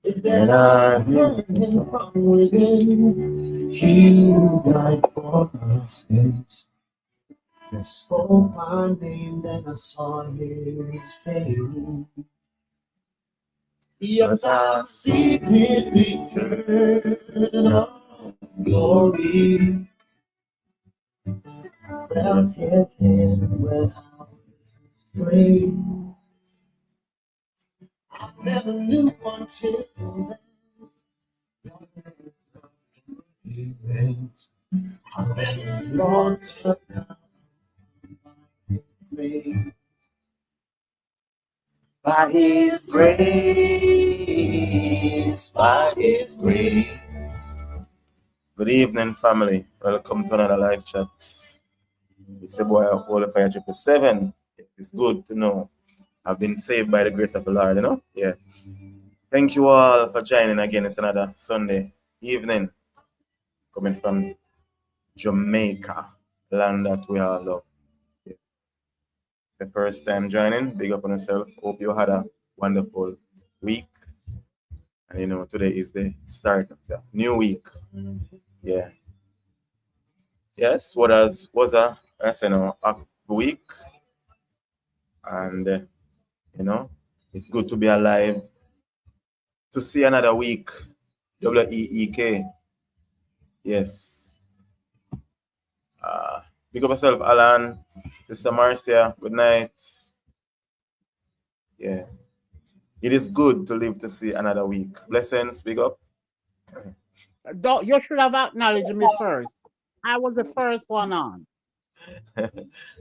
Then I heard him from within. He who died for us sins. I spoke my name, then I saw his face. Yes, I've seen his eternal glory. Felt his hand when I was free. I never knew until then. He went. I never Lord took out my grave. By his grace, by his grace. Good evening, family. Welcome to another live chat. It's a boy of Holy Fire 777. It's good to know I've been saved by the grace of the Lord, you know? Yeah. Thank you all for joining again. It's another Sunday evening coming from Jamaica, land that we all love. Yeah. The first time joining, big up on yourself. Hope you had a wonderful week. And you know, today is the start of the new week. Yeah. Yes, what else was a week, and you know, it's good to be alive to see another week. WEEK. Yes. Big up yourself, Alan, Sister Marcia. Good night. Yeah. It is good to live to see another week. Blessings, big up. You should have acknowledged me first. I was the first one on.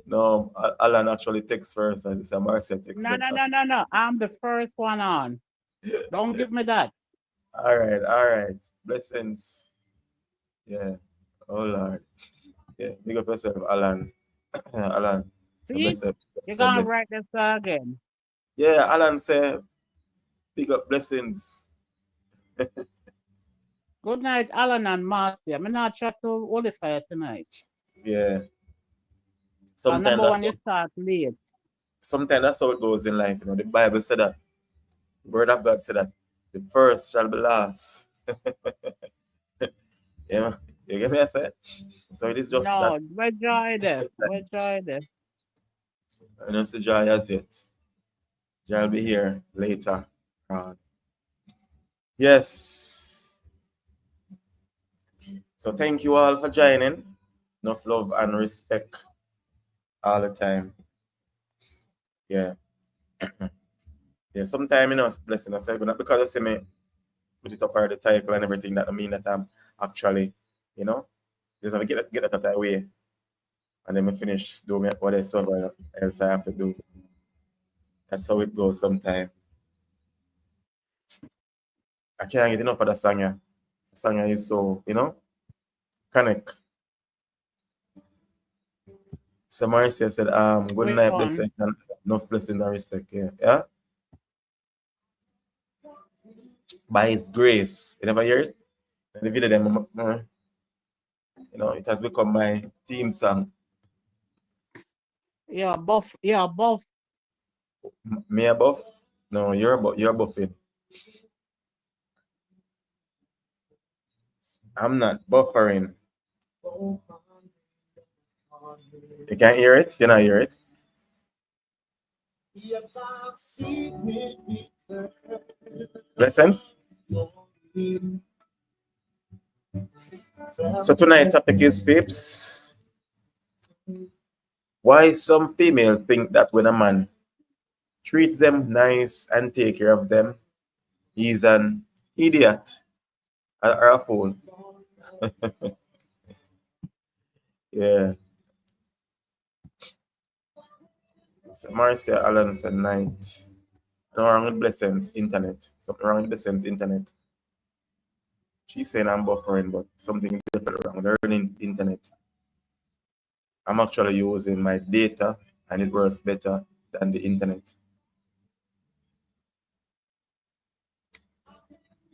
No, Alan actually takes first, and Sister Marcia takes No, no, second. no, no, no. I'm the first one on. Don't give me that. All right, all right. Blessings. Yeah. Oh Lord. Yeah. Big up yourself, Alan. Alan. So See? bless up. You're So gonna bless. write this again. Yeah, Alan said, big up blessings. Good night, Alan and Marcia. I'm not chat to Olify tonight. Yeah. Number Sometimes one, you start late. that's how it goes in life. You know, the Bible said that. The Word of God said that the first shall be last. Yeah, you get me? I said. So it is just that. No, we're joy there. We're joy there. I don't see joy as yet. Joy will be here later. God. Yes. So thank you all for joining. Enough love and respect all the time. Yeah. Yeah. Sometimes, you know, it's blessing us. Not because I say me put it up or the title and everything, that I mean that I'm actually, you know, just have to get that out of the way. And then we finish doing whatever else I have to do. That's how it goes sometimes. I can't get enough of the song. Yeah. The song is so, you know, connect. So Marcia said, good Which night, one? blessing, and enough blessings and respect. Yeah. Yeah. By his grace. You never hear it? And the video them, you know, it has become my theme song. Yeah, buff. Yeah, buff. Me a buff? No, you're buffing. I'm not buffering. You can't hear it? You not hear it? Blessings. So tonight topic is peeps. Why some female think that when a man treats them nice and take care of them, he's an idiot or a fool. Yeah. So Marcia Allen said night. No wrong with blessings internet. Something wrong with blessings internet. She's saying I'm buffering, but something is definitely wrong with her internet. I'm actually using my data and it works better than the internet.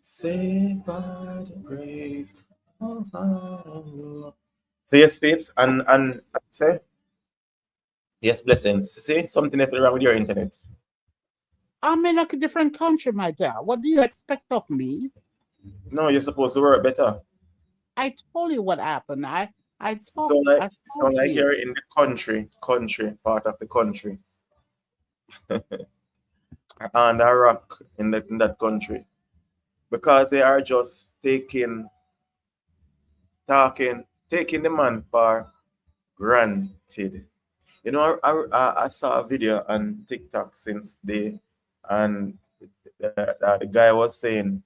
Saved by the grace of our. So yes, babes, and say yes, blessings. See something definitely wrong with your internet. I'm in a different country, my dear. What do you expect of me? No, you're supposed to work better. I told you what happened. So like I so spoke to like you. you're in the country, part of the country, on a rock in that country. Because they are just taking the man for granted. You know, I saw a video on TikTok since day, and the guy was saying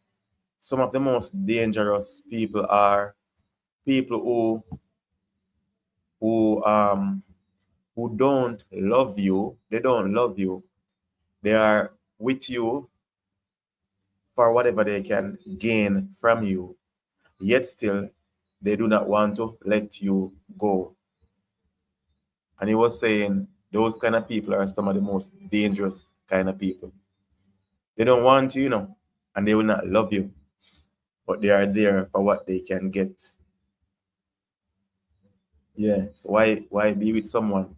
some of the most dangerous people are people who um who don't love you. They don't love you. They are with you for whatever they can gain from you. Yet still, they do not want to let you go. And he was saying those kind of people are some of the most dangerous kind of people. They don't want you, and they will not love you, but they are there for what they can get. Yeah. So why be with someone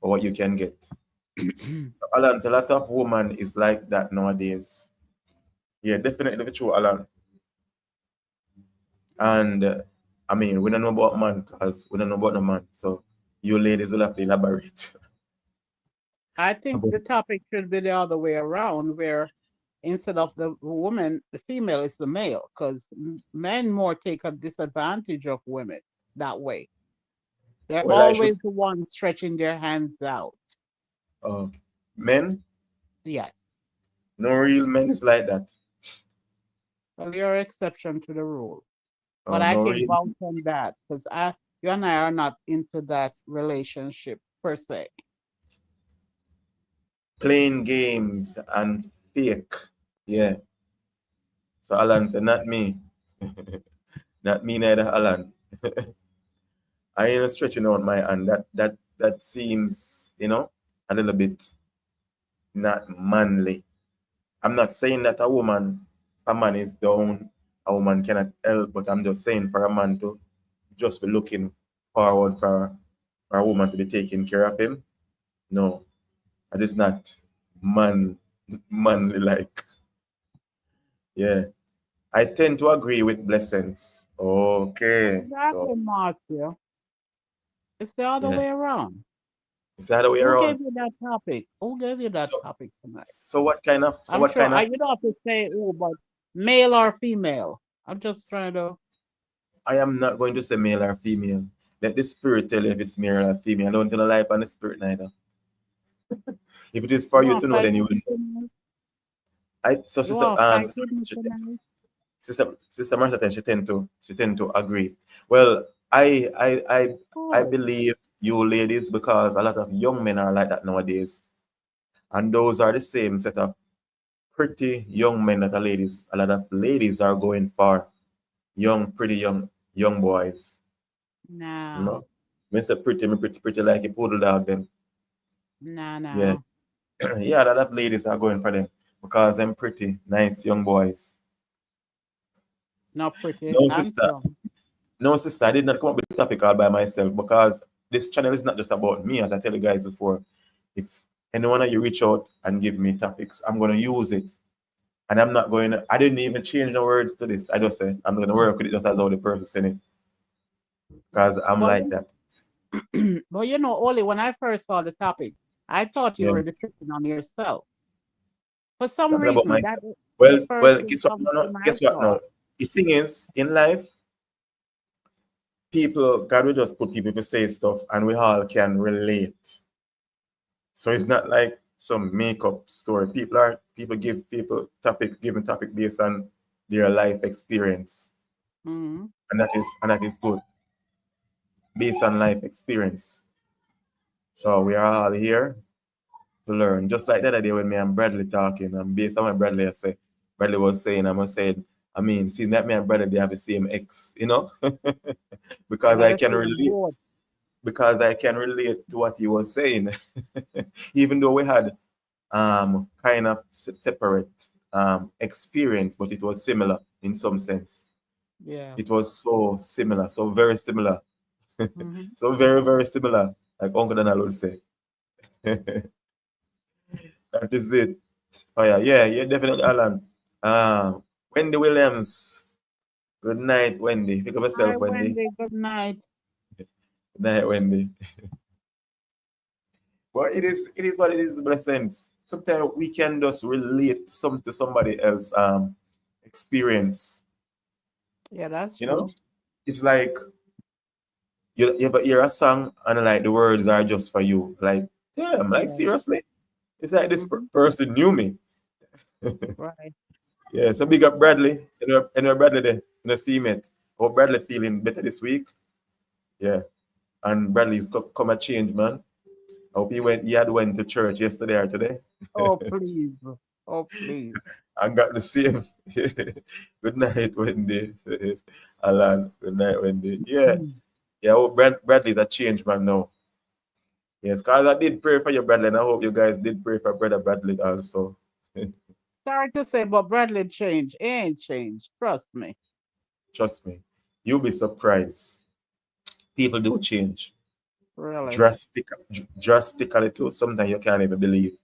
for what you can get? So Alan, a lot of women is like that nowadays. Yeah, definitely true, Alan. And I mean, we don't know about man because we don't know about the man. So you ladies will have to elaborate. I think About- the topic should be the other way around, where instead of the woman, the female is the male, because men more take a disadvantage of women that way. They're well, I should always the ones stretching their hands out. uh, men, Yes. no real men is like that. Well, you're an exception to the rule. But I No can real vouch on that because you and I are not into that relationship per se. playing games and fake. Yeah. So Alan said, not me. Not me neither, Alan. I ain't stretching out my hand. That seems, a little bit not manly. I'm not saying that a man is down, a woman cannot help, but I'm just saying for a man to just be looking forward for a woman to be taking care of him. No, that is not man manly like. Yeah. I tend to agree with blessings. Okay. So Exactly, Marcia. It's the other yeah. way around. It's the other way Who around. gave you that topic? Who gave you that So topic tonight? so what kind of so I'm what sure kind of you don't have to say who, but male or female. I'm just trying to. I am not going to say male or female. Let the spirit tell you if it's male or female. I don't tell a lie on the spirit neither. If it is for You you want to to know, fight then you with will me know. tonight? So You sister want to fight sister with me she tend to tonight? sister Martha she tend to agree. Well, I Oh, believe you ladies because a lot of young men are like that nowadays. And those are the same set of pretty young men that are ladies. A lot of ladies are going for pretty young boys. You know? no, Me say pretty like a poodle dog them. no, Yeah. no. Yeah, a lot of ladies are going for them because them pretty, nice young boys. Not pretty, No, sister. handsome. No, sister, I did not come up with the topic all by myself because this channel is not just about me, as I tell you guys before. If anyone of you reach out and give me topics, I'm gonna use it. And I didn't even change the words to this. I just said I'm gonna work with it just as how the person said it. Because I'm But like that. but Oli, when I first saw the topic, I thought you Yeah. were depicting on yourself. For some Talking about reason, that myself. is the first Well, thing guess what? comes No, to no, my guess what now? thought. The thing is, in life, God will just put people to say stuff and we all can relate. So it's not like some makeup story. People give people giving topic based on their life experience. Hmm. And that is good. Based on life experience. So we are all here to learn. Just like the other day when me and Bradley talking, and based on what Bradley was saying, I mean, seeing that me and Bradley they have the same ex, because Got I to can say the relate. board. Because I can relate to what he was saying, even though we had kind of separate experience, but it was similar in some sense. Yeah. It was so similar, so very similar, Hmm. so very very similar, like Uncle Donald would say. That is it. Fire. Yeah, yeah, definitely, Alan. Wendy Williams. Good night, Wendy. Pick up Hi, yourself, Wendy. Wendy. Good night. Good night, Wendy. But it is what it is, blessings. Sometimes we can just relate some to somebody else experience. Yeah, that's You know? true. It's like you ever hear a song and like the words are just for you. Like, damn, like Yeah. seriously? It's like this Hmm. person knew me. Right. Yeah, so big up Bradley. You know Bradley there, in the cement. Oh, Bradley feeling better this week. Yeah. And Bradley's come a change, man. I hope he had went to church yesterday or today. Oh, please. Oh, please. And got the save. Good night, Wendy. Yes. Alan, good night, Wendy. Yeah. Yeah, oh, Bradley's a change man now. Yes, because I did pray for you, Bradley, and I hope you guys did pray for Brother Bradley also. Sorry to say, but Bradley changed. He ain't changed. Trust me. Trust me. You'll be surprised. People do change. Really. Drastically too. Sometimes you can't even believe.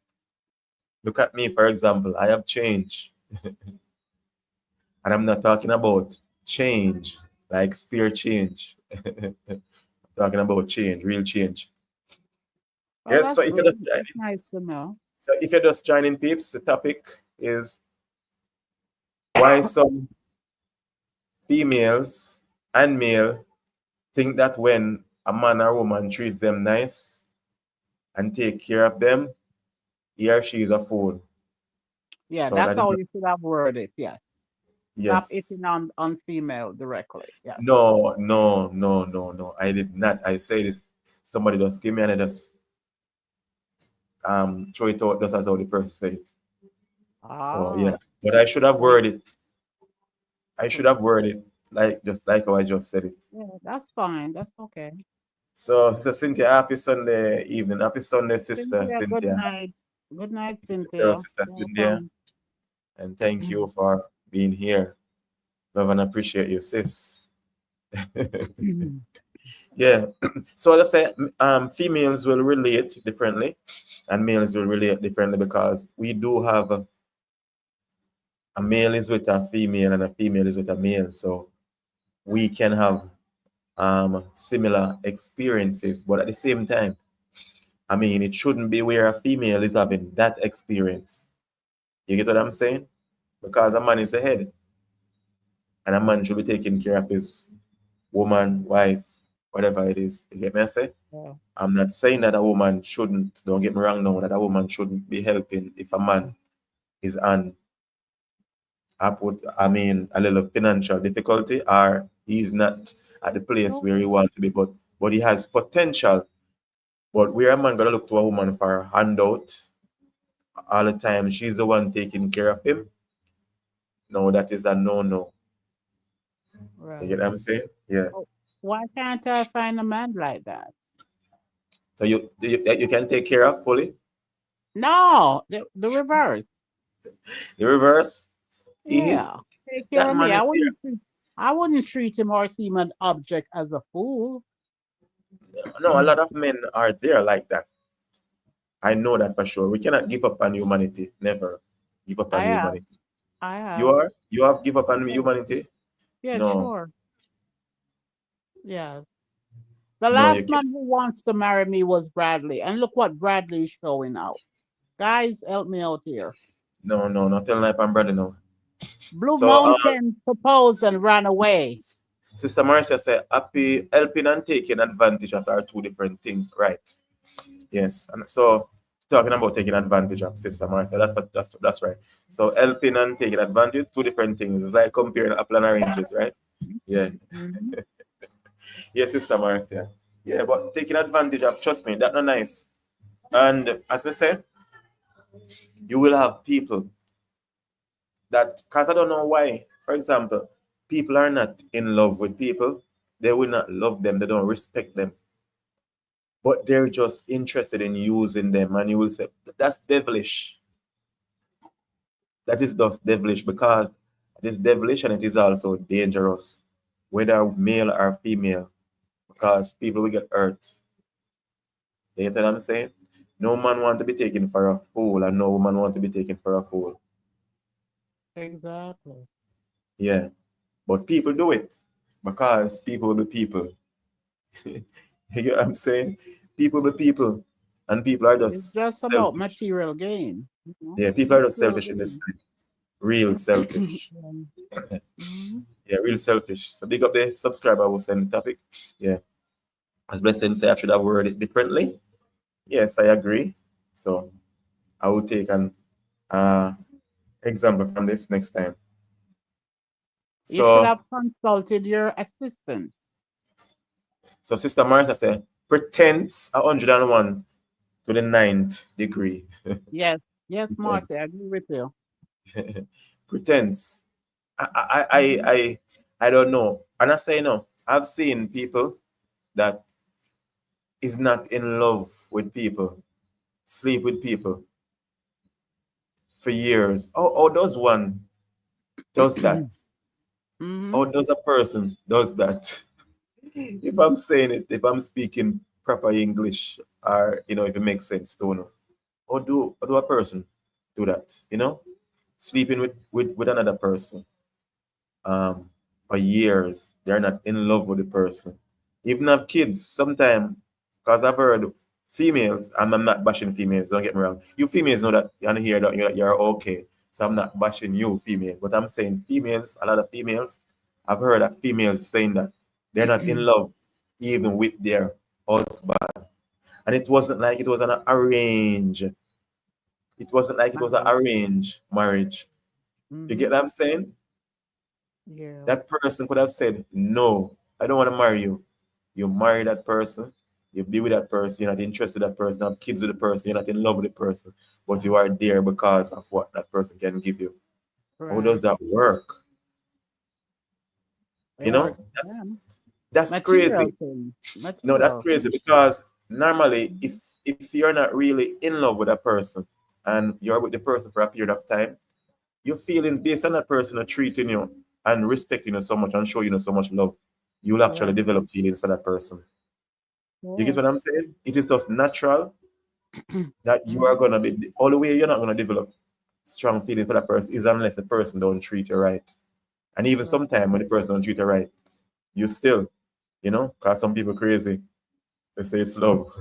Look at me, for example. I have changed. And I'm not talking about change, like spear change. I'm talking about change, real change. Well, Yes, so that's if you're good. just That's joining, nice to know. so if you're just joining peeps, the topic is why some females and male think that when a man or woman treats them nice and take care of them, he or she is a fool. Yeah, So that's that is how you should have worded it. Yes. Stop yes. hitting on female directly. Yes. No, no, no, no, no. I did not. I say this. Somebody just give me and I just throw it out just as how the person say it. So yeah. Ah, But I should have yeah. worded it. I should have worded it like just like how I just said it. Yeah, that's fine. That's okay. So Sister Cynthia, happy Sunday evening. Happy Sunday, Sister Cynthia, good Cynthia. night. Good night, Hello, Cynthia. Sister Cynthia. Welcome. And thank you for being here. Love and appreciate you, sis. Yeah. So as I say, females will relate differently and males will relate differently because we do have a male is with a female and a female is with a male. So we can have similar experiences, but at the same time, I mean, it shouldn't be where a female is having that experience. You get what I'm saying? Because a man is the head, and a man should be taking care of his woman, wife, whatever it is. You get me? I say? Yeah. I'm not saying that a woman shouldn't, don't get me wrong now, that a woman shouldn't be helping if a man is on I mean, a little financial difficulty or he's not at the place where he wants to be, but he has potential. But where a man gonna look to a woman for a handout all the time, she's the one taking care of him. No, that is a no. You get Right. what I'm saying? Yeah. Oh, why can't I find a man like that? So you can take care of fully. No, the reverse. The reverse, he is Yeah. Take care that of me. man is there. I wouldn't treat him or see him an object as a fool. No, a lot of men are there like that. I know that for sure. We cannot give up on humanity. Never give up on I have. humanity. I You have. are? You have give up on Yeah, humanity? yeah, No. sure. Yes. The No, you last can man who wants to marry me was Bradley. And look what Bradley is showing out. Guys, help me out here. no, not telling like I'm brother no. Blue So Mountain proposed S- and ran away. Sister Marcia said happy helping and taking advantage of are two different things, right? Yes. And so talking about taking advantage of Sister Marcia, that's right. So helping and taking advantage, two different things. It's like comparing apple and oranges, right? Yeah. Mhm. Yes, Sister Marcia. Yeah, but taking advantage of, trust me, that's not nice. And as we say, you will have people that, because I don't know why, for example, people are not in love with people, they will not love them, they don't respect them, but they're just interested in using them. And you will say, that's devilish. That is just devilish because it is devilish and it is also dangerous, whether male or female, because people will get hurt. You get what I'm saying? No man want to be taken for a fool, and no woman want to be taken for a fool. Exactly. Yeah. But people do it because people will be people. You get what I'm saying? People be people. And people are It's just just about selfish. material gain. You know? Yeah, people are just Material selfish in this gain. time. Real selfish. Mhm. Yeah, real selfish. So big up the subscriber who sent the topic. Yeah. As Blessing say, I should have worded it differently. Yes, I agree. So I will take an uh, example from this next time. You should So have consulted your assistant. so Sister Martha said, pretense 101 to the ninth degree. Yes, yes, Marcy, Pretense. I agree with you. Pretense. I, I, I, Mhm. I, I don't know. And I say no. I've seen people that is not in love with people, sleep with people for years. Oh, does one does that? Mhm. Or does a person does that? If I'm saying it, if I'm speaking proper English, or if it makes sense, don't know. Or do a person do that? Sleeping with another person for years. They're not in love with the person. Even have kids sometimes, because I've heard females, and I'm not bashing females, don't get me wrong. You females know that and hear that you're okay. So I'm not bashing you females, but I'm saying females, a lot of females, I've heard that females saying that they're not in love even with their husband. And it wasn't like it was an arrange. It wasn't like it was an Marriage. arranged marriage. You get Mhm. what I'm saying? Yeah. That person could have said, no, I don't want to marry you. You marry that person, you be with that person, you're not interested in that person, have kids with the person, you're not in love with the person, but you are there because of what that person can give you. How does Right. that work? It works for them. That's Material crazy. things. No, that's Material crazy things. because normally Mhm. if you're not really in love with a person and you're with the person for a period of time, you're feeling based on that person are treating you and respecting you so much and showing you so much love, you'll actually Right. develop feelings for that person. You get Yeah. what I'm saying? It is just natural that you are Mhm. gonna be the only way you're not gonna develop strong feelings for that person is unless the person don't treat you right. And even Right. sometimes when the person don't treat you right, you still, because some people crazy. They say it's love.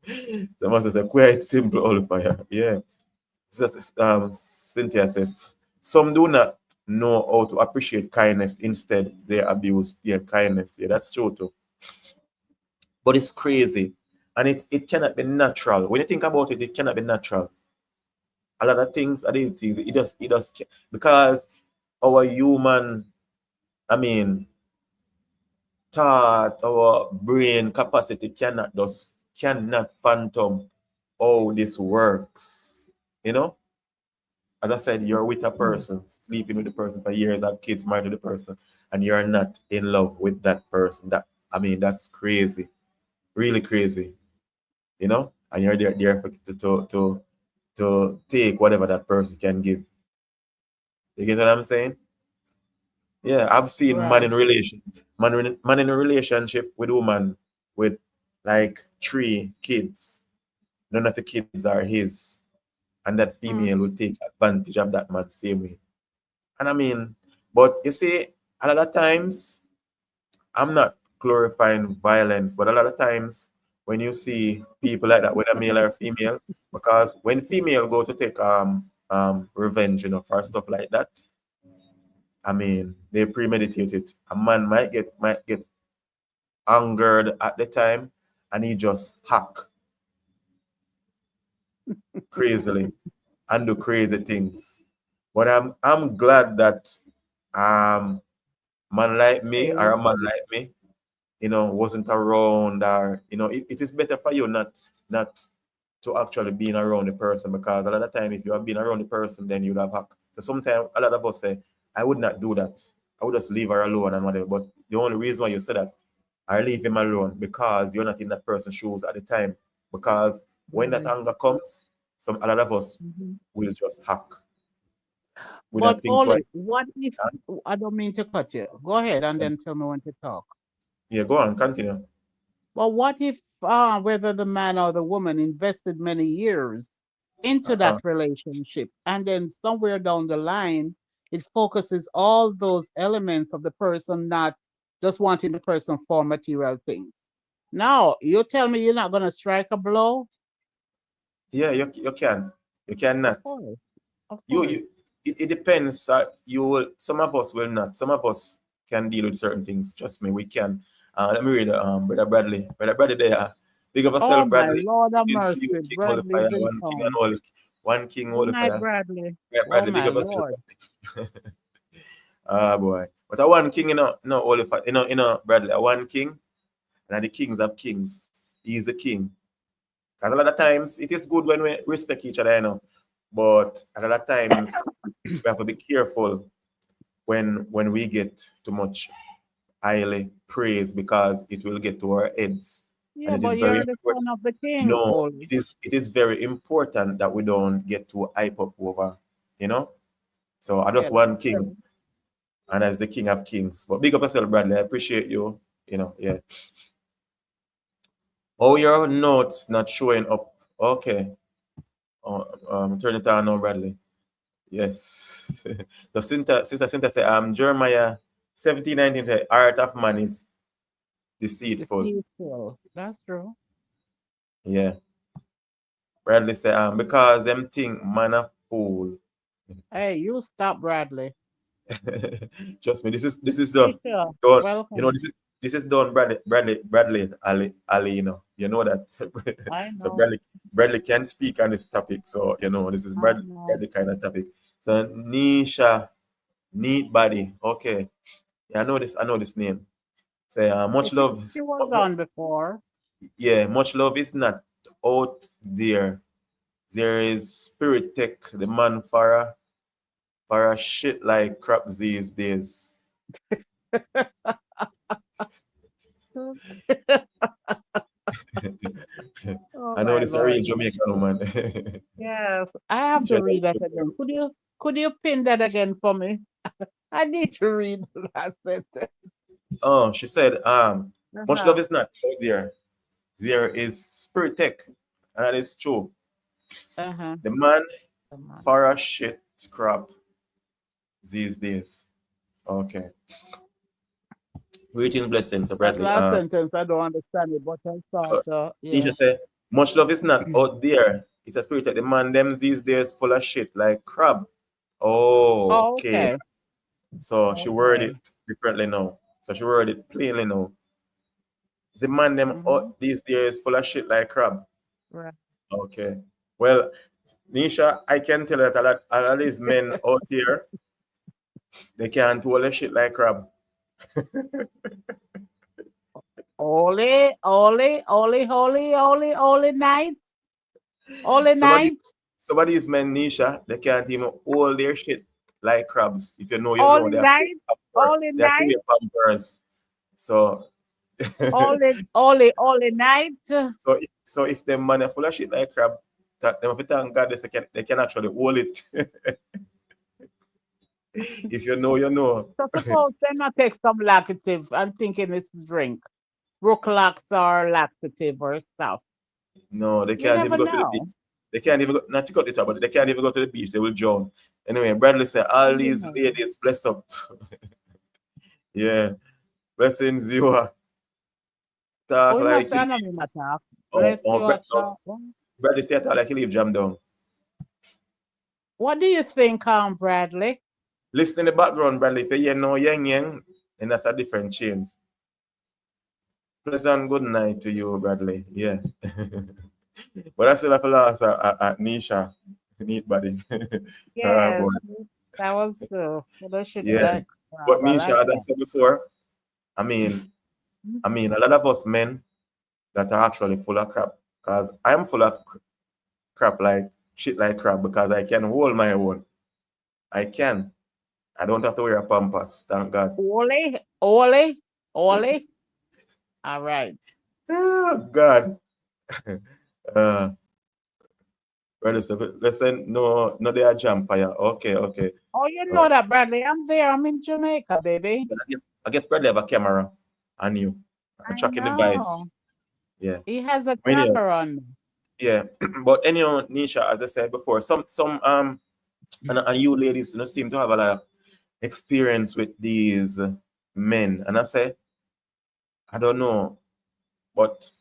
The master say quite simple all fire. Yeah. Cynthia says some do not know how to appreciate kindness. Instead, they abuse their kindness. Yeah, that's true too. But it's crazy. And it cannot be natural. When you think about it, it cannot be natural. A lot of things are these things. Because our human, I mean, thought, our brain capacity cannot phantom how this works. You know? As I said, you're with a person, sleeping with the person for years, have kids, married to the person, and you're not in love with that person. That's crazy. Really crazy. And you're there to take whatever that person can give. You get what I'm saying? Yeah, I've seen Right. man in a relationship with woman with like 3 kids. None of the kids are his, and that female will Mhm. take advantage of that man same way. And but you see, a lot of times I'm not glorifying violence, but a lot of times when you see people like that, whether male or female, because when female go to take revenge, for stuff like that, they premeditate it. A man might get angered at the time and he just hack crazily and do crazy things. But I'm glad that um man like me or Same. a man like me, wasn't around, or it is better for you not to actually being around the person, because a lot of time if you have been around the person then you'd have hack. So sometimes a lot of us say, I would not do that. I would just leave her alone and whatever. But the only reason why you say that, I leave him alone, because you're not in that person's shoes at the time. Because when that Right. anger comes, a lot of us Mhm. will just hack. We But not think twice. Oli, what if I don't mean to cut you? Go ahead and then tell me when to talk. Yeah, go on, continue. But what if whether the man or the woman invested many years into Uh-huh. that relationship, and then somewhere down the line it focuses all those elements of the person, not just wanting the person for material things. Now you tell me you're not going to strike a blow? Yeah, you can. You Of cannot. course, of course. You it depends. You will. Some of us will not. Some of us can deal with certain things. Trust me, we can. Let me read. Brother Bradley. Brother Bradley, there. Big of Oh yourself, my Bradley. Lord of Greetings to you, mercy, King Holy Bradley's Fire. in One King and town. all. One King Good Holy night, Fire. Bradley. Yeah, Oh Bradley. Big my of yourself, Lord. Bradley. Ah, boy. But a one king, Holy Fire. Bradley. A one king, and the kings of kings. He is a king. Because a lot of times it is good when we respect each other, But a lot of times we have to be careful when we get too much highly praise because it will get to our heads. And Yeah, it is but very you're the important. son of the king, No, Oli. it is very important that we don't get too hype up over, you know. So I Yeah, just that's one king, true. and as the king of kings. But big up yourself, Bradley. I appreciate you. Yeah. Oh, your notes not showing up. Okay. Turn it on now, Bradley. Yes. The Sister Cynthia said, Jeremiah 17:19 said, art of man is deceitful. Deceitful. That's true. Yeah. Bradley said, because them think man a fool. Hey, you stop, Bradley. Trust me, this is just Nisha, done. welcome. This is done, Bradley, Ali, you know that. I So know. Bradley can speak on this topic. So this is I know. Bradley kind of topic. So Nisha, neat body. Okay. Yeah, I know this name. Say She, much love. she was on before. Yeah, much love is not out there. There is spirit tech, the man for a shit like crap these days. Oh I know my this is a real Lord. Jamaican woman. Yes, I have to read that again. Could you pin that again for me? I need to read that sentence. Oh, she said, much Uh-huh. love is not out there. There is spirit tech. And that is true. Uh-huh. The man Come on. for a shit crap these days. Okay. Greetings, blessings, That Bradley. last sentence, I don't understand it, but I So thought, Nisha yeah. said, much love is not out there. It's a spirit tech. The man them these days full of shit like crab. Oh, Oh, okay. okay. So she worded Okay. it differently now. So she worded it plainly now. The man them Mm-hmm. out these days full of shit like crab. Right. Okay. Well, Nisha, I can tell that a lot of these men out here, they can't hold a shit like crab. Ole, ole, ole, holy, ole, ole night. Ole Some of these, night. some of these men, Nisha, they can't even hold their shit like crabs. If you know, you know. Ole They have to wear night. pampers. Ole They have to night. wear pampers. So, Ole, ole, ole night. so if them man are full of shit like crab, them have to thank God they can actually hold it. If you know, you know. So suppose they not take some laxative and thinking it's drink. Brooklax or laxative or stuff. No, they You can't even never go to the beach. know. They can't even go, not to cut it out, but they can't even go to the beach. They will drown. Anyway, Bradley said, all You these know. ladies, bless up. Yeah, blessings you are. Talk We like must you honor leave. me, Mata. Oh, Bless oh, you at No, Bradley said, talk like you leave jam down. What do you think, Bradley? Listen in the background, Bradley. If you hear no yang yang, then that's a different change. Pleasant good night to you, Bradley. Yeah. But I still have to last at Nisha. Neat body. Boy. Yes, that was true. You know, should Yeah. like But I Nisha, like as I that. said before, I mean, a lot of us men that are actually full of crap. Because I'm full of crap like shit like crap because I can hold my own. I can. I don't have to wear a pampas. Thank God. Ole, ole, ole. All right. Oh God. uh listen, no they are jam fire. Okay, okay. Oh, you Uh, know that, Bradley. I'm there. I'm in Jamaica, baby. but I guess probably have a camera on you. I Tracking device. know. Yeah. He has a Anyhow, tracker on me. yeah. But anyhow, Nisha, as I said before, some and you ladies, seem to have a lot of experience with these men. And I say, I don't know, but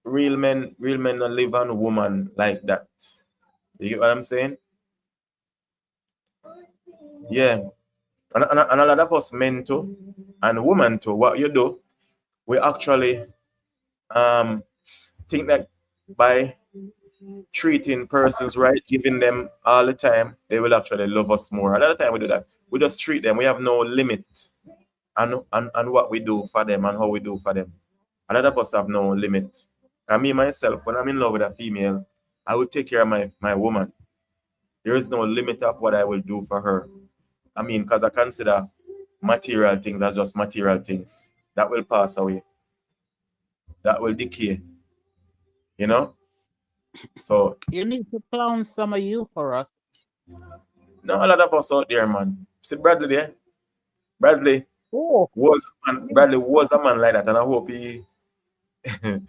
real men don't live on a woman like that. You get what I'm saying? Yeah. And a lot of us men too, and women too, what you do, we actually um think that by treating persons right, giving them all the time, they will actually love us more. A lot of time we do that. We just treat them. We have no limit on what we do for them and how we do for them. A lot of us have no limit. And me myself, when I'm in love with a female, I will take care of my woman. There is no limit of what I will do for her. I mean, because I consider material things as just material things that will pass away, that will decay, you know? So, You need to clone some of you for us. no, a lot of us out there, man. See Bradley there? Bradley Oh, Bradley was a man like that, and I hope he well,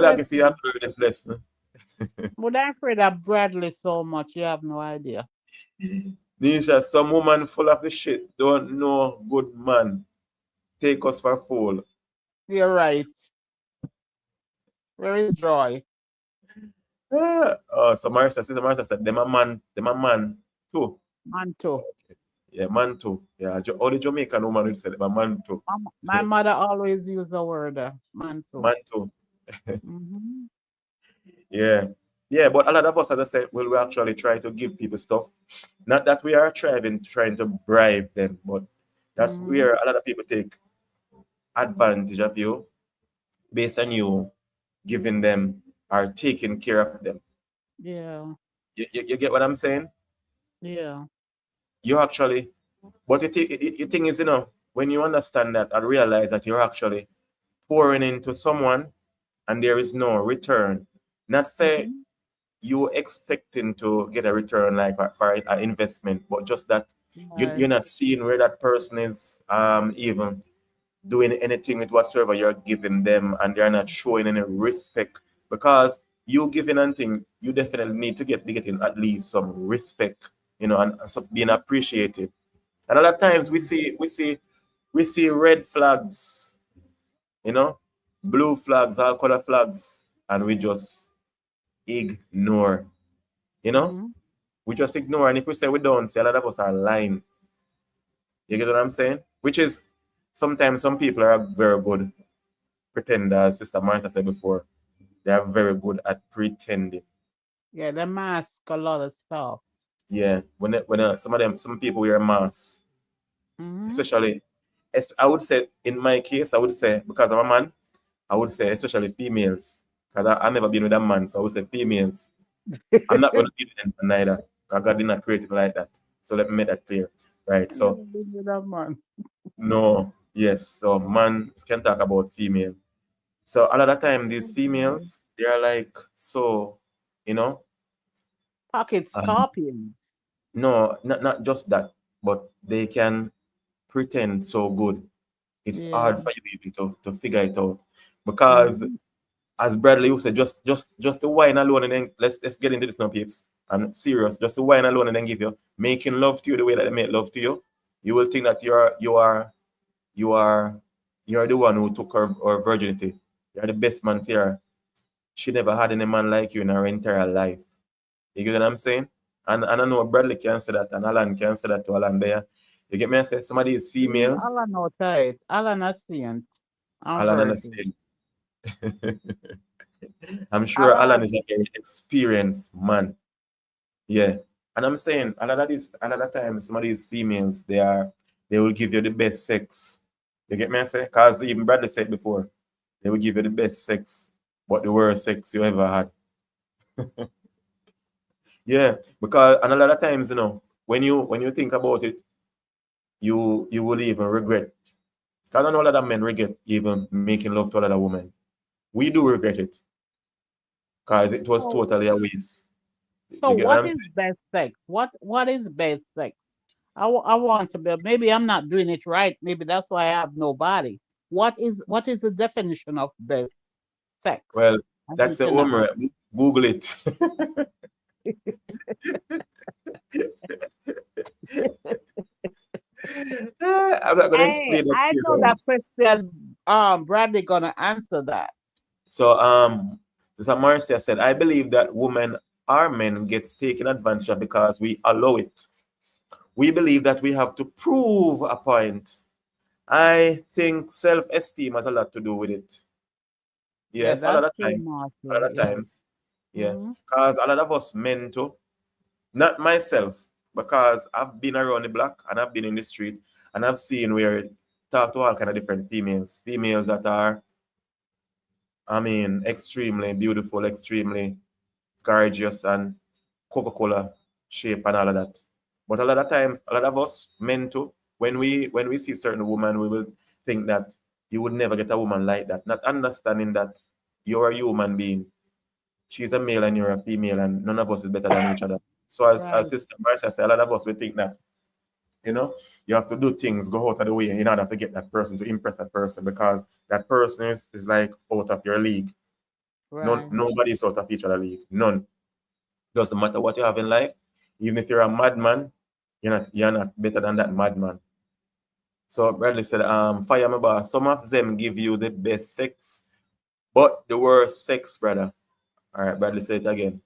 I yes. can see after this lesson. But I'm afraid of Bradley so much, you have no idea. Nisha, some woman full of the shit don't know good man. Take us for fool. You're right. Where is Joy? So Marissa said, them a man too. Manto. Yeah, man too. Yeah, all the Jamaican woman would say them a man too. My mother always use the word manto. Man too. Mm-hmm. Yeah. Yeah, but a lot of us, as I said, will we actually try to give people stuff. Not that we are trying to bribe them, but that's Mm-hmm. where a lot of people take advantage of you based on you giving them or taking care of them. Yeah, You get what I'm saying? yeah. You actually, but the thing is, when you understand that and realize that you're actually pouring into someone and there is no return, not say Mm-hmm. you expecting to get a return like for an investment, but just that Right. you're not seeing where that person is even doing anything with whatsoever you're giving them, and they're not showing any respect, because you giving and thing, you definitely need to be getting at least some respect, and some being appreciated. And a lot of times we see red flags, you know, blue flags, all color flags, and we just ignore, you know, Mm-hmm. we just ignore. And if we say we don't see, a lot of us are lying. You get what I'm saying? Which is sometimes some people are very good pretenders. Sister Martha said before, they are very good at pretending. Yeah, they mask a lot of stuff. Yeah, some people wear masks, Mm-hmm. especially. I would say in my case, I would say because I'm a man, I would say especially females, because I've never been with a man, so I would say females. I'm not going to be with them neither, because God did not create it like that. So let me make that clear, right? Never So been with that man. no, yes, so man can talk about female. So a lot of time these females, they are like so, you know, Pocket um, scorpions. no, not just that, but they can pretend so good. It's Yeah. hard for you even to figure it out, because Mm-hmm. as Bradley you said, just the wine alone, and then let's get into this now, peeps. I'm serious. Just the wine alone, and then give you making love to you the way that they make love to you. You will think that you are you're the one who took her virginity. You're the best man for her. She never had any man like you in her entire life. You get what I'm saying? And I know Bradley can say that, and Alan can say that to Alan there. You get me? I say some of these females, Alan not tight. Alan a saint. I'm Alan virgin. understand. I'm sure Alan Alan a is a very experienced man. Yeah. And I'm saying a lot of times some of these females, they will give you the best sex. You get me? I say? Because even Bradley said before, they will give you the best sex, but the worst sex you ever had. Yeah, because and a lot of times, when you think about it, you will even regret. Because I know a lot of men regret even making love to a lot of women. We do regret it because it was so, totally a waste. so You get what what I'm is saying? best sex? What is best sex? I want to be, maybe I'm not doing it right. Maybe that's why I have no body. What is the definition of best sex. Well, I that's need the to know. Homer. Google it. I'm not gonna explain it I to know you. that question. Bradley gonna answer that. So, Sister Marcia said, I believe that women or men gets taken advantage of because we allow it. We believe that we have to prove a point. I think self-esteem has a lot to do with it. Yeah, Yes, that's true, a lot Marcia. of Yes. times, yeah, Hmm. because a lot of us men too, not myself, because I've been around the block and I've been in the street and I've seen where talk to all kind of different females that are, I mean, extremely beautiful, extremely gorgeous and Coca-Cola shape and all of that. But a lot of times, a lot of us men too, when we see certain women, we will think that you would never get a woman like that, not understanding that you're a human being. She's a male and you're a female, and none of us is better than each other. So as Right. Sister Marcia said, a lot of us we think that, you know, you have to do things, go out of the way in order to get that person, to impress that person, because that person is like out of your league. None, Right. nobody's out of each other league. None. Doesn't matter what you have in life. Even if you're a madman, you're not better than that madman. So Bradley said, fire my boss. Some of them give you the best sex, but the worst sex, brother. All right, Bradley said it again.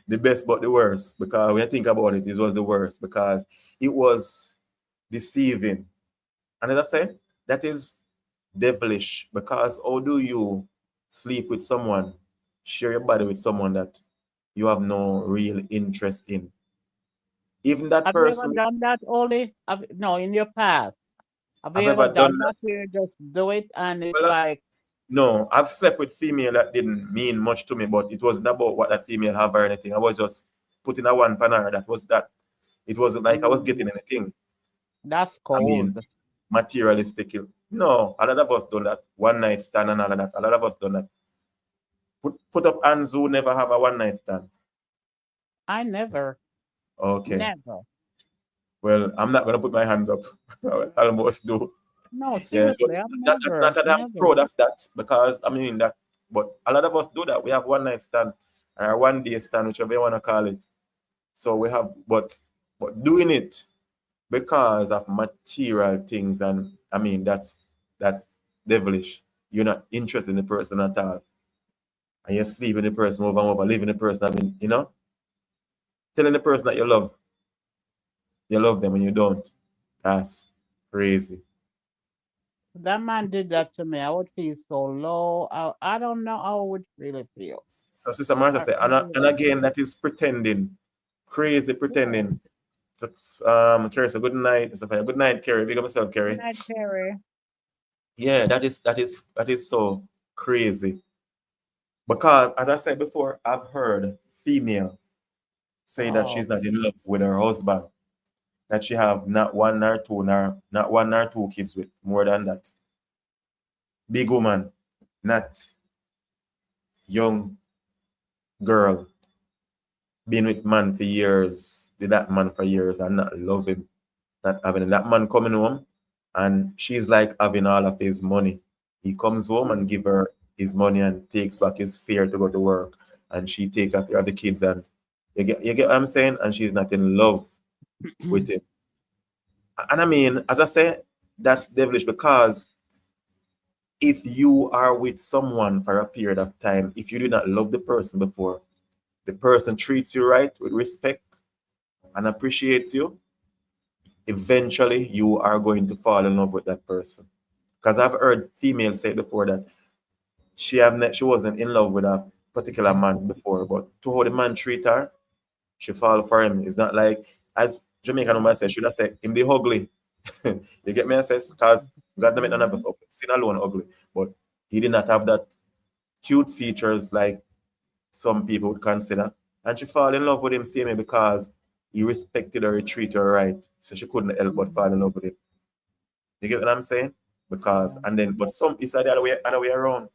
The best but the worst. Because when you think about it, it was the worst because it was deceiving. And as I said, that is devilish because how do you sleep with someone, share your body with someone that you have no real interest in? Even that Have you ever person, done that, Oli? No, in your past. Have I've you ever ever done done that. that where you just do it and it's Well, like, no, I've slept with female that didn't mean much to me, but it wasn't about what that female have or anything. I was just putting a one panel. That was that. It wasn't like I was mm, getting anything. that's I mean, cold? materialistic. No, a lot of us done that. One night stand and all of that. A lot of us done that. Put up hands who never have a one night stand. I never, Okay. never. Well, I'm not gonna put my hand up. I almost do. No, Yeah, but seriously, I've not never, that I'm never. proud of that because I mean that. But a lot of us do that. We have one night stand or one day stand, whichever you wanna call it. So we have, but doing it because of material things, and I mean that's devilish. You're not interested in the person at all, and you're sleeping the person over and over, leaving the person having, telling the person that you love them and you don't. That's crazy. That man did that to me. I would feel so low. I don't know how I would really feel. So Sister Martha I said, and really, again, that is pretending, crazy yeah. pretending. So, Kerry, so good night, Sophia. Good night, Kerry. Big up yourself, Good Kerry. night, Terry. Yeah, that is so crazy. Because as I said before, I've heard female say that Oh, she's not in love with her husband, that she have not one nor two nor not one nor two kids with more than that. Big woman, not young girl, been with man for years, with that man for years and not love him, not having that man coming home and she's like having all of his money. He comes home and give her his money and takes back his fare to go to work and she take care of the kids and you get what I'm saying? And she's not in love with him. And I mean, as I say, that's devilish because if you are with someone for a period of time, if you do not love the person before, the person treats you right with respect and appreciates you, eventually you are going to fall in love with that person. Because I've heard females say before that she wasn't in love with a particular man before, but to how the man treat her, she fall for him. It's not like as Jamaican yeah. woman said, should I say him the ugly. You get me? I says, because God never made none of us Mhm. ugly. Sin alone ugly. But he did not have that cute features like some people would consider. And she fall in love with him same way because he respected her, he treated her right. So she couldn't help but fall in love with him. You get what I'm saying? Because Yeah. and then but some it's the other way around.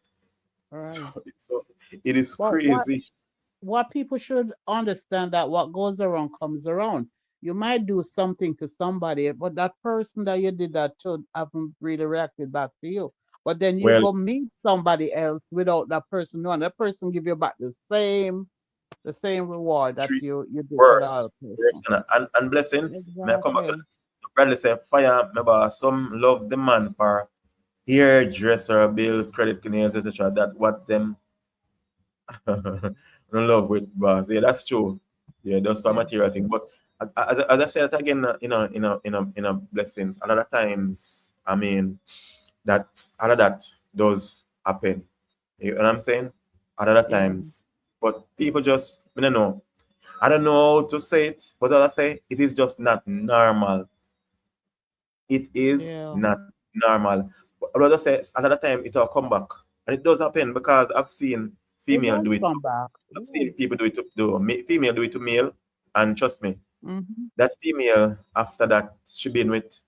Right. So it is But what crazy. what people should understand that what goes around comes around. You might do something to somebody, but that person that you did that to haven't really reacted back to you. but then you Well, go meet somebody else without that person knowing. That person give you back the same reward that treat you did to the worse. other Worse person. and blessings. May I come back to Exactly. Bradley say fire, remember some love the man for hairdresser, bills, credit nails, etc. That what them in love with bars. Yeah, that's true. Yeah, that's for Yeah. material thing. But as I said again, blessings. A lot of times, I mean, that a lot of that does happen. You know what I'm saying? A lot of Yeah. times, but people just, I don't know. I don't know how to say it, but as I say, it is just not normal. It is Yeah. not normal. But as I say, a lot of time it will come back, and it does happen because I've seen It female does do it. come back. I've Yeah. seen people do it female do it to male, and trust me, Mm-hmm. that female after that she been with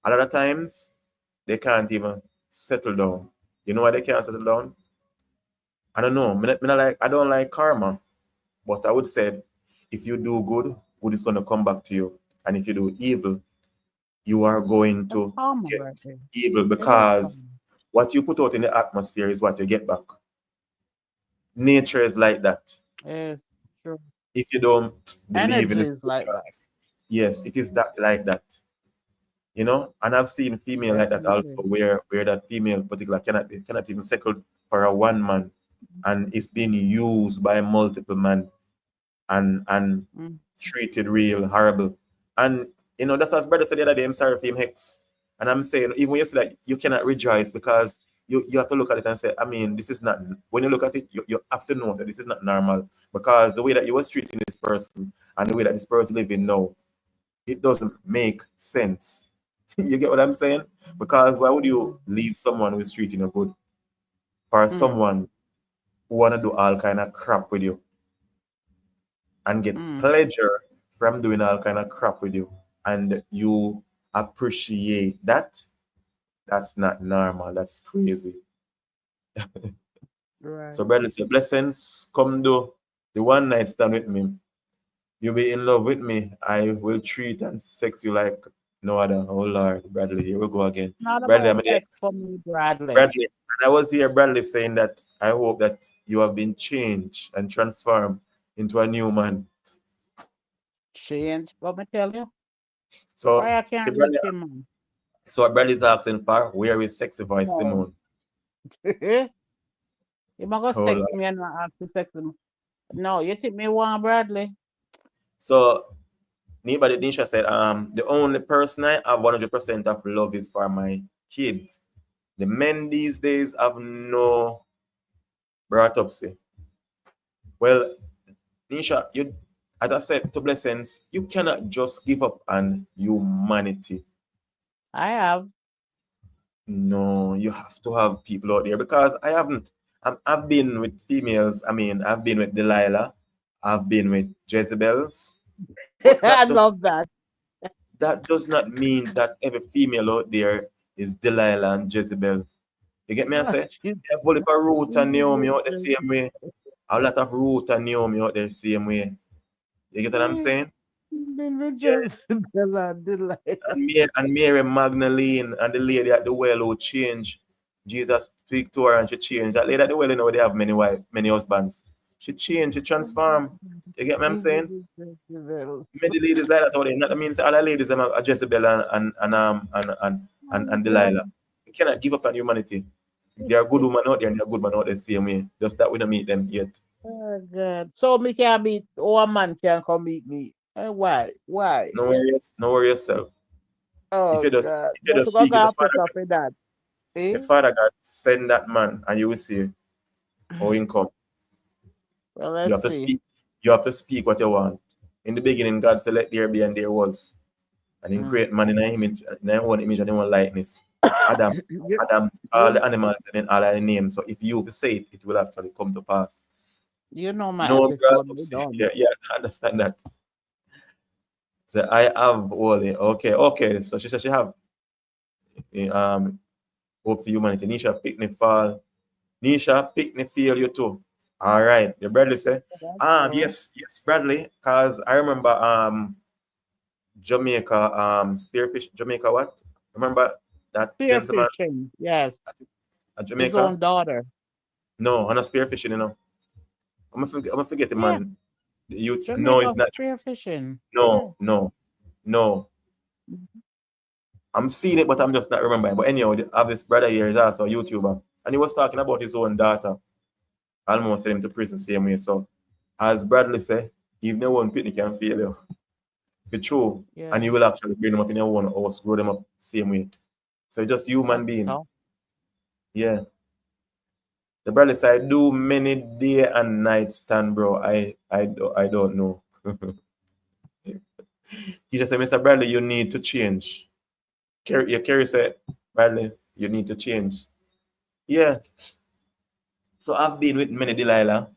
a lot of times they can't even settle down. You know why they can't settle down? I don't know. I don't like karma, but I would say if you do good, good is gonna come back to you, and if you do evil, you are going That's to karma get right there. evil It is because karma. what you put out in the atmosphere is what you get back. Nature is like that. Yes, true. If you don't believe in Energy the is like that. spiritualness, yes, it is that like that. And I've seen female like that also, Definitely. where that female particular cannot even settle for a one man, and it's being used by multiple men and Mm. treated real horrible. And that's as brother said the other day, I'm sorry for him hex. And I'm saying, even yesterday, like, you cannot rejoice because you have to look at it and say, I mean, this is not, when you look at it, you have to know that this is not normal, because the way that you was treating this person and the way that this person living now, it doesn't make sense. You get what I'm saying? Because why would you leave someone who's treating you good for Mm. someone who wanna do all kind of crap with you and get Mm. pleasure from doing all kind of crap with you, and you appreciate that? That's not normal. That's crazy. So, Right. brother, say blessings come do the one night stand with me. You'll be in love with me. I will treat and sex you like no other. Oh Lord, Bradley, here we go again. Not Bradley, about I'm there. sex for me, Bradley. Bradley, and I was here, Bradley, saying that I hope that you have been changed and transformed into a new man. Change. Let me tell you. So, Why I see, can't reach Bradley, him, man. so what Bradley's asking for, where is sexy voice No. Simone? You might go Oh sex Lord. me and not ask to sex him. No, you think me want Bradley? So Nibadi Nisha said, the only person I have 100% of love is for my kids. The men these days have no brought up say. Well, Nisha, you, as I said to blessings, you cannot just give up on humanity. I have. No, you have to have people out there, because I haven't. I've been with females. I mean, I've been with Delilah. I've been with Jezebels. But I love that. that does not mean that every female out there is Delilah and Jezebel. You get me? I say, She's you have only Ruth and Naomi out the individual. same way. A lot of Ruth and Naomi out there the same way. You get what I'm saying? Yeah. Individual. Delight. And Mary Magdalene and the lady at the well who changed. Jesus speak to her and she changed. That lady at the well, they have many wives, many husbands. She changed, she transformed. You get what I'm saying? Individual. Many ladies like that out there. Not means all the ladies them are Jezebel and Oh, Delilah. God. You cannot give up on humanity. There are good women out there and there are good men out there the same way. Just that we don't meet them yet. Oh, God. So me can meet, or a man can come meet me. Why? Why? No worry yourself. If Oh, you just God. if you But just to go speak, it's a put up with that. Say, Eh? Father God, send that man, and you will see how he come. Well, You let's have to see. speak. You have to speak what you want. In the beginning, God said, "Let there be," and there was. And in Mm. create man in an image, in their own image and their own likeness. Adam, You, Adam, all you, the animals and then all the names. So if you say it, it will actually come to pass. you know my No, brother, episode, we done. yeah, yeah, I understand that. So I have only okay, okay. So she said she have um hope for humanity. Nisha picnic fall. Nisha picnic feel you too. All right, your Bradley say. That's true. Yes, Bradley. Cause I remember Jamaica Spearfish Jamaica what? Remember that Spear gentleman? fishing. Yes. At His Jamaica? own daughter. No, I'm not spearfishing, you know. I'm gonna forget the Yeah, man. The youth. No, Jamaica it's not. spearfishing. Yeah. No, no, no. I'm seeing it, but I'm just not remembering. But anyhow, I have this brother here is also a YouTuber, and he was talking about his own daughter. Almost sent him to prison same way. So, as Bradley said, even your own picnic can fail you. For true, and Yeah. you will actually bring them up in your own house, grow them up same way. So just human That's being. tough. Yeah. The brother said, I do many day and night stand, bro. I don't know. He just said, Mr. Bradley, you need to change. Kerry said, Bradley, you need to change. Yeah. So I've been with many Delilah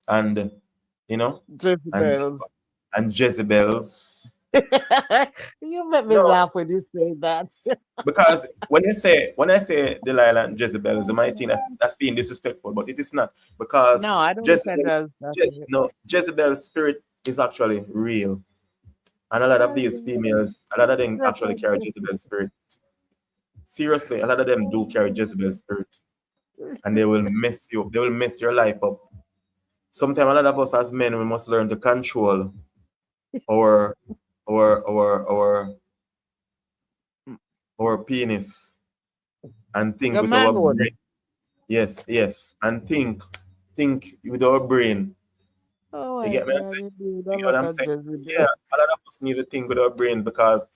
and you know and Jezebels. and Jezebels. You make me No, laugh when you say that. because when I say Delilah and Jezebels, you might think that's being disrespectful, but it is not because No, I don't look at Jezebel, that. That's it. No, Jezebel's spirit is actually real. And a lot of these females, a lot of them actually carry Jezebel's spirit. Seriously, a lot of them do carry Jezebel's spirit. And they will mess you, they will mess your life up. Sometimes a lot of us as men, we must learn to control our our our our our penis and think The with our manhood. brain. Yes, yes. And think with our brain. Oh You my get me? God, you do You that get what like I'm a saying? Jezebel. Yeah, a lot of us need to think with our brains because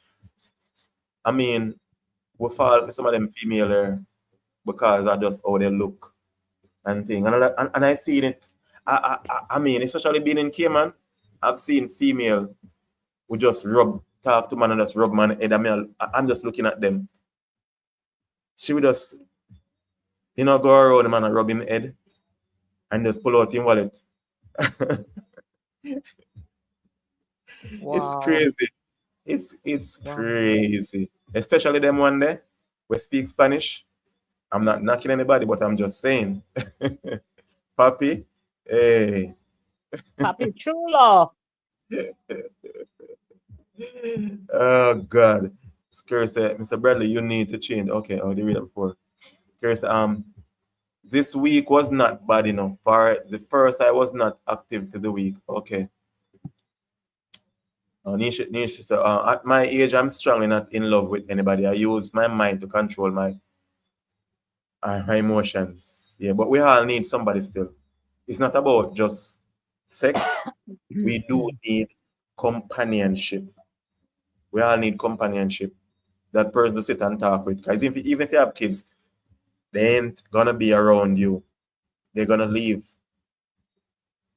I mean we fall for some of them female because I just how they look and thing. And I seen it. I mean, especially being in Cayman, I've seen female who just talk to man and just rub man head. I'm just looking at them. She would just, go around the man and rub him head and just pull out him wallet. It's Wow. crazy. It's Wow. crazy. Especially them one there we speak Spanish. I'm not knocking anybody, but I'm just saying. Papi, hey. Papi Chulo. Oh God. Scary said, Mr. Bradley, you need to change. Okay, I already read that before. Scary said, this week was not bad enough. For the first, I was not active for the week. Okay. Nisha said, at my age, I'm strongly not in love with anybody. I use my mind to control my emotions. Yeah, but we all need somebody still. It's not about just sex. We do need companionship. We all need companionship. That person to sit and talk with. Because even if you have kids, they ain't gonna be around you. They're gonna leave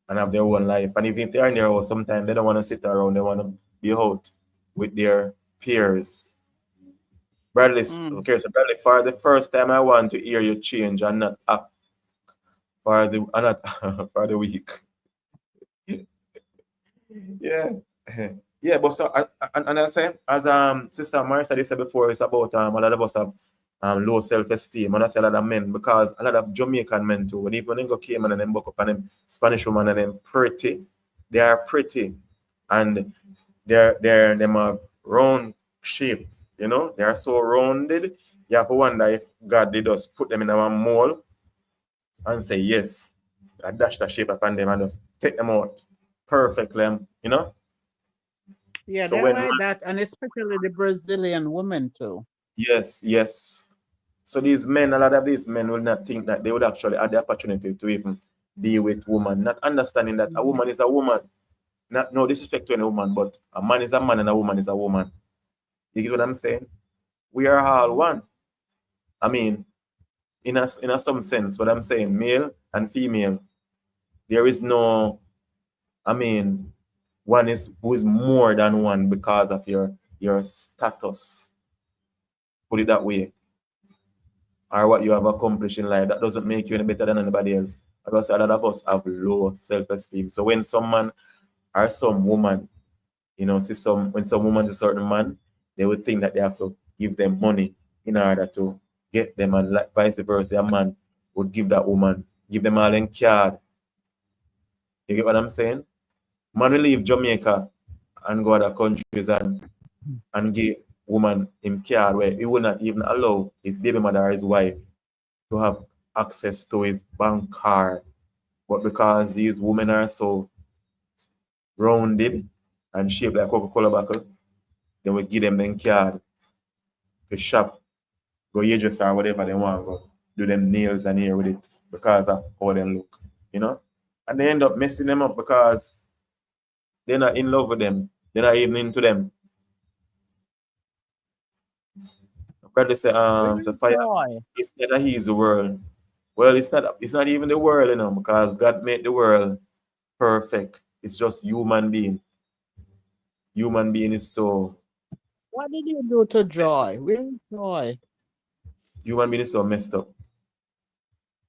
and have their own life. And even if they're in their house, sometimes they don't want to sit around. They want to be out with their peers. Bradley, Mm. okay, so Bradley, for the first time, I want to hear you change and not act for the and not for the week. Yeah. Yeah, but so and I say as Sister Marissa said before, it's about a lot of us have low self-esteem, and I say a lot of men because a lot of Jamaican men too. When even when they go Cayman and then buck up and them Spanish woman and them pretty, they are pretty and they're them have round shape, they are so rounded. You have to wonder if God did just put them in a mold and say yes, I dash the shape upon them and just take them out perfectly. Yeah, So they're when like that, and especially the Brazilian women too. yes, yes. So these men, a lot of these men will not think that they would actually have the opportunity to even deal with woman, not understanding that a woman is a woman. Not no disrespect to any woman, but a man is a man and a woman is a woman. You get what I'm saying? We are all one. I mean, in a some sense, what I'm saying, male and female, there is no, I mean, one is who is more than one because of your status. Put it that way. Or what you have accomplished in life. That doesn't make you any better than anybody else. Because a lot of us have low self-esteem. So when some man or some woman, when some woman is a certain man, they would think that they have to give them money in order to get them, and like vice versa, a man would give them all in card. You get what I'm saying? Man will leave Jamaica and go other countries and give woman in card where he will not even allow his baby mother or his wife to have access to his bank card. But because these women are so rounded and shaped like Coca-Cola bottle, they will give them them card to shop, go hairdresser or whatever they want, go do them nails and hair with it because of how they look, you know? And they end up messing them up because they're not in love with them. They're not even into them. Bradley say, Where is Sophia, joy? it's not that he's the world. Well, it's not even the world, because God made the world perfect. It's just human being. Human being is so What did you do to joy? Where is joy? human being is so messed up.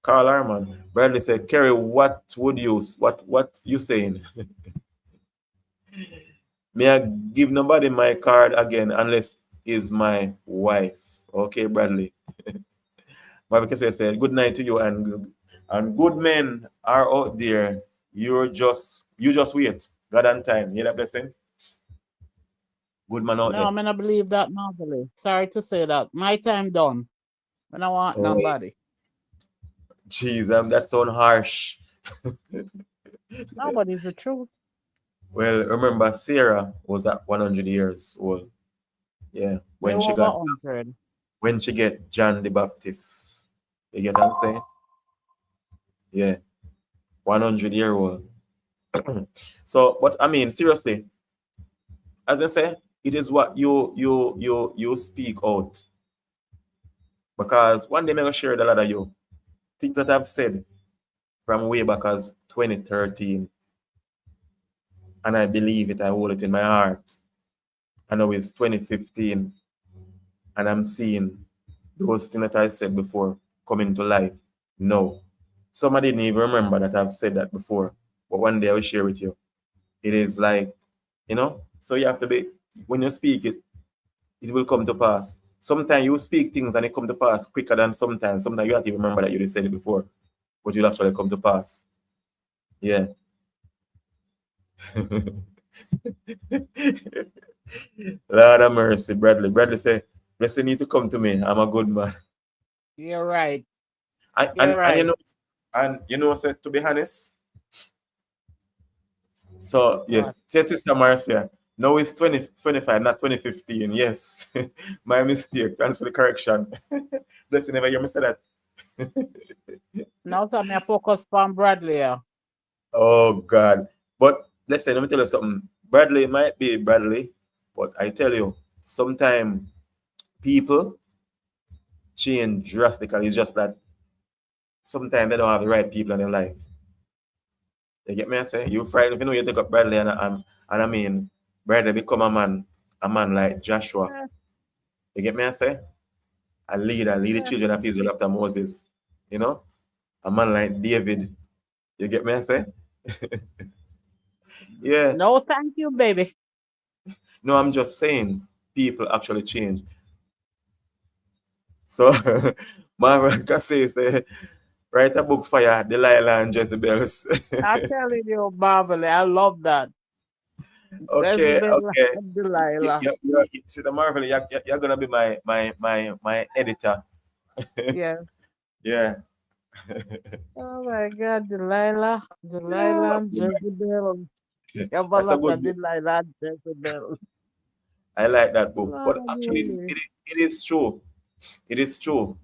Carl Arman. Bradley said, Kerry, what you saying? May I give nobody my card again unless is my wife. Okay, Bradley. Marvin said, good night to you and good men are out there. You just wait. God and time. Hear that blessings? Good man out No, there. I mean I believe that normally. Sorry to say that. My time done. When I want Oh, nobody. jeez, that sound harsh. Nobody's the truth. Well, remember Sarah was at 100 years old. Yeah, Me over 100. when she get John the Baptist. You get what I'm saying? Yeah, 100-year old. So, but I mean, seriously, as I say, it is what you speak out. Because one day I'm gonna share the lot of you things that I've said from way back as 2013, and I believe it. I hold it in my heart. I know it's 2015, and I'm seeing those things that I said before coming to life. No, some I didn't even remember that I've said that before, but one day I'll share with you. It is like, so you have to be, when you speak it, it will come to pass. Sometimes you speak things and it come to pass quicker than sometimes. Sometimes you don't even remember that you said it before, but you'll actually come to pass. Yeah. Lord of mercy, Bradley. Bradley say, blessing need to come to me. I'm a good man. You're right. I, You're and right. say, to be honest, so yes, What? say Sister Marcia. No, it's 2025, not 2015. Yes. My mistake. Thanks for the correction. Blessing, never hear me say that. Now so me focus on Bradley. Oh God. But listen, let me tell you something. Bradley might be Bradley, but I tell you, sometimes people change drastically. It's just that sometimes they don't have the right people in their life. You get me? I say you frightened if you know you take up Bradley and I mean Bradley become a man like Joshua. Yeah, You get me? I say lead the yeah. children of Israel after Moses. You know, a man like David. You get me? I say, yeah. No, thank you, baby. No, I'm just saying people actually change. So Marvin Cassay say, write a book for ya, Delilah and Jezebels. I'm telling you, Beverly, I love that. Okay, Jezebel okay. and Delilah. Sister Marvel, you're gonna be my editor. Yeah. Yeah. Oh my God, Delilah. Yeah, Delilah and Jezebel. You have a that's a lot good of book. Delilah and Jezebel. I like that book. Lord But of actually, mercy. it is true. It is true.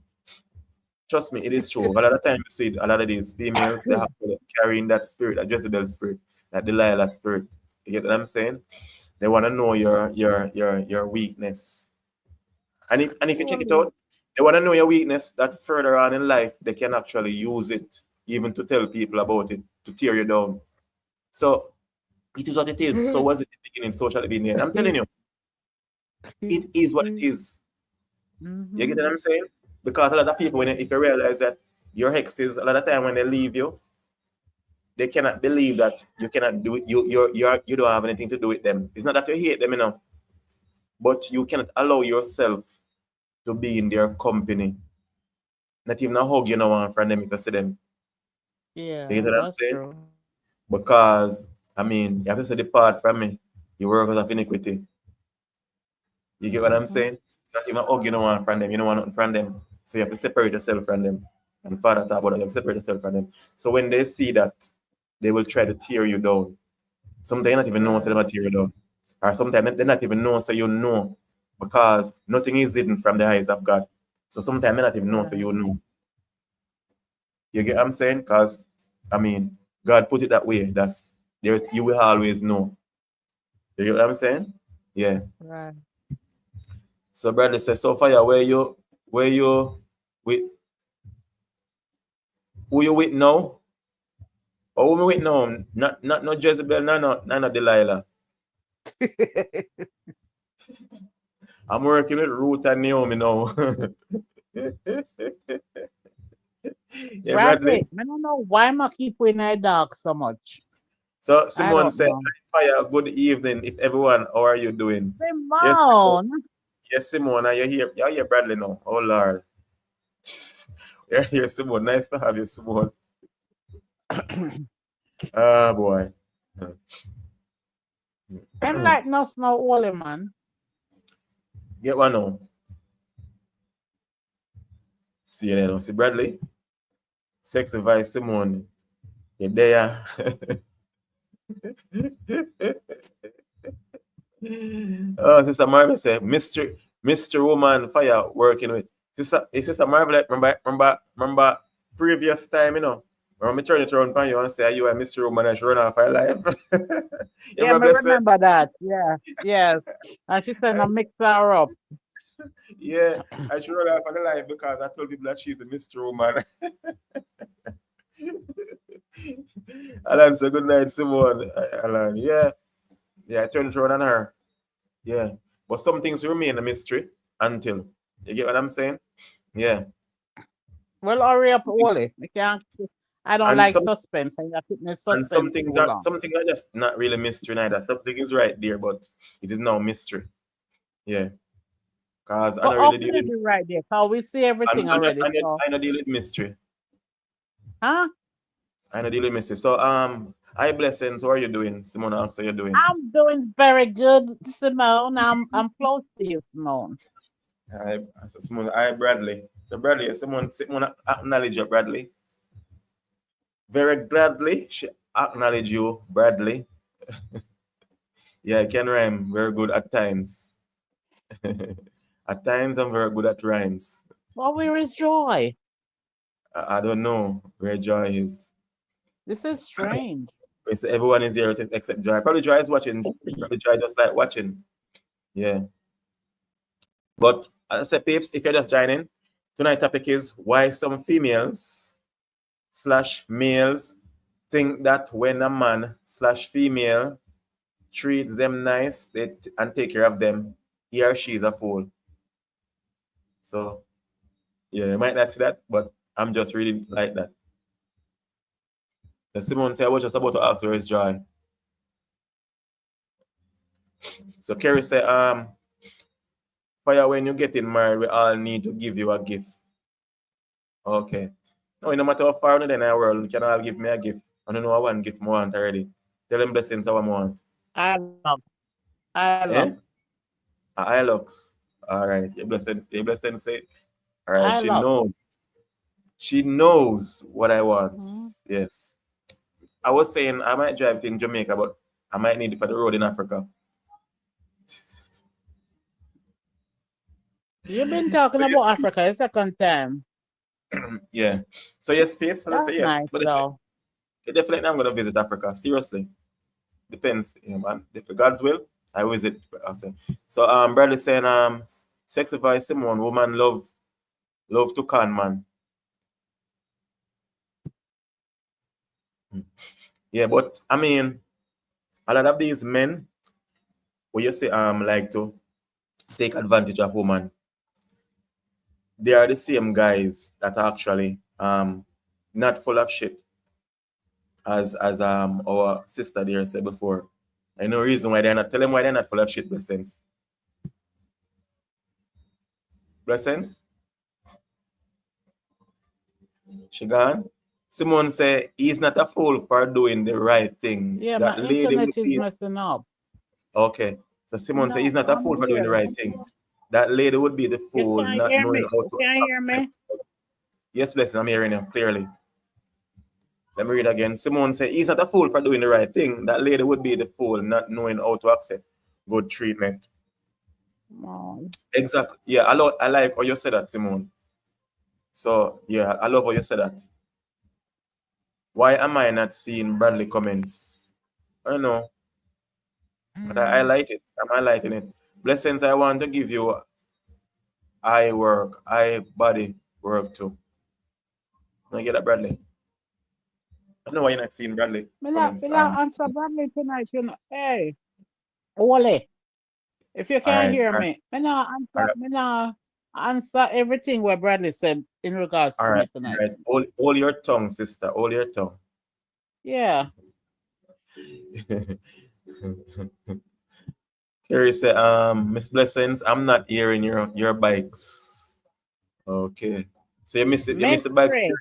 Trust me, it is true. A lot of time you see a lot of these females, they have to carrying that spirit, that Jezebel spirit, that Delilah spirit. You get what I'm saying? They want to know your weakness. And if you check it out, they want to know your weakness that further on in life they can actually use it even to tell people about it, to tear you down. So it is what it is. So was it in the beginning, so shall it be in the end. I'm telling you, it is what it is. You get Mhm. what I'm saying? Because a lot of people, if you realize that your exes, a lot of time when they leave you, they cannot believe that you cannot do it. You don't have anything to do with them. It's not that you hate them, but you cannot allow yourself to be in their company. Not even a hug you know want from them if you see them. You Yeah, get what I'm that's saying? true. Because I mean you have to say depart from me. You work of iniquity. You get what I'm Mhm. saying? Not even a hug you know want from them. You don't want nothing from them. So you have to separate yourself from them. And Father talk about them, separate yourself from them. So when they see that, they will try to tear you down. Sometimes you not even know so they might tear you down. Or sometimes they not even know so you know. Because nothing is hidden from the eyes of God. So sometimes they not even know so you know. You get what I'm saying? Because I mean, God put it that way. That's there you will always know. You get what I'm saying? Yeah. Right. So Bradley says, so fire, where you with who you with now? Or who me with now? Not no Jezebel, no Delilah. I'm working with Ruth and Naomi now. Yeah, Bradley. Bradley, I don't know why I keep in the dark so much. So I Simone don't said, know. fire, good evening. If everyone, how are you doing? Yes, Simone. Simone. Yes, Simone, are you here? You're here, Bradley now. Oh Lord. You're here, Simone. Nice to have you, Simone. Ah boy. Enlighten us now, Holy Man. Get one now. See you there now. See Bradley? Sexy Vice Simone. You're there. Oh, Sister Marvel said, Mr. Woman Fire working with. Sister Marvel, remember previous time, you know. When me turn it around on you and say you are Mr. Woman and she run off her life. You Yeah, remember I blessed? remember that. Yeah, yes. And she said, "I mix her up." Yeah, and she run off her life because I told people that she's a Mr. Woman. Alan said, good night, Simone. Alan, yeah. Yeah, I turned it around on her. Yeah. But some things remain a mystery until. You get what I'm saying? Yeah. Well, hurry up, Wally. I can't. I don't And like some suspense. I got keep me and some suspense things too are long. some things are just not really mystery neither. Something is right there, but it is now mystery. Yeah. Cause I But don't how really can deal it in be right there? Cause we see everything already. So, I don't deal with mystery. huh? I don't deal with mystery. So hi blessings, how are you doing? Simone asks how you doing. I'm doing very good, Simone. I'm close to you, Simone. Hi, so Simone, hi Bradley. So Bradley, someone acknowledge you, Bradley. Very gladly she acknowledge you, Bradley. Yeah, I can rhyme very good at times. At times I'm very good at rhymes. Well, where is Joy? I don't know where Joy is. This is strange. It's, everyone is here except Joy. Probably Joy is watching. Probably Joy just like watching. Yeah. But as I said, peeps, if you're just joining, tonight's topic is why some females slash males think that when a man slash female treats them nice and take care of them, he or she is a fool. So yeah, you might not see that, but I'm just reading like that. And Simone said I was just about to ask where is Joy. So Kerry said, Fire, when you getting married, we all need to give you a gift. Okay. No, no matter how far in the world, you can all give me a gift. I don't know what one gift I want already. Tell them blessings I want. I love. I Eh? love. Hilux. All right. Your blessings say. All right. I She love. knows. She knows what I want. Mm-hmm. Yes. I was saying I might drive in Jamaica, but I might need it for the road in Africa. You've been talking So yes, about Africa a second time. yeah. So yes, peeps. So let's That's say yes. nice, But though. definitely I'm gonna visit Africa. Seriously. Depends, man. If God's will, I visit after. So Bradley saying sex advice Simone, woman love to con man. Yeah, but I mean a lot of these men who you say like to take advantage of woman, they are the same guys that are actually not full of shit as our sister there said before. I know reason why they're not tell them why they're not full of shit, blessings. Blessings? She gone? Simone say he's not a fool for doing the right thing. Yeah, my That lady internet would is be messing up. okay. So Simone say No, he's not a I'm fool for doing the here. right thing. That lady would be the You fool can't not hear knowing me. how You to can't hear accept. me. Yes, blessing, I'm hearing you clearly. Let me read again. Simone said, he's not a fool for doing the right thing. That lady would be the fool, not knowing how to accept good treatment. Oh, Exactly. Yeah, I like how you said that, Simone. So, yeah, I love how you said that. Why am I not seeing Bradley comments? I don't know, but I like it. I'm highlighting it. Blessings, I want to give you eye body work too. Can I get that, Bradley? I don't know why you're not seeing Bradley comments. me not answer Bradley tonight, you know. Hey, Ole, if you All can't right, hear all right, me, all right. me not answer everything what Bradley said in regards All to right, me tonight. all right. Hold your tongue, sister. Hold your tongue. Yeah. Carrie said, Miss Blessings, I'm not hearing your bikes. Okay. So you missed the bikes. Mystery.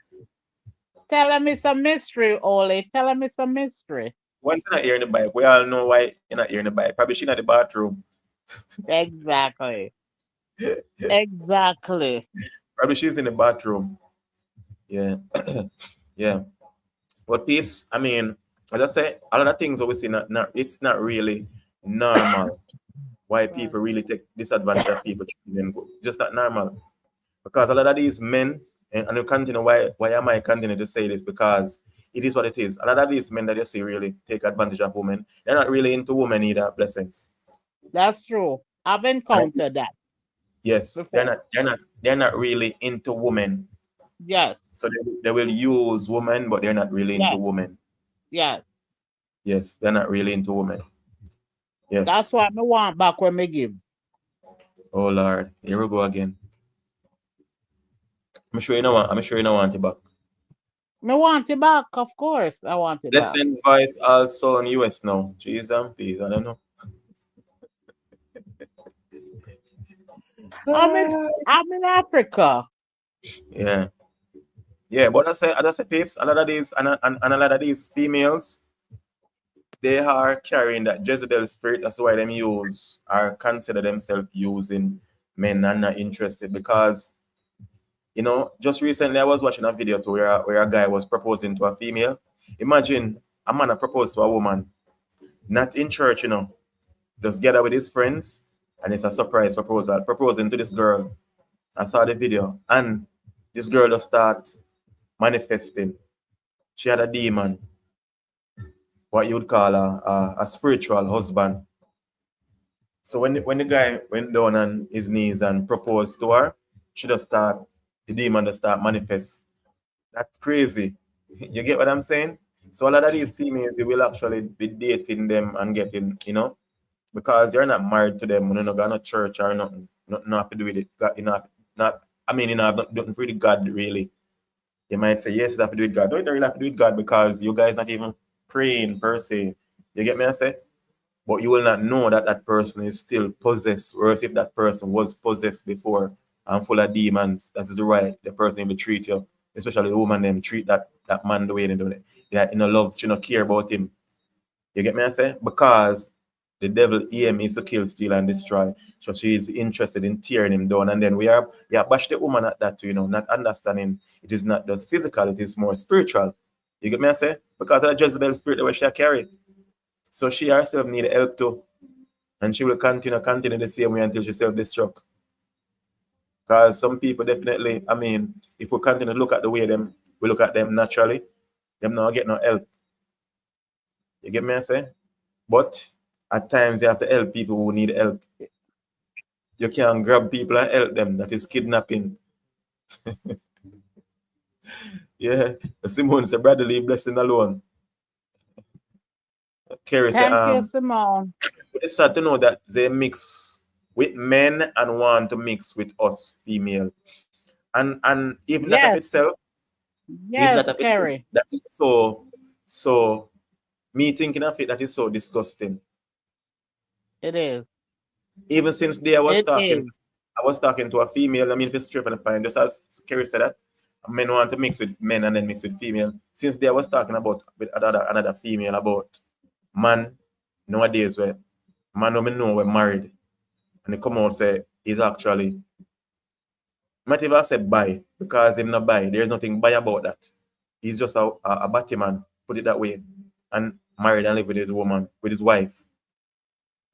Tell him it's a mystery, Ole. Tell him it's a mystery. Once you're not hearing the bike, we all know why you're not hearing the bike. Probably she not the bathroom. Exactly. Exactly. Probably she's in the bathroom. Yeah. Yeah. But peeps, I mean, as I say, a lot of things obviously it's not really normal why people really take disadvantage of people treating them good. Just not normal. Because a lot of these men, and you continue, why am I continuing to say this? Because it is what it is. A lot of these men that you see really take advantage of women, they're not really into women either, blessings. That's true. I've Right? encountered that Yes, before. they're not really into women. Yes. So they will use women, but they're not really into Yes. women. Yes. Yes, they're not really into women. That's Yes. what me want back when me give. Oh Lord, here we go again. I'm sure you don't want it back. Me want it back, of course. I want it back. Blessing voice also in US now. Jesus and peace. I don't know. I'm in I'm in Africa. Yeah. Yeah, but I say peeps, a lot of these and a lot of these females, they are carrying that Jezebel spirit. That's why them use or consider themselves using men and not interested. Because, just recently I was watching a video too where a guy was proposing to a female. Imagine a man that proposed to a woman, not in church, just gather with his friends, and it's a surprise proposal, proposing to this girl. I saw the video, and this girl just start manifesting. She had a demon, what you would call a spiritual husband. So when the guy went down on his knees and proposed to her, the demon just start manifest. That's crazy. You get what I'm saying? So a lot of these females, you will actually be dating them and getting, because you're not married to them, you don't go to church or nothing. Nothing have to do with it. Not, I mean, have nothing for the God really. You might say, yes, you have to do with God. No, you don't really have to do with God because you guys not even praying per se. You get me? I say? But you will not know that that person is still possessed, whereas if that person was possessed before and full of demons, that is the way the person will treat you, especially the woman them treat that man the way they do it. Yeah, love, you know, care about him. You get me? I say? Because the devil aim is to kill, steal, and destroy. So she is interested in tearing him down. And then we are bash the woman at that too, not understanding it is not just physical, it is more spiritual. You get me? I say? Because of the Jezebel spirit that she carry. So she herself need help too. And she will continue the same way until she self-destruct. Because some people definitely, I mean, if we continue to look at the way we look at them naturally, them not get no help. You get me? I say? But at times you have to help people who need help. You can't grab people and help them. That is kidnapping. Yeah. Simone said, brother, leave blessing alone. Kerry said, Thank you, Simone. it's sad to know that they mix with men and want to mix with us female. And Yes, even that yes, of itself, Kerry. that is so me thinking of it, that is so disgusting. It is. Even since day It is. I was talking to a female. I mean, if it's true for the point, just as Kerry said that men want to mix with men and then mix with female. Since day I was talking about with another female about man nowadays where man women know we're married and they come out say he's actually Might even say buy because him not buy. There's nothing buy about that. He's just a batty man, put it that way, and married and live with his woman, with his wife,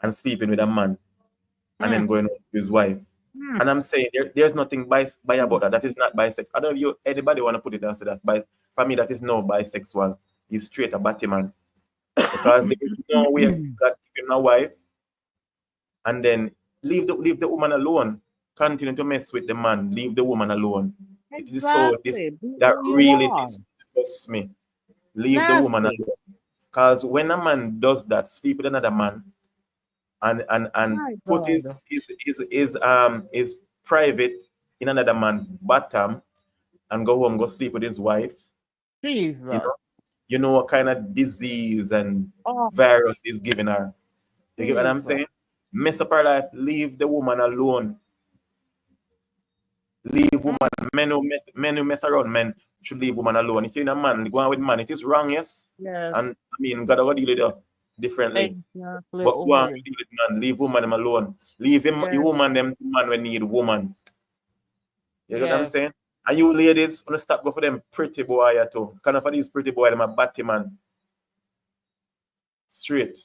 and sleeping with a man, and then Mm, going home with his wife. mm, And I'm saying there's nothing by about that. That is not bisexual. I don't know if you anybody want to put it and say that. But for me, that is no bisexual. He's straight a batty man because there is no way mm. God give him a wife and then leave the woman alone. Continue to mess with the man. Leave the woman alone. It is so this Exactly. Be that who you really are. disgusts me. Leave the woman Nasty. alone. Because when a man does that, sleep with another man and My put God. his private in another man's bottom and go home, go sleep with his wife, you Jesus. know, you know what kind of disease and Oh, virus is giving her. You get what I'm Jesus. saying? Mess up her life, leave the woman alone. Leave Mm, woman, men who mess around, men should leave woman alone. If you're a man, go on with man. It is wrong, yes. yes. And I mean, God will deal with you differently. Exactly. But go on Oh, deal with man, leave woman them alone. Leave him, the yes. woman them to man when need woman. You get what I'm Yes. saying? And you ladies, gonna stop go for them pretty boy too. Kind of for these pretty boy, them a batty man. Straight.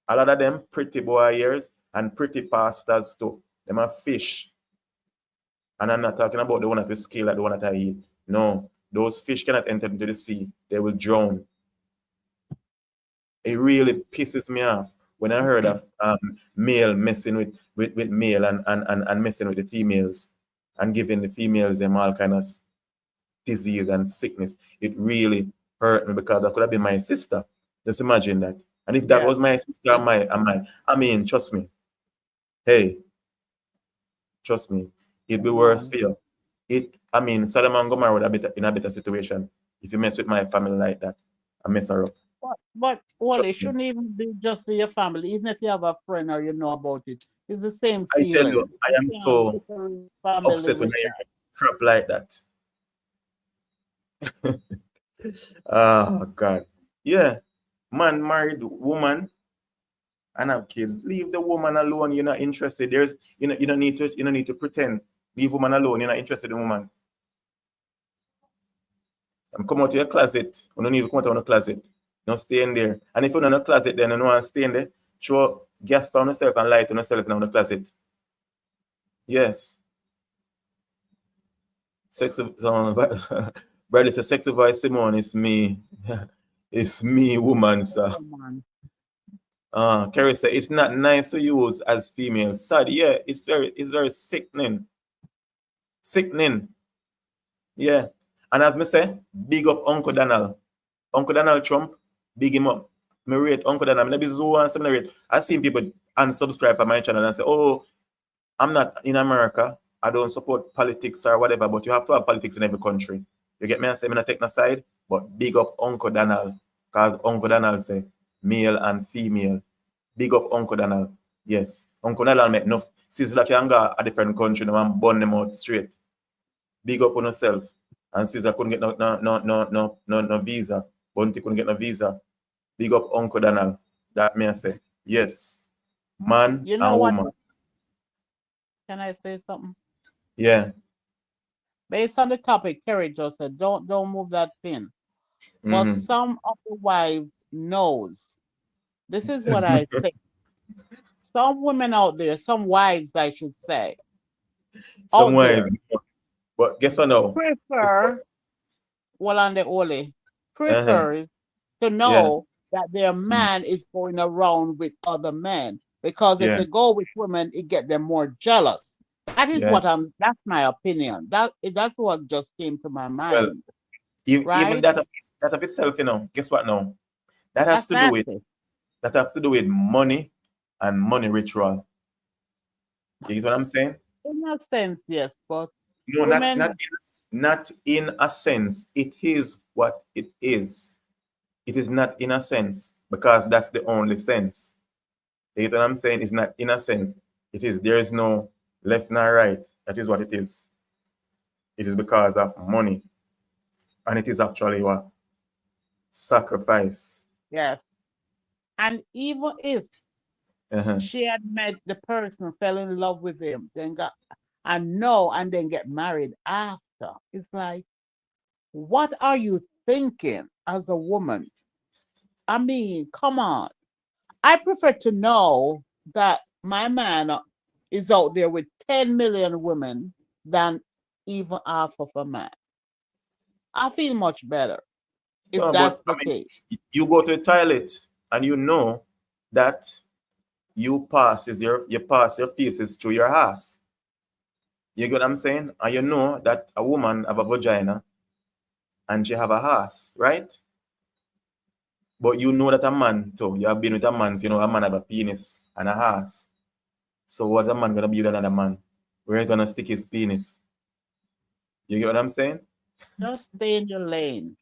A lot of them pretty boy ears and pretty pastors too. Them a fish. And I'm not talking about the one that we scale like the one that I eat. No, those fish cannot enter into the sea. They will drown. It really pisses me off when I heard of male messing with male and messing with the females and giving the females them all kind of disease and sickness. It really hurt me because that could have been my sister. Just imagine that. And if that Yes. was my sister, I mean, trust me. Hey, trust me, it'd be Come worse on. for you. I mean, Sodom and Gomorrah would have been in a better situation if you mess with my family like that. I mess her up. But well, it Trust me. shouldn't even be just for your family. Even if you have a friend or you know about it, it's the same I tell you, feeling. I You am can't so separate family upset when with I that. hear crap like that. Oh God. Yeah. Man married woman and have kids. Leave the woman alone. You're not interested. You don't need to pretend. Leave woman alone. You're not interested in woman. Come out of your closet. You don't need to come out of the closet. Don't stay in there. And if you're not in the closet, then you don't want to stay in there. Show gas on yourself and light on yourself in the closet. Yes. Sexy brother, it's a sexy voice, Simone. It's me. It's me, woman, sir. Come on. Kerry said it's not nice to use as female. Sad, yeah, it's very sickening. Sickening. Yeah. And as me say, big up Uncle Donald. Uncle Donald Trump, big him up. Me rate Uncle Donald. Maybe Zoo and some rate. I've seen people unsubscribe from my channel and say, oh, I'm not in America. I don't support politics or whatever, but you have to have politics in every country. You get me? I say, I'm not taking a side, but big up Uncle Donald. Because Uncle Donald say, male and female. Big up Uncle Donald. Yes. Uncle Donald make enough. Sizzla can go a different country now and burn them out straight. Big up on yourself. And Sizzla couldn't get no visa. Bunty couldn't get no visa. Big up Uncle Donald. That may I say. Yes. Man You know and what? woman. Can I say something? Yeah. Based on the topic, Kerry just said, don't move that pin. But Mm-hmm. some of the wives knows. This is what I think. Some women out there, some wives, I should say, Some out wife. there But guess what now? prefer, well, on the Ole, Uh-huh. prefers to Yeah. know that their Mm. man is going around with other men. Because if Yeah. they go with women, it get them more jealous. That is Yeah. what that's my opinion. That's what just came to my Well, mind. even Right? that of itself, guess what now? That has That's to do with nasty. money and money ritual. You get what I'm saying? In a sense, yes, but No, women, not in a sense. It is what it is. It is not in a sense because that's the only sense. You get what I'm saying? It's not in a sense. It is. There is no left nor right. That is what it is. It is because of money, and it is actually what sacrifice. yes. And even if Uh-huh. she had met the person, fell in love with him, then got and know and then get married after. It's like, what are you thinking as a woman? I mean, come on. I prefer to know that my man is out there with 10 million women than even half of a man. I feel much better if No, but that's I the mean, case. you go to the toilet and you know that you pass your feces through your ass. You get what I'm saying? And you know that a woman have a vagina and she have a ass, right? But you know that a man too. You have been with a man, so you know a man have a penis and a ass. So what a man gonna be with another man? Where he gonna stick his penis? You get what I'm saying? Just stay in your lane.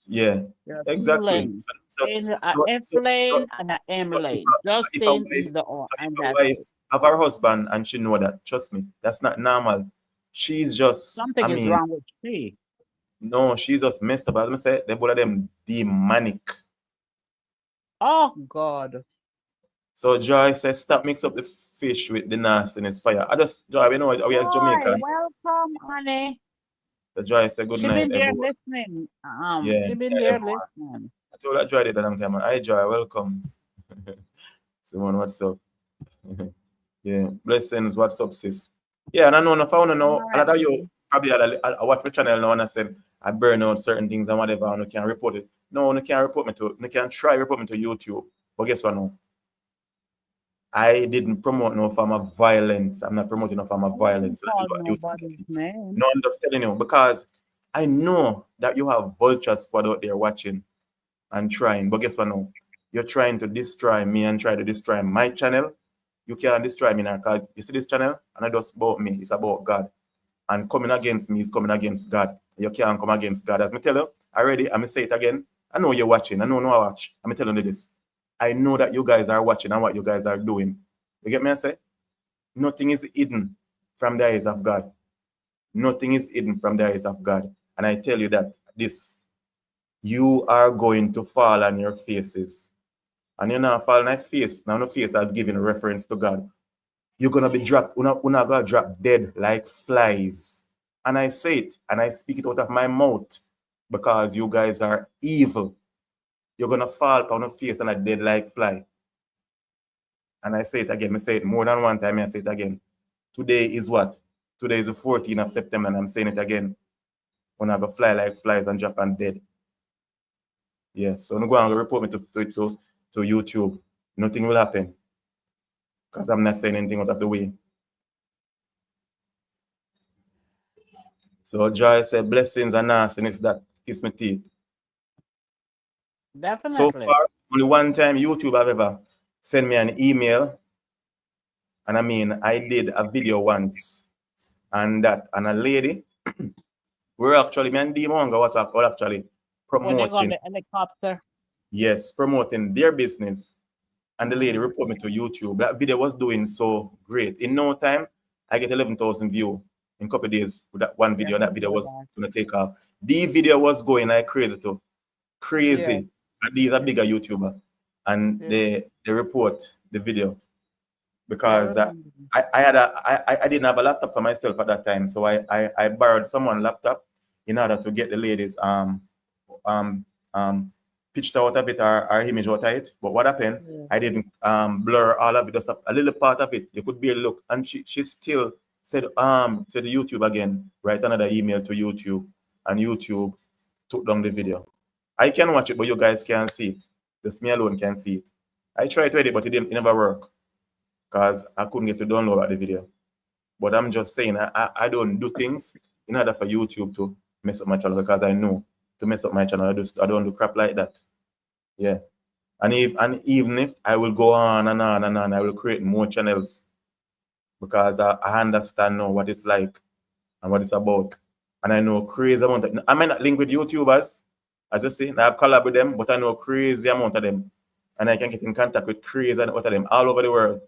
Yeah, There are two exactly. lanes. So Stay just in a so F so so lane and a M so lane. Just if a stay in wife either or, so if and a that's wife it. have her husband and she know that, trust me, that's not normal. She's just, I Something is mean, wrong with she. no, she's just messed up. As I say, they both of them demonic. Oh God. So Joy says, stop mix up the fish with the nastiness fire. I just, Joy, we know we as Joy, Jamaican. welcome, honey. The Joy say good She night, been there everyone. listening. Yeah, She been yeah, there everyone. listening. I told that Joy did a long time. Hi Joy, welcome. Simone, what's up? Yeah, blessings, what's up, sis? Yeah, and I know if I want to All know, a right, lot of you honey. probably I watch my channel now and I said I burn out certain things and whatever, and you can report it. No, you can't report me to, you can try report me to YouTube. But guess what now? I didn't promote no form of violence. I'm not promoting no form I of didn't violence. So that is call what YouTube nobody's said. name. No, I'm just telling you because I know that you have vulture squad out there watching and trying. But guess what now? You're trying to destroy me and try to destroy my channel. You can't destroy me now because you see this channel and it's just about me. It's about God. And coming against me is coming against God. You can't come against God. As me tell you, already, I'm going to say it again. I know you're watching. I know I watch. I'm telling you this. I know that you guys are watching and what you guys are doing. You get me? I say? Nothing is hidden from the eyes of God. Nothing is hidden from the eyes of God. And I tell you that this, you are going to fall on your faces. And you're not falling on your face. Now, no face has given reference to God. You're going to be dropped. You're not going to drop dead like flies. And I say it and I speak it out of my mouth because you guys are evil. You're going to fall on your face and a dead like fly. And I say it again. I say it more than one time. I say it again. Today is what? Today is the 14th of September, and I'm saying it again. When I go fly like flies and drop and dead. Yes. So I'm going to report me to YouTube. Nothing will happen. Because I'm not saying anything out of the way. So Joy said, blessings and nastiness that kiss my teeth. So Definitely. far, only one time YouTube have ever sent me an email. And I mean, I did a video once. And a lady, we're actually, me and Demonga was actually When they got promoting, the helicopter. yes, promoting their business. And the lady Mm. report me to YouTube. That video was doing so great. In no time, I get 11,000 views in a couple of days with that one Yes, video. And I that video know was that. going to take off. The video was going like crazy too. Yeah, Crazy. And these are bigger YouTuber. And yeah. they report the video I because that remember. I didn't have a laptop for myself at that time. So I borrowed someone's laptop in order to get the ladies um um pitched out of it or image out of it. But what happened? Yeah. I didn't blur all of it, just a little part of it. You could barely look. And she still said to the YouTube again, write another email to YouTube, and YouTube took down the video. I can watch it, but you guys can't see it. Just me alone can see it. I tried to edit, but it never worked because I couldn't get to download the video. But I'm just saying, I don't do things in order for YouTube to mess up my channel because I know to mess up my channel, I don't do crap like that. Yeah. And even if I will go on and on and on, I will create more channels because I understand now what it's like and what it's about. And I know crazy amount of, I might not link with YouTubers, as I say, I have collab with them, but I know crazy amount of them. And I can get in contact with crazy amount of them all over the world.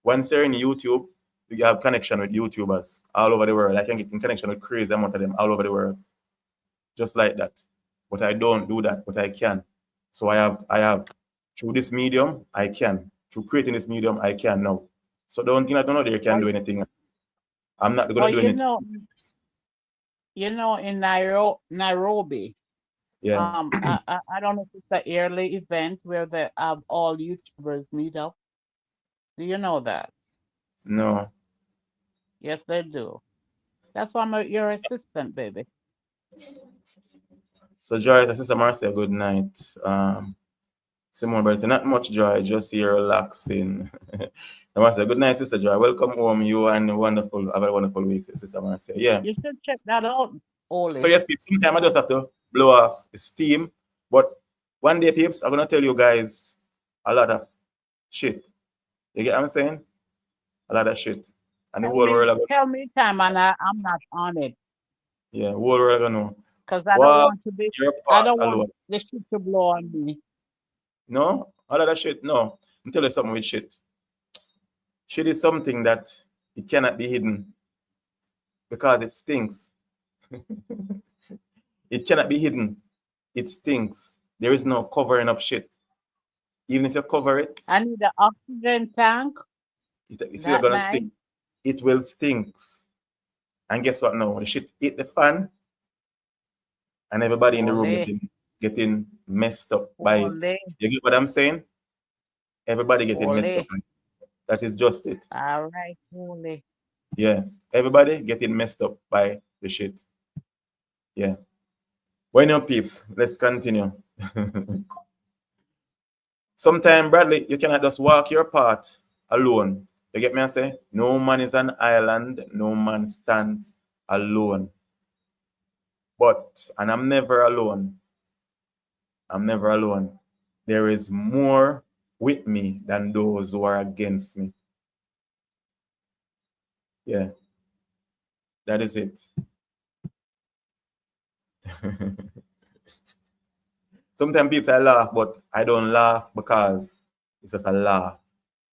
Once you're in YouTube, you have connection with YouTubers all over the world. I can get in connection with crazy amount of them all over the world. Just like that. But I don't do that, but I can. So I have through this medium, I can. Through creating this medium, I can now. So don't think I don't know that you can Are, do anything. I'm not Well, gonna doing it. in Nairobi, Yeah. I don't know if it's a yearly event where they have all YouTubers meet up. Do you know that? No. Yes, they do. That's why your assistant, baby. So Joy, Sister Marcia, good night. Simone Burns, not much joy, just here relaxing. Marcia, good night, Sister Joy. Welcome home, you and have a wonderful week, Sister Marcia. Yeah. You should check that out, So Oli. yes, peeps, sometimes I just have to blow off steam. But one day, peeps, I'm gonna tell you guys a lot of shit. You get what I'm saying? A lot of shit. And the Tell whole me, world are gonna, tell me time, and I'm not on it yeah, whole world are gonna know. because Well, your I part don't want alone. the shit to blow on me. No? A lot of shit. No. I'm telling you something with shit. Shit is something that it cannot be hidden because it stinks. It cannot be hidden. It stinks. There is no covering up shit. Even if you cover it, I need an oxygen tank it's still that gonna night. stink. It will stink. And guess what now? The shit hit the fan and everybody in the room Ole, getting messed up by it. ole, You get what I'm saying? Everybody getting messed up ole. by it. That is just it. All right, ole. Yeah. Everybody getting messed up by the shit. Yeah. Bueno, peeps, let's continue. Sometimes, Bradley, you cannot just walk your path alone. You get me? I say, no man is an island, no man stands alone. But, and I'm never alone. I'm never alone. There is more with me than those who are against me. Yeah, that is it. Sometimes people say laugh, but I don't laugh because it's just a laugh.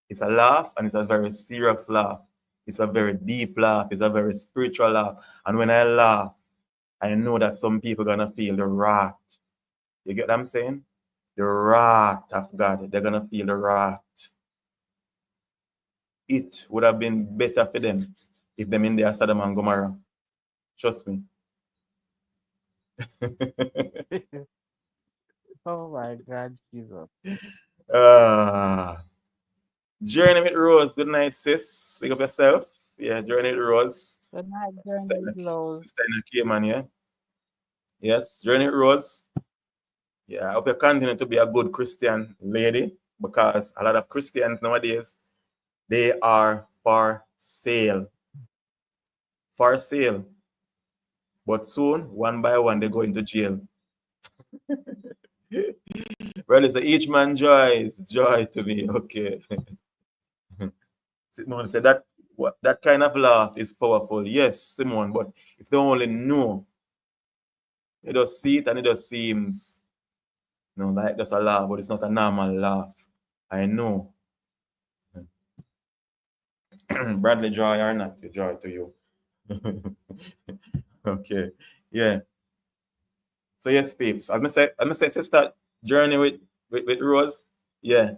It's a laugh and it's a very serious laugh. It's a very deep laugh. It's a very spiritual laugh. And when I laugh, I know that some people are going to feel the wrath. You get what I'm saying? The wrath of God. They're going to feel the wrath. It would have been better for them if them in there Sodom and Gomorrah. Trust me. Oh my God, Jesus. Journey with Rose. Good night, sis. Pick up yourself. Yeah, Journey with Rose. Good night, Sister Journey Blows. Cayman, yeah. Yes, Journey with Rose. Yeah, I hope you continue to be a good Christian lady because a lot of Christians nowadays, they are for sale. For sale. But soon, one by one, they go into jail. Well, so each man joy is joy to me. Okay. Simone said that kind of laugh is powerful. Yes, Simone, but if they only know, they just see it and it just seems, like just a laugh, but it's not a normal laugh. I know. Bradley, joy or not the joy to you. Okay. Yeah. So yes, peeps. I'm gonna say sister journey with Rose. Yeah.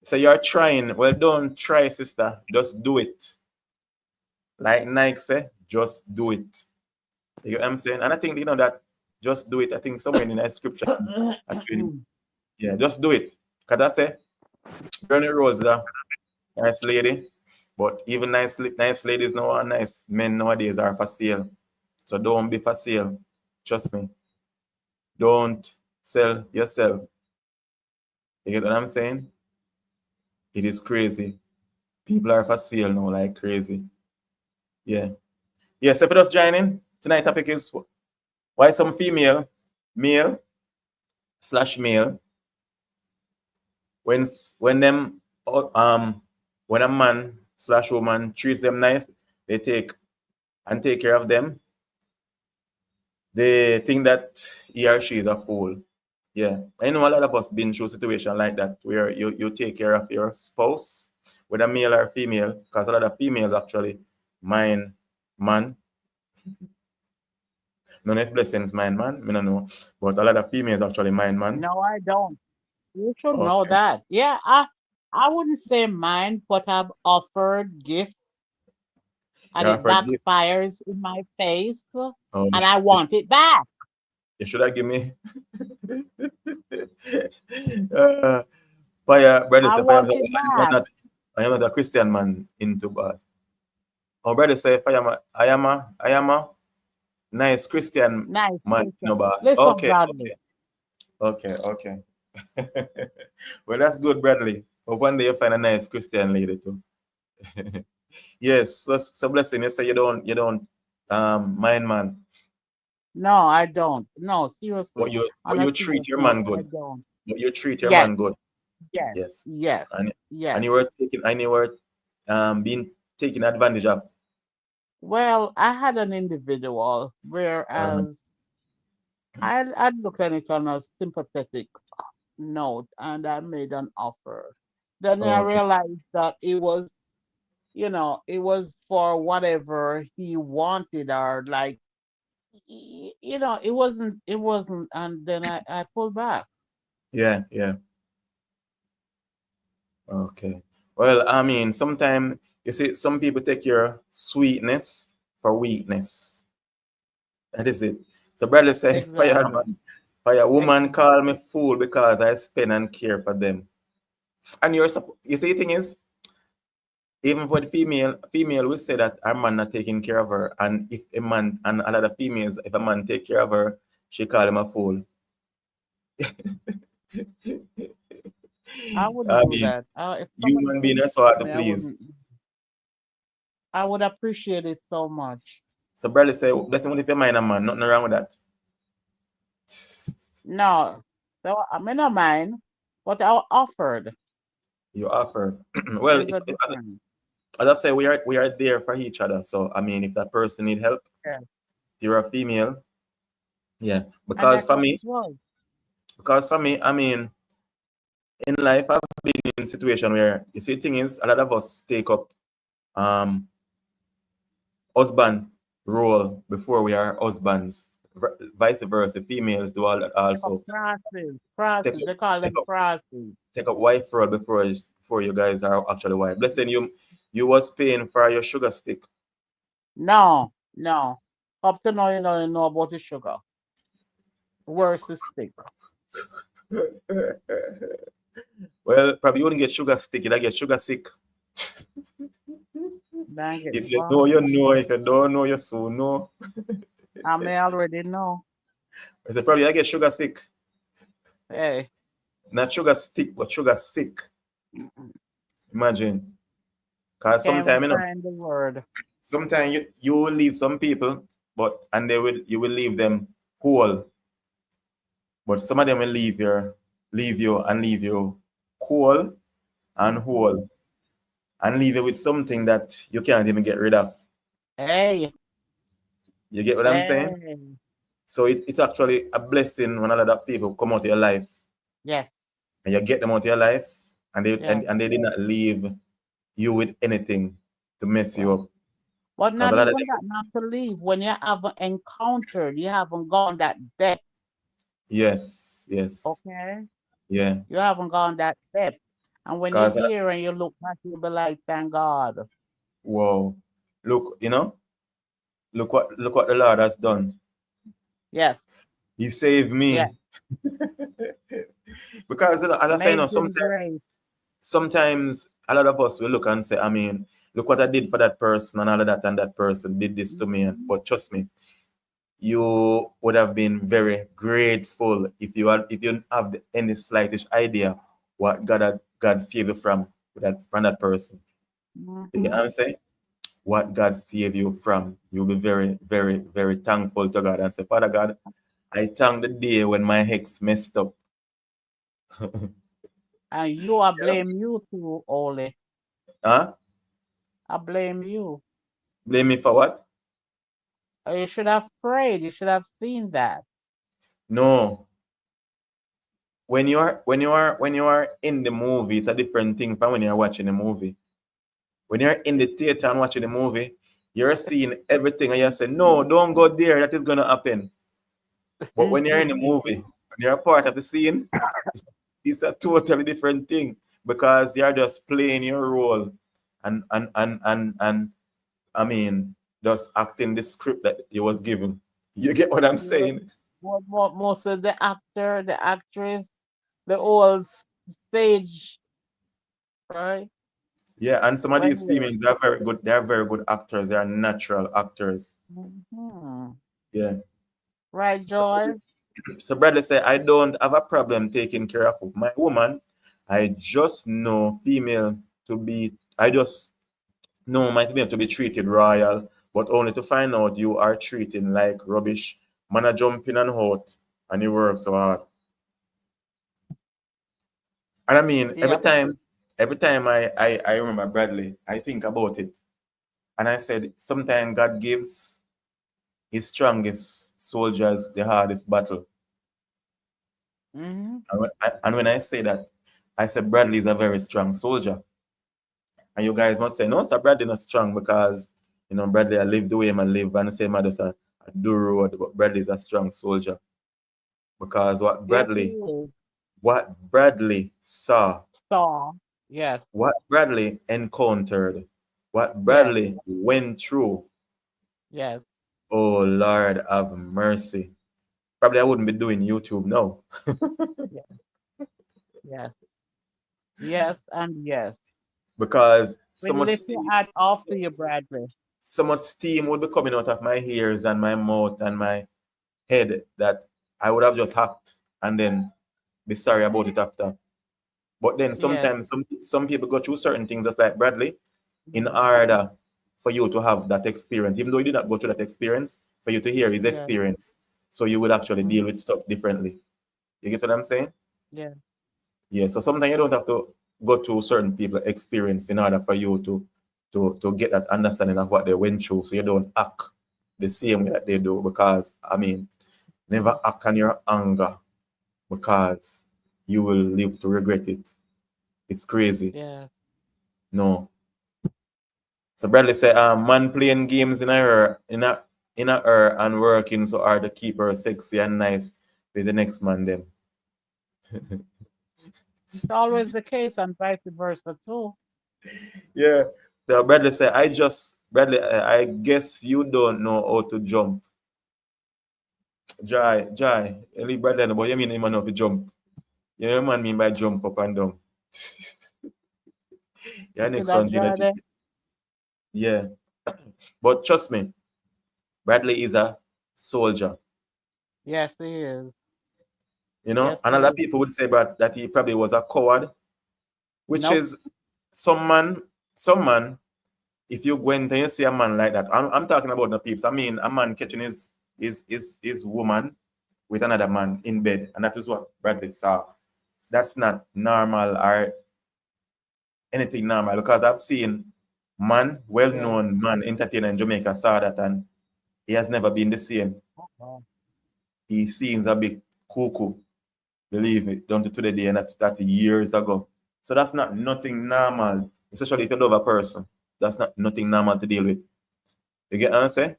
So you're trying. Well, don't try, sister. Just do it. Like Nike say, just do it. You get what I'm saying? And I think that just do it. I think somewhere in that scripture. Yeah, just do it. Cause I say, Journey Rose, nice lady. But even nice ladies now are nice men nowadays are for sale. So don't be for sale. Trust me. Don't sell yourself. You get what I'm saying? It is crazy. People are for sale now like crazy. Yeah. Yes, if you're just joining, tonight's topic is why some female, male / male, when them when a man / woman treats them nice, they take care of them. They think that he or she is a fool. Yeah, I know a lot of us been through a situation like that where you take care of your spouse, whether male or female, because a lot of females actually mind man. None of blessings mind man, I don't know, but a lot of females actually mind man. No, I don't. You should know Okay. that. Yeah, I wouldn't say mine, but I've offered gifts and Yeah, it forgive. backfires in my face, Oh, and I want it back. you should have give me. uh, Fire, brother, I say fire. want it back. I am not a Christian man into but. Oh, brother, say fire. I am a nice Christian Nice man, picture. no boss. Listen, Okay, Bradley. okay. Well, that's good, Bradley. But one day you find a nice Christian lady too. Yes, so blessing. You say you don't mind man, No, I don't. No, seriously. but On a you serious treat your note, man I good. don't. But you treat your Yes, man good. yes, Yes, yes, and yes. you were being taken advantage of. Well, I had an individual, Uh, whereas I looked at it on a sympathetic note, and I made an offer. Then I okay. realized that it was for whatever he wanted, or like, it wasn't, and then I pulled back. Yeah. Okay. Well, I mean, sometimes you see some people take your sweetness for weakness. That is it. So brother say, Exactly. fire woman Exactly. call me fool because I spend and care for them. And you see the thing is, even for the female will say that her man not taking care of her. And if a man and a lot of females, if a man take care of her, she call him a fool. I wouldn't I do mean, that. If somebody human being took are so care hard of to me, I please. wouldn't. I would appreciate it so much. So brother say, blessing if you mind a man, nothing wrong with that. No, so I mean, not mine, but I offered. You offer. Well, There's a difference. as I say, we are there for each other. So I mean, if that person need help, Yeah. you're a female, yeah. And that's what it was. Because for me, I mean, in life, I've been in a situation where you see, thing is, a lot of us take up um husband role before we are husbands. Vice versa, females do all that Take up also. crosses, Take crosses. up, They call take them up, crosses. take up wife role before you guys are actually wife. Listen, you was paying for your sugar stick. No, no. Up to now, you know about the sugar. Where's the stick? Well, probably you wouldn't get sugar stick, you'd get sugar sick. Dang it. If you Well, know, you know. If you don't know, you soon know. I may already know. I said, probably I get sugar sick. Hey, Not sugar stick, but sugar sick. Imagine. I Because can't even sometimes, find the word. sometimes you will leave some people, and you will leave them whole. But some of them will leave you cool and Mhm. whole. And leave you with something that you can't even get rid of. Hey, You get what I'm saying? hey. So it's actually a blessing when a lot of people come out of your life Yes, and you get them out of your life and they yes, and they did not leave you with anything to mess you yes. up. But Because a not lot of even that, them, not to leave. When you haven't encountered, you haven't gone that depth, yes, okay? yeah. You haven't gone that depth. And when you Because hear and you look back, you'll be like, thank God. wow, look, look what the Lord has done. Yes, He saved yes. me. Because as I say, Amazing grace. sometimes a lot of us will look and say, I mean, look what I did for that person and all of that, and that person did this to me. Mhm. But trust me, you would have been very grateful if you have any slightest idea what God saved you from that person. You get Mhm. what I'm saying? What God saved you from. You'll be very, very, very thankful to God and say, Father God, I thank the day when my ex messed up. And I Yeah. blame you too, Ole. Huh? I blame you. Blame me for what? You should have prayed. You should have seen that. No. When you are in the movie, it's a different thing from when you're watching the movie. When you're in the theater and watching the movie, you're seeing everything and you say, no, don't go there, that is gonna happen. But when you're in the movie, when you're a part of the scene, it's a totally different thing because you're just playing your role and I mean, just acting the script that he was given. You get what I'm Yeah. saying? Most of the actor, the actress, the old stage, right? Yeah, and some of Well, these females are very good. They are very good actors. They are natural actors. mhm. Yeah. Right, So, Joy? so Bradley said, I don't have a problem taking care of my woman. I just know female to be. I just know my female to be treated royal, but only to find out you are treating like rubbish. Man, I jump in and out, and you work so hard. And I mean, Yep. every time I remember Bradley, I think about it. And I said, sometimes God gives his strongest soldiers the hardest battle. Mm-hmm. And when I say that, I said Bradley is a very strong soldier. And you guys must say, no, sir, Bradley not strong because, Bradley, I live the way I live and say, man, just a do road, but Bradley is a strong soldier. Because Yes, it is. What Bradley saw, Saw. Yes. what Bradley encountered, what Yes. Bradley went through, Yes. oh Lord have mercy. Probably I wouldn't be doing YouTube now. Yes. Yes. Yes. And yes. Because We lift your hat off to you, Bradley. so much steam would be coming out of my ears and my mouth and my head that I would have just hacked and then be sorry about it after. But then Yes. sometimes some people go through certain things just like Bradley in Mhm. order for you to have that experience, even though you did not go through that experience, for you to hear his Yes. experience. So you would actually deal Mhm. with stuff differently. You get what I'm saying? Yes. Yeah. So sometimes you don't have to go through certain people experience in order for you to get that understanding of what they went through. So you don't act the same way that they do. Because I mean, never act on your anger because you will live to regret it. It's crazy. Yes. No. So Bradley said, man playing games in a her and working so hard to keep her sexy and nice with the next man them. It's always the case and vice versa too. Yeah. So Bradley said, Bradley, I guess you don't know how to jump. Jai, leave Bradley, but you mean him know how to jump. You know what man mean by jump up and down. You Yeah, see next that, one, Gina. Joy? Yeah. But trust me, Bradley is a soldier. Yes, he is. And Yes, a he lot of is. people would say that he probably was a coward, which Nope. is some man, if you go and you see a man like that, I'm talking about the peeps. I mean, a man catching his woman with another man in bed, and that is what Bradley saw. That's not normal or anything normal because I've seen Yeah. well-known man, entertainer in Jamaica saw that and he has never been the same. Oh, He seems a bit cuckoo, believe it, down to today, and that years ago. So that's not nothing normal, especially if you love a person. That's not nothing normal to deal with. You get what I'm saying?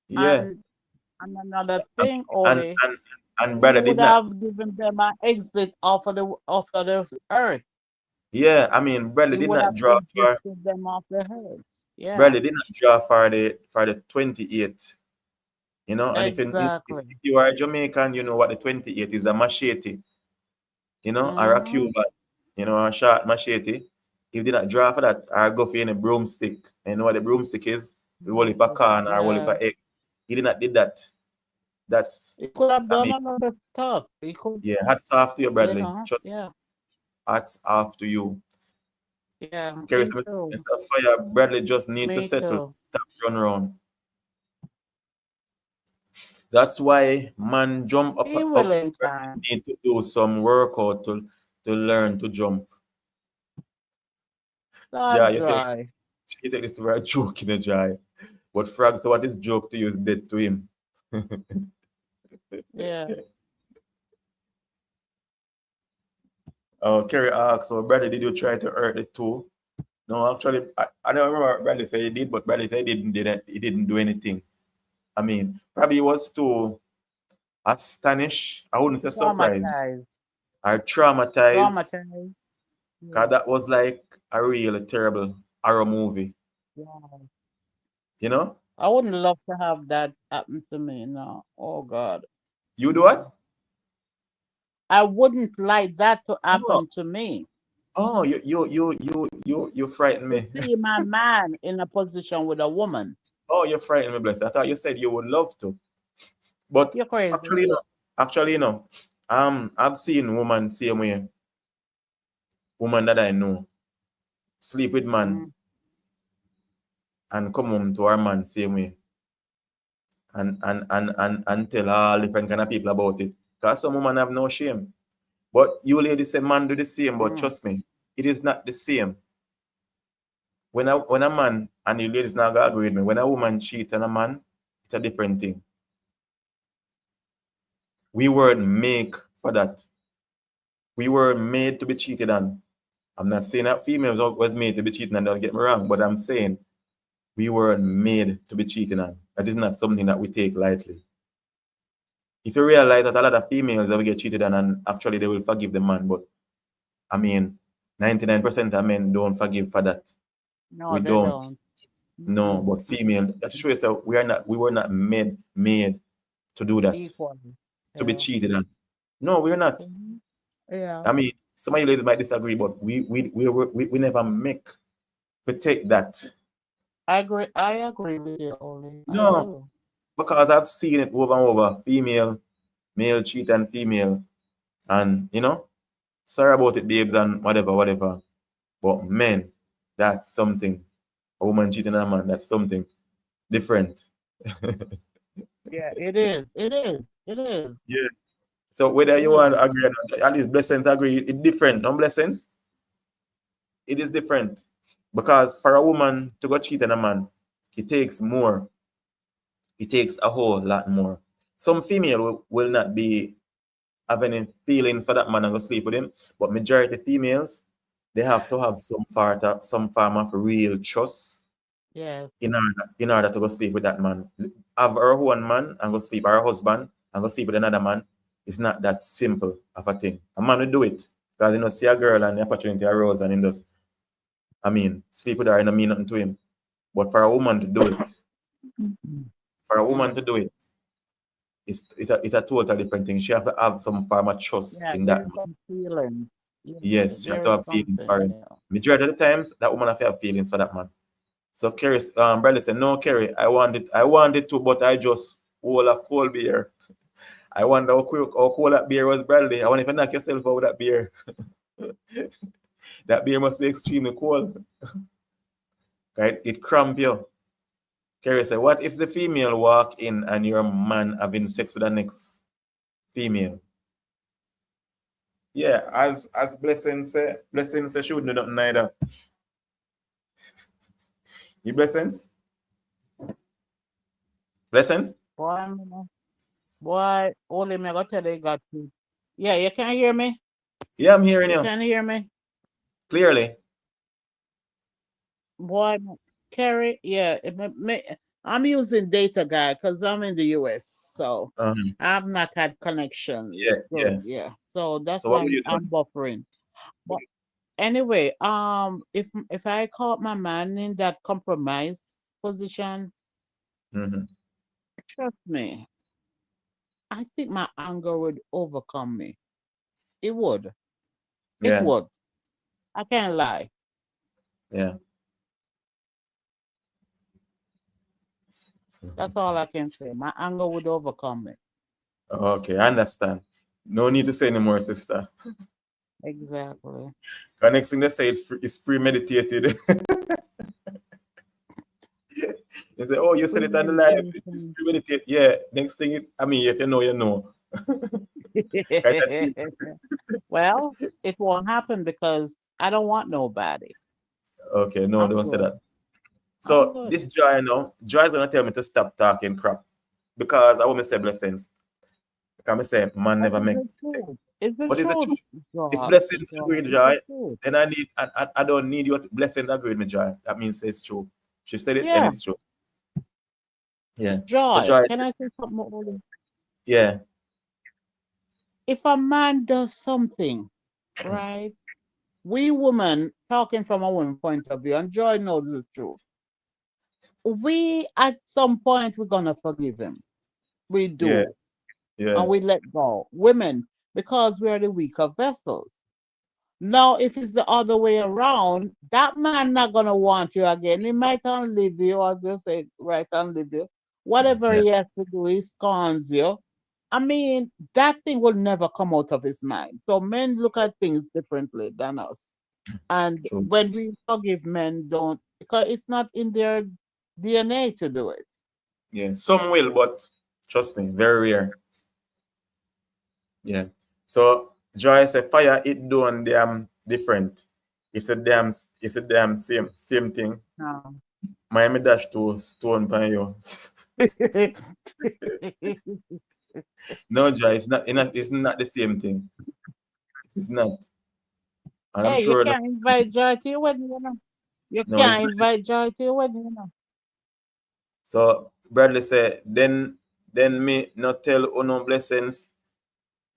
Yeah. and and another And thing, and Oli, and, and he brother did would not. have given them an exit off of the earth. Yeah, I mean, He would have exited them off the earth. Yeah, Bradley did not draw for the 28th. And if exactly. you are Jamaican, you know what the 28th is, a machete, or a Mm-hmm. Cuban, a short machete. If you did not draw for that, or go for any broomstick, you know what the broomstick is? We roll it a corn or roll it Yeah. a egg. He did not did that. That's, He could have I done mean, a lot of stuff. He could, yeah, hats off to you, Bradley. Just yeah, hats off to you. yeah, Carry me some too. Mr. Fire. Bradley just need to Me settle. too. Stop run around. That's why man jump He up. will in time. Need to do some workout to learn to jump. Yeah, Start dry. you take this to a joke in a jar. But Frog, so what is joke to you is dead to him. Yeah. Kerry asks, so Bradley, did you try to hurt the two? No, actually, I don't remember Bradley said he did, but Bradley said he didn't do anything. I mean, probably he was too astonished. I wouldn't say surprised Traumatized. or traumatized, Traumatized. because Yeah. that was like a really terrible horror movie. Yeah. You know? I wouldn't love to have that happen to me. No. Oh God. You do No. what? I wouldn't like that to Oh, happen to me. oh, you frighten To me. see my man in a position with a woman. Oh, you frighten me, bless. I thought you said you would love to. But You're crazy. actually, no. Actually, no. I've seen woman same way, woman that I know, sleep with man Mm, and come home to her man same way. And tell all different kind of people about it. Because some women have no shame. But you ladies say man do the same, but mm. trust me, it is not the same. When a man, and you ladies not gonna agree with me, when a woman cheat on a man, it's a different thing. We weren't made for that. We were made to be cheated on. I'm not saying that females was made to be cheated on, don't get me wrong, but I'm saying we weren't made to be cheated on. That is not something that we take lightly. If you realize that a lot of females ever get cheated on and actually they will forgive the man, but I mean, 99% of men don't forgive for that. No, We they don't. don't. No, Mm-mm, but mm-mm. female, that shows that we were not made to do that, Equally. to be Yeah. cheated on. No, we're not. Mhm. Yeah. I mean, some of you ladies might disagree, but we never make to take that. I agree with you, Oli. I No, do. because I've seen it over and over. Female, male cheat on female, and sorry about it, babes, and whatever, whatever. But men, that's something. A woman cheating on a man, that's something different. Yeah, it is. It is. It is. Yeah. So whether It you want is. to agree or not, at least blessings agree. It's different. No blessings. It is different. Because for a woman to go cheat on a man, it takes more. It takes a whole lot more. Some female will not be have any feelings for that man and go sleep with him. But majority females, they have to have some form of real trust Yes. in order to go sleep with that man. Have her own man and go sleep, her husband and go sleep with another man. It's not that simple of a thing. A man will do it. Because see a girl and the opportunity arose and he just, I mean, sleep with her and mean nothing to him. But for a woman to do it, Mhm. for a woman Mm. to do it, it's a total different thing. She have to have some form of trust Yeah, in that there's man. some feeling. Yeah, Yes, she have there to is have feelings for something. him. Yeah. Majority of the times, that woman have to have feelings for that man. So Kerry, Bradley said, no, Kerry, I wanted to, but I just hold a cold beer. I wonder how cold that beer was, Bradley. I wonder if you knock yourself out with that beer. That beer must be extremely cold. Right? It cramp you. Kerry said, what if the female walk in and your man having sex with the next female? Yeah, as blessing say she would do nothing neither. You blessings? Blessings? Boy, boy, Oli, me gotta tell you, got you. Yeah, you can hear me? Yeah, I'm hearing You you can hear me? clearly. Boy, Kerry, yeah, I'm using data guy because I'm in the US, so Uh-huh. I've not had connections. Yeah, Good, yes. yeah. So that's So what why would you do? I'm buffering. But anyway, if I caught my man in that compromised position, Mm-hmm. trust me, I think my anger would overcome me. It would. It Yeah, would. I can't lie. yeah. That's all I can say. My anger would overcome me. Okay, I understand. No need to say anymore, sister. Exactly. The next thing they say is premeditated. They say, "Oh, you said it on the live. It's Premeditation. premeditated." Yeah. Next thing, I mean, if you know, you know. Kind of thing. Well, it won't happen because I don't want nobody. Okay, no, I'm don't say good. that. I'm So good. this Joy, Joy is gonna tell me to stop talking crap because I want to say blessings. Because I say man But never it's make the mistake. truth. It's the But it's the truth, truth. If God. blessings agree God. with It's the Joy, truth. then I don't need your blessing agree with me, Joy. That means it's true. She said it and Yeah. it's true. Yeah. So Joy. Joy, Can I say something, Oli? yeah. If a man does something, right? We women, talking from a woman point of view, and Joy knows the truth. we at some point we're gonna forgive him. We Yeah, do, yeah, and we let go. Women, because we are the weaker vessels. Now, if it's the other way around, that man not gonna want you again. He might unlive you, as you say, right, unlive you. Whatever yeah, he has to do, he scorns you. I mean, that thing will never come out of his mind. So men look at things differently than us. And true. when we forgive men, don't because it's not in their DNA to do it. Yeah, some will, but trust me, very rare. Yeah. So Joy say fire it doing damn different. It's a damn same thing. No. Miami dash to stone pan you. No, Joy, it's not the same thing. It's not. And I'm Hey, you sure no, can't invite joy to your wedding, you know. You no, it's can't not. invite joy to your wedding, you know. So Bradley say, then me not tell uno blessings,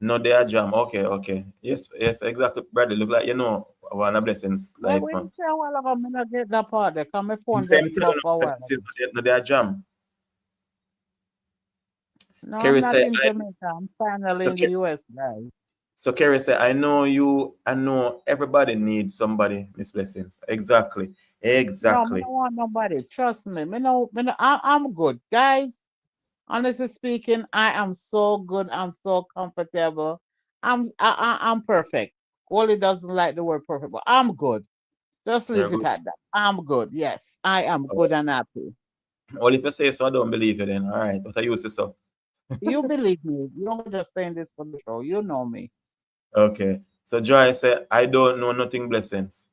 no they are jam. Okay, okay. Yes, yes, exactly. Bradley look like you know one of blessings Well, life, we man. say a while ago, me not get that part there, because my Him phone say just him tell blow you for a say while blessings, ago. no they are jam. No, I'm Kerry not say in I Jamaica. I'm finally so in the Ke- US, guys. so Kerry say I know everybody needs somebody, Miss Blessings. Exactly. No, me Exactly. don't want nobody. Trust me. I'm good. Guys, honestly speaking, I am so good. I'm so comfortable. I'm perfect. Wally doesn't like the word perfect, but I'm good. Just Very leave it good. at that. I'm good. Yes, I am good and happy. Well, if you say so, I don't believe you then. All right. But I use it so. You believe me. You don't just saying this for the show. You know me. Okay. So Joy said, I don't know nothing blessings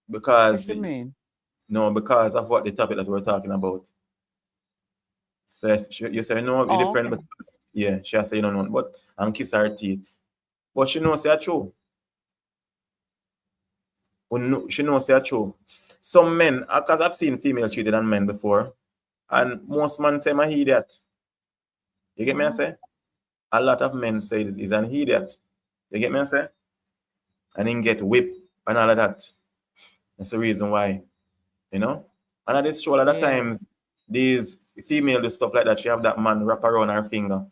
What because you mean? no, because of what the topic that we're talking about. So you say no, you're Oh, different okay. because yeah, she has say you don't know, but and kiss her teeth. But she knows say true. She knows say true. Some men, because I've seen female cheated on men before, and most men say I'm an idiot. You get me? I Mm, say a lot of men say he's an idiot. You get me? I say and then get whipped and all of that. That's the reason why. You know? And at this show, a lot of yeah. times, these female do stuff like that. She have that man wrap around her finger.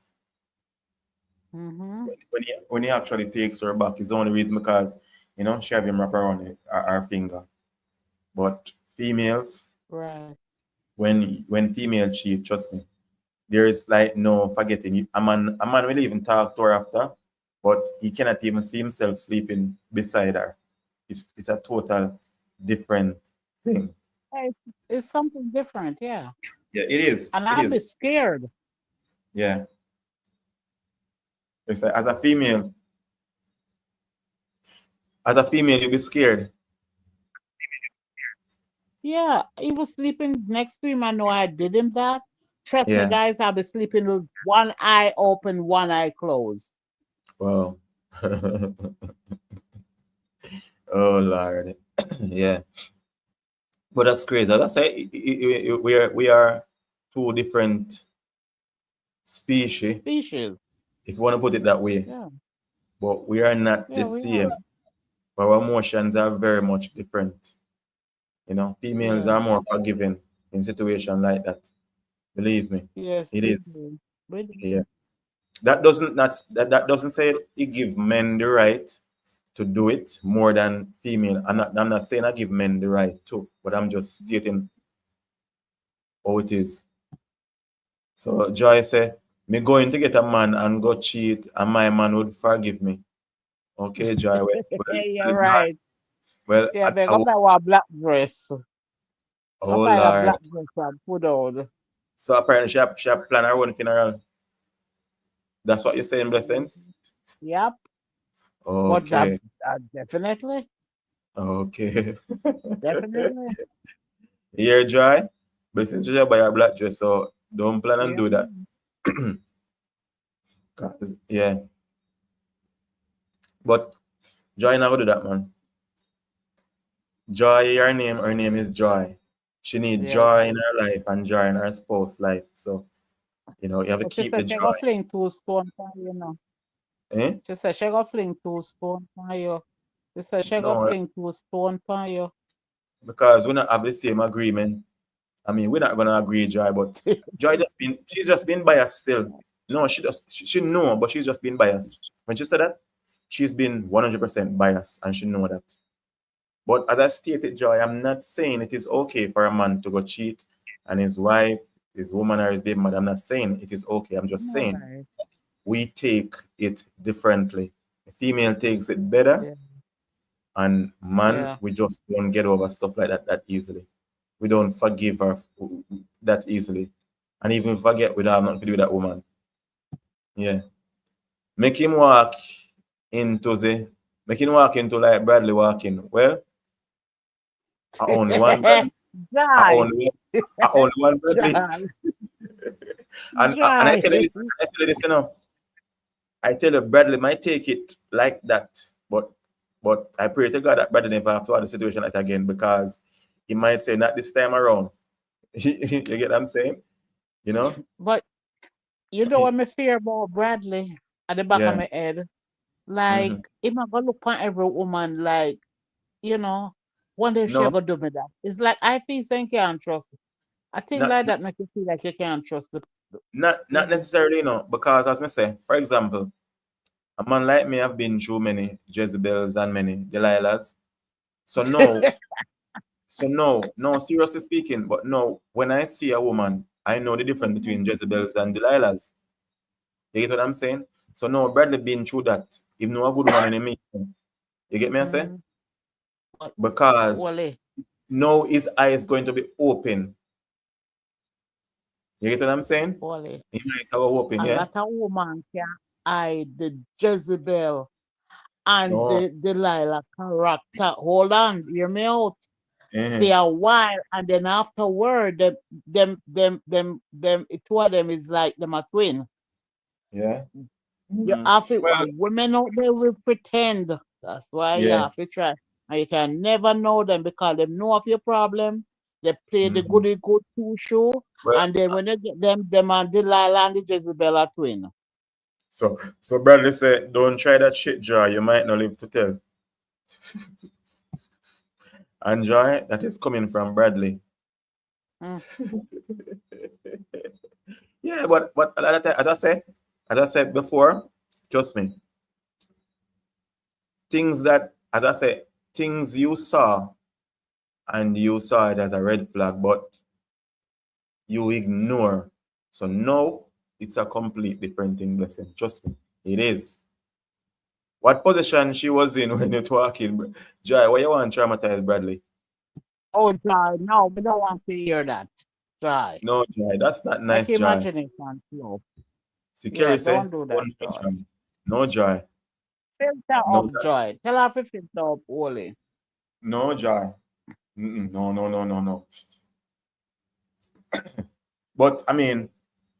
Mm-hmm. When he actually takes her back, it's the only reason because, she have him wrap around her finger. But females, Right. when female cheat, trust me, there is like no forgetting. A man will even talk to her after, but he cannot even see himself sleeping beside her. It's a total different thing. It's something different, yeah. Yeah, it is. And It I'll be is. scared. Yeah. It's like, as a female, you'll be scared. Yeah, he was sleeping next to him. I know I did him that. Trust me, Yeah. guys, I'll be sleeping with one eye open, one eye closed. Wow. Oh Lord. Yeah. But that's crazy. As I say, we are two different species, Species. if you want to put it that way. Yeah. But we are not the Yeah, we are. same. Our emotions are very much different. Females Yeah. are more forgiving in situation like that. Believe me, Yes, it we is. do. We do. Yeah. That doesn't say it give men the right to do it more than female. I'm not saying I give men the right to, but I'm just stating how it is. So Joy say, me going to get a man and go cheat and my man would forgive me. Okay, Joy. You're right. Well, Yeah, but go buy a black dress. Go oh buy a Lord. black dress and put on. So apparently she have planned her own funeral. That's what you're saying, blessings? Yep. But Okay. definitely, Okay. definitely. Here, Joy. Blessings she buy a black dress, so don't plan and Yeah. do that. 'Cause, yeah. But Joy never do that, man. Joy, her name is Joy. She need Yes. joy in her life and joy in her spouse life. So, you have to But she keep said the she go joy. fling two stone for you, know. Eh? She said she go fling two stone for you. She said she go No, fling two stone for you. because we not have the same agreement I mean, we're not gonna agree, Joy, but she's just been biased still. No, she know, but she's just been biased. When she said that, she's been 100% biased, and she know that. But as I stated, Joy, I'm not saying it is okay for a man to go cheat and his wife, his woman, or his baby mother. I'm not saying it is okay. I'm just All saying right. we take it differently. The female takes it better, Yeah. and man, Yeah. we just don't get over stuff like that easily. We don't forgive her that easily. And even forget we don't have nothing to do with that woman. Yeah. Make him walk into the make him walk into like Bradley walking. Well, I only one Bradley. I Jai. only I only one Bradley. Jai. And I Jai. tell you this, I tell you, Bradley might take it like that, but I pray to God that Bradley never have to have the situation like again because he might say not this time around. You get what I'm saying? You know? But you know what me fear about Bradley at the back of Yeah. my head? Like, Hmm. if I go look on every woman, like, you know, one day she No, gonna do me that. It's like I feel saying can't trust. I think not like that make you feel like you can't trust not the necessarily, because as me say, for example, a man like me have been through many Jezebels and many Delilahs. So no, no, seriously speaking, but no, when I see a woman, I know the difference between Jezebels and Delilahs. You get what I'm saying? So no, Bradley been through that. If no a good woman when he meet him. You get me I say? mm, but Because Wally, now his eyes going to be open. You get what I'm saying? Wally, His eyes are open, a yeah? lot of woman can hide the Jezebel and No. the Delilah character. Hold on, hear me out. Mhm. For a while, and then afterward, the two of them is like them a twin. Yeah. You Mm. have to, Well, women out there will pretend. That's why you yeah. have to try. And you can never know them because they know of your problem. They play the Mhm. goody good two show. Well, And then when you get them and Delilah and the Jezebel are twin. so Bradley said, don't try that shit, Joy. You might not live to tell. And Joy, that is coming from Bradley. Mm. Yeah, but as I said before, trust me, things that as I said, things you saw and you saw it as a red flag, but you ignore. So now it's a complete different thing, blessing. Trust me, it is. What position she was in when you're talking, Joy? Why you want to traumatize Bradley? Oh, Joy, no, we don't want to hear that. Joy. No, Joy, that's not Make nice, Joy. imagination flow. See, Yeah, Kerry say, don't do oh, that, no, Joy. Joy. No, Joy. Filter No, up, Joy. Tell her to filter up, Wally. no, Joy. Mm-mm. No, no, no, no, no. But I mean,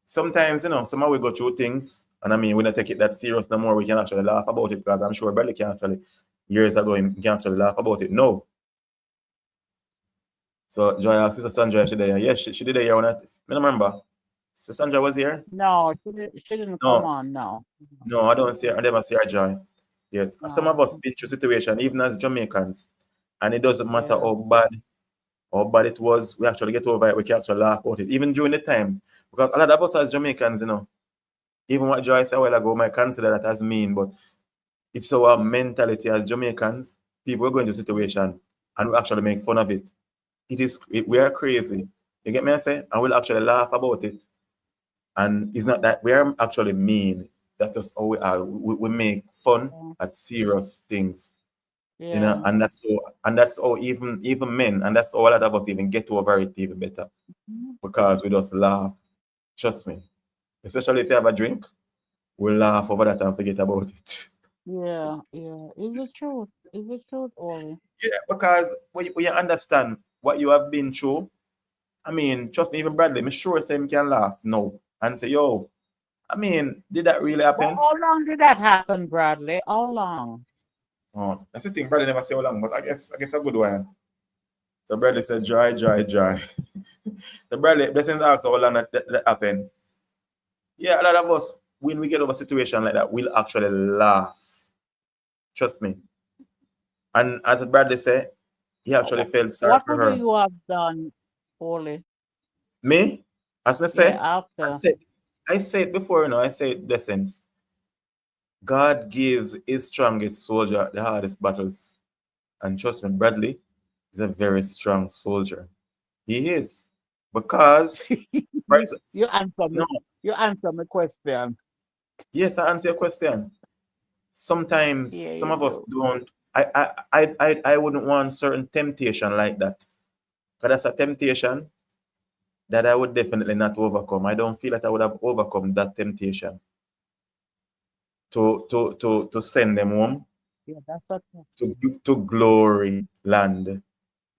sometimes, somehow we go through things, and I mean, we don't take it that serious no more. We can actually laugh about it because I'm sure Bradley can actually, years ago, he can actually laugh about it. No. So Joy asked Sister Sandra if she there. Yes, she did there when I don't remember. Sister Sandra was here? No, she didn't come No, on now. no, I don't see her. I never see her, Joy. Yes. Some of No. us been through situation, even as Jamaicans, and it doesn't matter Yeah. how bad it was, we actually get over it, we can actually laugh about it. Even during the time. Because a lot of us as Jamaicans, even what Joy said a while ago, might consider that as mean, but it's our mentality as Jamaicans. People are going to a situation and we actually make fun of it. We are crazy. You get me I say? And we'll actually laugh about it. And it's not that we are actually mean. That's just how we are. We make fun Yeah. at serious things. Yeah. And that's how even men, and that's how a lot of us even get over it even better. Mhm. Because we just laugh. Trust me. Especially if you have a drink, we'll laugh over that and forget about it. Yeah. Yeah. Is the truth. Is the truth, Ollie. Yeah, because when you understand what you have been through, I mean, trust me, even Bradley, I'm sure Sam can laugh no and say, yo, I mean, did that really But happen? how long did that happen, Bradley? How long? Oh, that's the thing. Bradley never say how long, but I guess a good one. So Bradley said, joy, joy, joy. The Bradley, blessings asked how long that happened. Yeah, a lot of us, when we get over a situation like that, we'll actually laugh. Trust me. And as Bradley said, he actually felt sorry What for would her. you have done, Ollie? Me, as I Yeah, say, after. I said it before, I say it the sense. God gives his strongest soldier the hardest battles. And trust me, Bradley is a very strong soldier. He is. Because, you, first- you answer me. no, You answer my question. yes, I answer your question. Sometimes Yeah, some you of us do. don't. I wouldn't want certain temptation like that. Because that's a temptation that I would definitely not overcome. I don't feel that I would have overcome that temptation to send them home Yeah, that's okay. to glory land.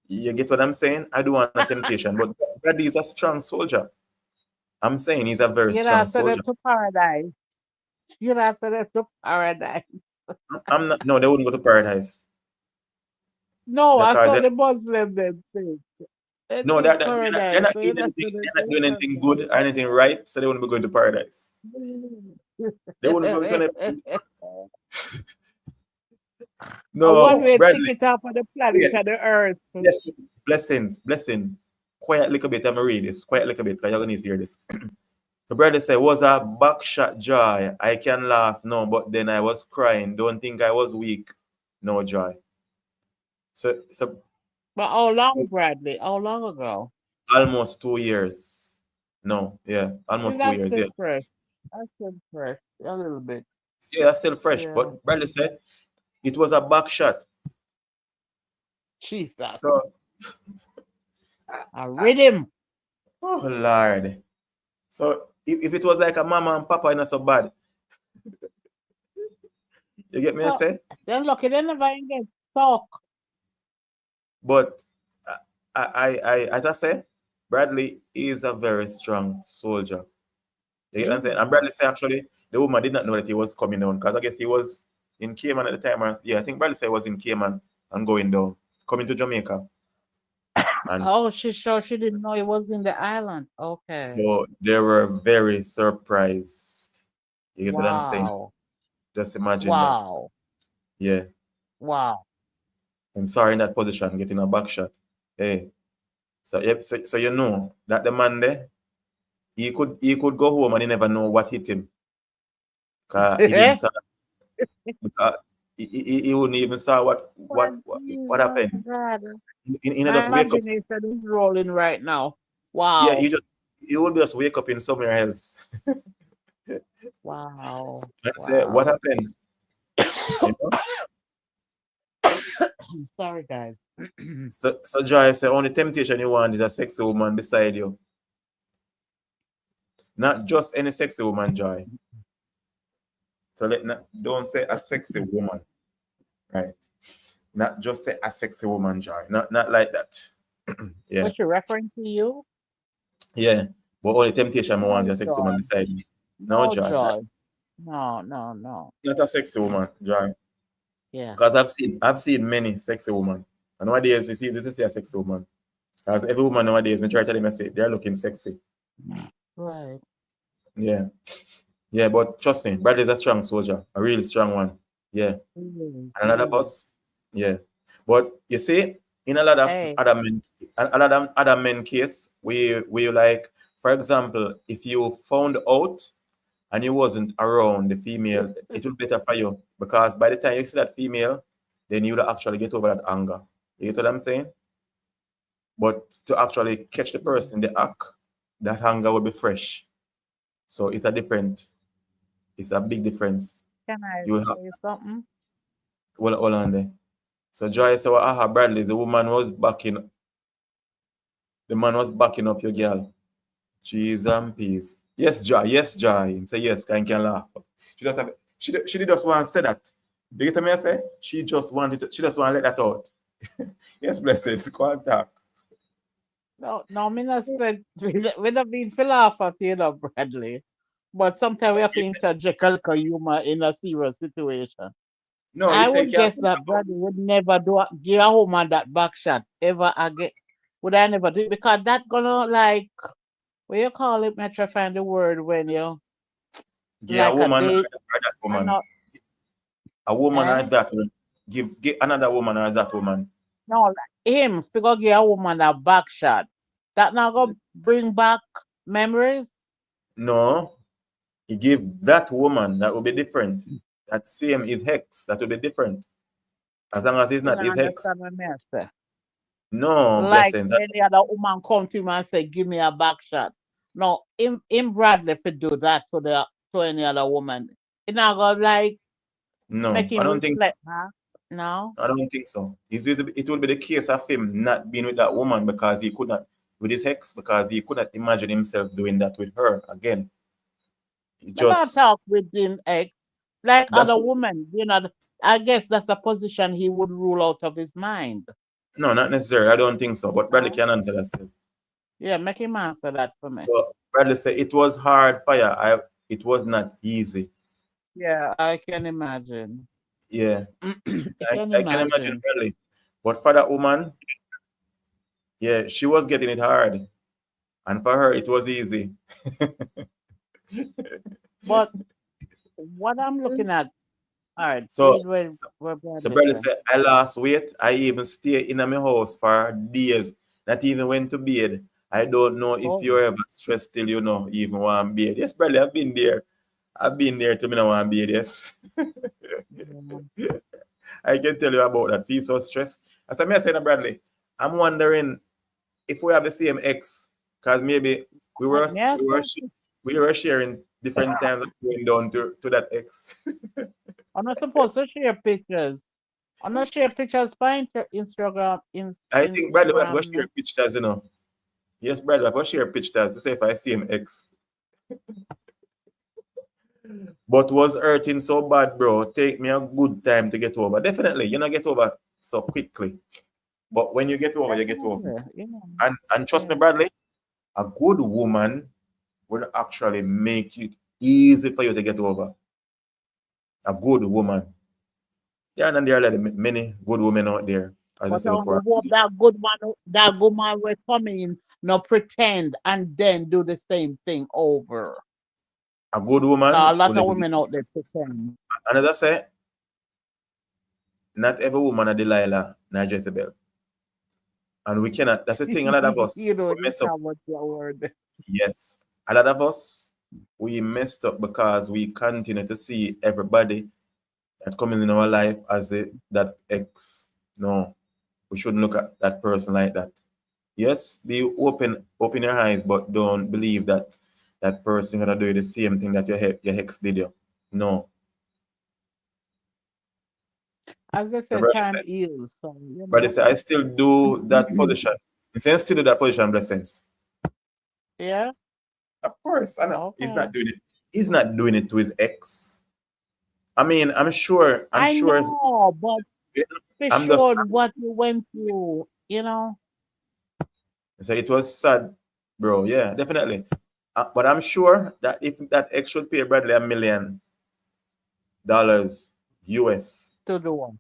You get what I'm saying? I do want a temptation, but Brady is a strong soldier. I'm saying he's a very You strong not send soldier. them to paradise. You not send them to paradise. I'm not. No, they wouldn't go to paradise No, I because saw the Muslim them say. They no, to they're paradise. not So you're doing not anything. sending They're them not to doing anything paradise. good or anything right, so they wouldn't be going to paradise. They wouldn't go to any. A No, one-way Bradley. ticket off of the planet Yeah, and the earth. yes, blessing. Quiet little bit. I'm gonna read this. Quiet little bit, because you're gonna need to hear this. The brother said, was a backshot joy. I can laugh, no, but then I was crying. Don't think I was weak. No joy. So But how long, so Bradley? How long ago? almost 2 years. No, yeah, See, almost two that's years. still Yeah, fresh. That's still fresh. A little bit. yeah, that's still fresh. Yeah. But Bradley said it was a back shot. Jesus. So, A rhythm. oh Lord. So if it was like a mama and papa, it's not so bad. You get me? I So say, then look, it never even get stuck. but as I say, Bradley is a very strong soldier. You get what I'm saying? Mm. And Bradley say actually the woman did not know that he was coming down, because I guess he was in Cayman at the time. Yeah, I think Bradley said he was in Cayman and going down, coming to Jamaica. And Oh, she didn't know it was in the island. Okay. so they were very surprised. You get what I'm saying? Wow. Just imagine that. Wow. Yeah. Wow. And sorry in that position, getting a back shot. Hey. So yep, so you know that the man there, he could go home and he never know what hit him. Cause he didn't saw, because he wouldn't even saw what What what what, what Jesus happened. God. He My just wake up. imagination is rolling right now. Yeah, Wow. he would just wake up in somewhere else Wow. and say, what Wow. happened? You know? I'm sorry, guys. So Joy say only temptation you want is a sexy woman beside you. Not just any sexy woman, Joy. So don't say a sexy woman, right? Not just say a sexy woman, Joy. Not like that. Yeah. Was she referring to you? Yeah. But only temptation I want No is a sexy woman joy. beside me. No, No Joy. Not, joy. No, no, no. not a sexy woman, Joy. Yeah. Because I've seen many sexy women. And nowadays you see this is a sexy woman. Because every woman nowadays, majority of them say they're looking sexy. Right. Yeah. Yeah, but trust me, Bradley's a strong soldier, a really strong one. Yeah. And a lot of He is. us, yeah. But you see, in a lot of Hey. other men case, we like, for example, if you found out and you wasn't around the female, it would be better for you, because by the time you see that female, then you would actually get over that anger. You get what I'm saying? But to actually catch the person in the act, that anger will be fresh. So it's a big difference. Can I You will have, say something? well, hold on there. So Joy said, well, aha, Bradley, the man was backing up your girl. Cheese and peas. Yes, Joy, yes, Joy. Him say yes, can laugh. She did just want to say that. You get me I say? She just want to let that out. Yes, blessed. Go and talk. No, no, me not said we not being for laugh at you know, Bradley. But sometimes we have to interject a little humor in a serious situation. No, you I say you would can't. guess that Bradley would never give a woman that back shot ever again. Would I never do it? Because that gonna like what you call it, me try find the word when you Give a like a woman or date that and woman. not A woman or eh? that woman. Give another woman or that woman. No, like him to go give a woman a back shot. That not gonna bring back memories. No, he gave that woman, that would be different. That same is hex, that would be different. As long as it's You not don't his hex. understand what I say. No, Like blessings. any other woman come to him and say, "Give me a back shot." No, him Bradley to do that to any other woman. It not gonna like make No, I him don't think reflect, huh? No. I don't think so. It will be the case of him not being with that woman because he could not with his ex because he could not imagine himself doing that with her again. He Me not just talk with him ex like that's other women. I guess that's a position he would rule out of his mind. no, not necessarily. I don't think so. But Bradley No. can answer that still. Yeah, make him answer that for me. So Bradley said it was hard fire. It was not easy. Yeah, I can imagine. Yeah. I I, can I can imagine imagine. Bradley. But for that woman, yeah, she was getting it hard. And for her it was easy. But what I'm looking at, all right, So read what So Bradley brother said. said, I lost weight. I even stay in my house for days. Not even went to bed. I don't know if Oh, you're ever stressed till even want bed. Yes, brother, I've been there. I've been there to me now want bed, yes. yeah. I can tell you about that. Feel so stressed. As I said, Bradley, I'm wondering if we have the same ex, because maybe we were Yes, we were sh- we were sharing different times of going down to that ex. I'm not supposed to share pictures. I'm not share pictures by Instagram. I think Bradley was Instagram. share pictures, you know. Yes, Bradley, I was share pictures to say if I see him ex. But was hurting so bad, bro. Take me a good time to get over. Definitely, you know, get over so quickly. But when you get over, you get over. Definitely. Yeah. And trust me, Yeah. Bradley, a good woman will actually make it easy for you to get over. A good woman. Yeah, and there are like many good women out there, as I But said I before. hope that good man will come in, not pretend, and then do the same thing over. A good A woman lot will of be, women out there pretend. and as I say, not every woman a Delilah, not Jezebel. And we cannot, that's the thing, a lot of us You know, we you mess up. can't watch your word. Yes. A lot of us, we messed up because we continue to see everybody that comes in our life as that ex. No, we shouldn't look at that person like that. Yes, be open your eyes, but don't believe that that person gonna do the same thing that your ex did you. No. As I My said, brother time said, heals. So, I still do that position. He said, still do that position, blessings. Yeah. Of course, I know. He's Okay. not doing it. He's not doing it to his ex. I mean, I'm sure. I know, but be I'm just. sure what you went through, you know. So it was sad, bro. Yeah, definitely. But I'm sure that if that ex should pay Bradley $1 million US, To do one.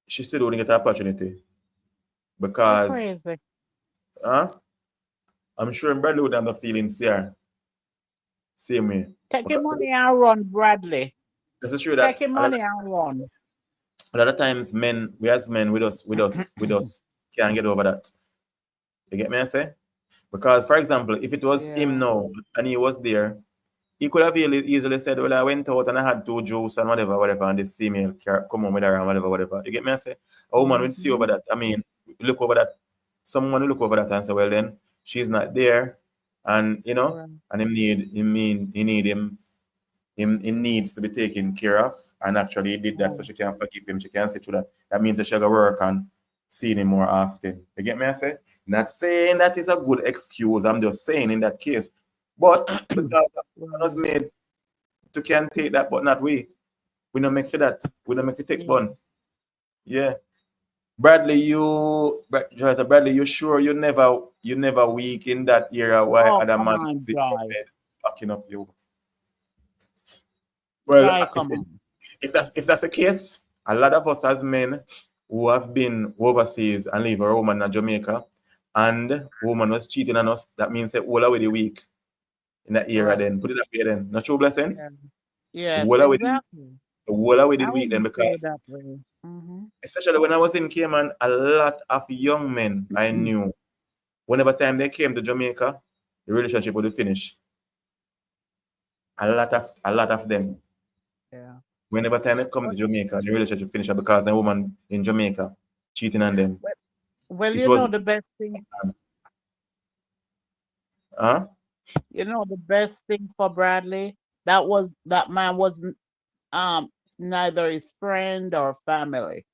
she still wouldn't get the opportunity You're because, crazy. I'm sure Bradley would have the feelings here, same way. Take your Because money and run, Bradley. it's true Take that your money and run. a lot of times we as men with us can't get over that. You get me? I say because, for example, if it was him Yeah. now and he was there, he could have easily said, well, I went out and I had two juice and whatever, and this female come home with her and whatever. You get me? I say, a woman would see over Mm-hmm. that. I mean, look over that. Someone will look over that and say, well, then she's not there. And, Right. and he needs to be taken care of. And actually, he did that so Oh, she can forgive him. She can say to that. That means that she got to work on seeing him more often. You get me? I say, not saying that is a good excuse. I'm just saying in that case. But because I was right. made to can take that, but not we. We don't make for that. We don't make it take Yeah. bun. Yeah. Bradley, Bradley, you sure you never weak in that era why Oh, other come man on, was in your Joy. bed backing up you? Well, Joy, if, come if on. if that's the case, a lot of us as men who have been overseas and leave a woman in Jamaica and woman was cheating on us, that means that all away the week in that era Right. then. Put it that way then. Not true blessings? Yeah. Yes, All away the exactly. all away the I week then wouldn't say because that way. Mm-hmm. especially when I was in Cayman, a lot of young men I knew whenever time they came to Jamaica, the relationship would finish. A lot of them. Yeah. Whenever time they come to But Jamaica, the relationship finish because the woman in Jamaica cheating on them. well, well, It you know was the best thing, huh? the best thing for Bradley, that man wasn't neither his friend or family.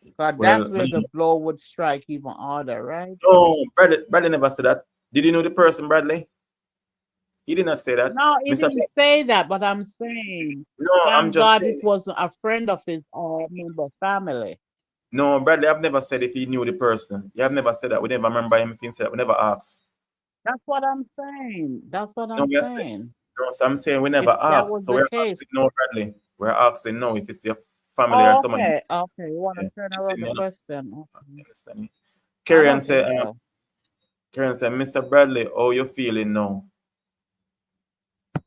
Because that's Well, where the blow would strike even harder, right? no, Bradley never said that. Did you know the person, Bradley? He did not say that. No, he Mr. didn't say that, but I'm saying, No, I'm thank just God it saying. wasn't a friend of his or member family. No, Bradley, I've never said if he knew the person. You have never said that. We never remember him if he said that. We never asked. That's what I'm saying. That's what No, I'm we are saying, saying. no, so I'm saying we If never that asked. was So the we're case. asking no, Bradley. We're asking no if it's your family or Oh, someone. okay. Okay. You want Yeah. to turn You see, around the you know, question? you Okay. understand me? I Karen don't said, think so. Mr. Bradley, how you feeling now?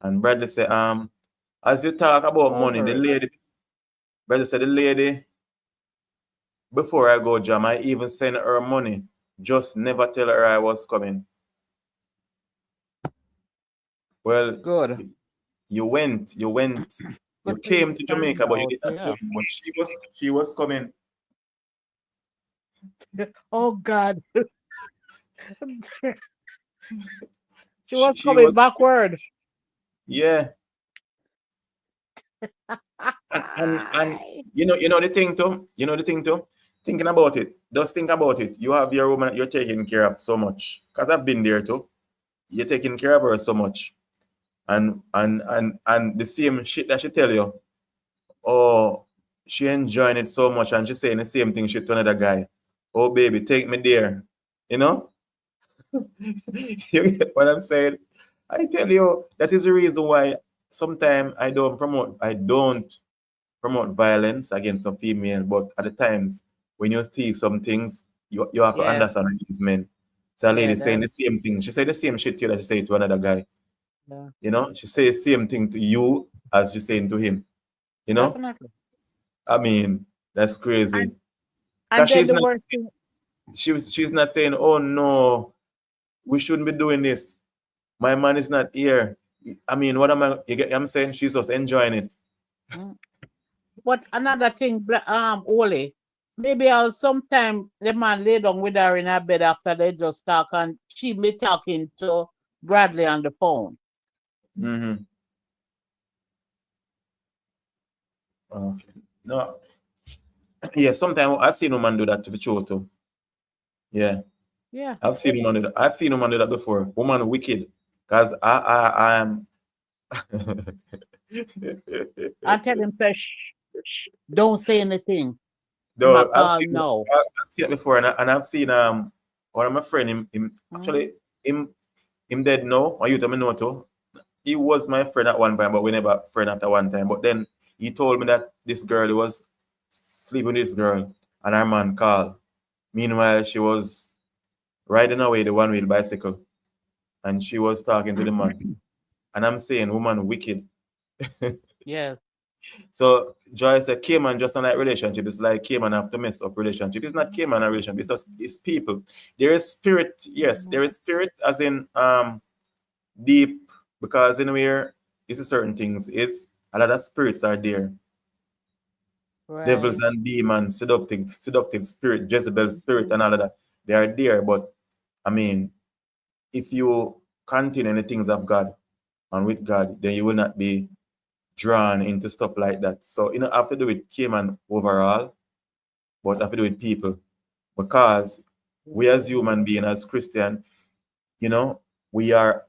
And Bradley said, as you talk about money, the Over it. lady, Bradley said, the lady, before I go jam, I even send her money. Just never tell her I was coming. Well, Good. you went, you Good things came to turned Jamaica, but you out. did not Yeah. come. But she was coming. Oh God. She She, was she coming was, backward. yeah. And you know the thing too. You know the thing too. Thinking about it, just think about it. You have your woman, you're taking care of so much. Cause I've been there too. You're taking care of her so much, and the same shit that she tell you. Oh, she enjoying it so much, and she saying the same thing she to another guy. Oh baby, take me there. You know. You get what I'm saying? I tell you, that is the reason why sometimes I don't promote violence against a female, but at the times when you see some things, you have to Yeah. understand these men. So a Yeah. lady saying the That's same thing. She said the same shit to you that she say to another guy. yeah. She say the same thing to you as she's saying to him. You know, Definitely. I mean, that's crazy. And Cause then the worst thing. she's not saying, oh no, we shouldn't be doing this. My man is not here. I mean, what am I? You get what I'm saying? She's just enjoying it. Mm. But another thing, Ole, maybe I'll sometime the man lay down with her in her bed after they just talk and she be talking to Bradley on the phone. Mm-hmm. Okay. No, yeah. Sometimes I've seen a man do that to the truth too. Yeah, Yeah. I've seen a man do that. I've seen a man do that before. Woman wicked, cause I am. I tell him, say, shh, don't say anything. He might No, I've call seen no. I've seen it before, and I've seen one of my friend him Mm. actually him dead now. I used to know too. He was my friend at one time, but we never friend after one time. But then he told me that this girl he was sleeping with this girl, and her man called. Meanwhile, she was riding away the one wheel bicycle, and she was talking to the man. And I'm saying, woman, wicked. Yes. So Joy said, Cayman just not like relationship. It's like Cayman have to mess up relationship. It's not Cayman a relationship. It's people. There is spirit. Yes, there Mhm. is spirit as in deep because anywhere it's a certain things. It's a lot of spirits are there. Devils Right. and demons, seductive spirit, Jezebel spirit, and all of that. They are there. But I mean, if you continue in the things of God and with God, then you will not be drawn into stuff like that. So you know, I have to do with Cayman overall, but I have to do with people because we as human beings, as Christian, you know, we are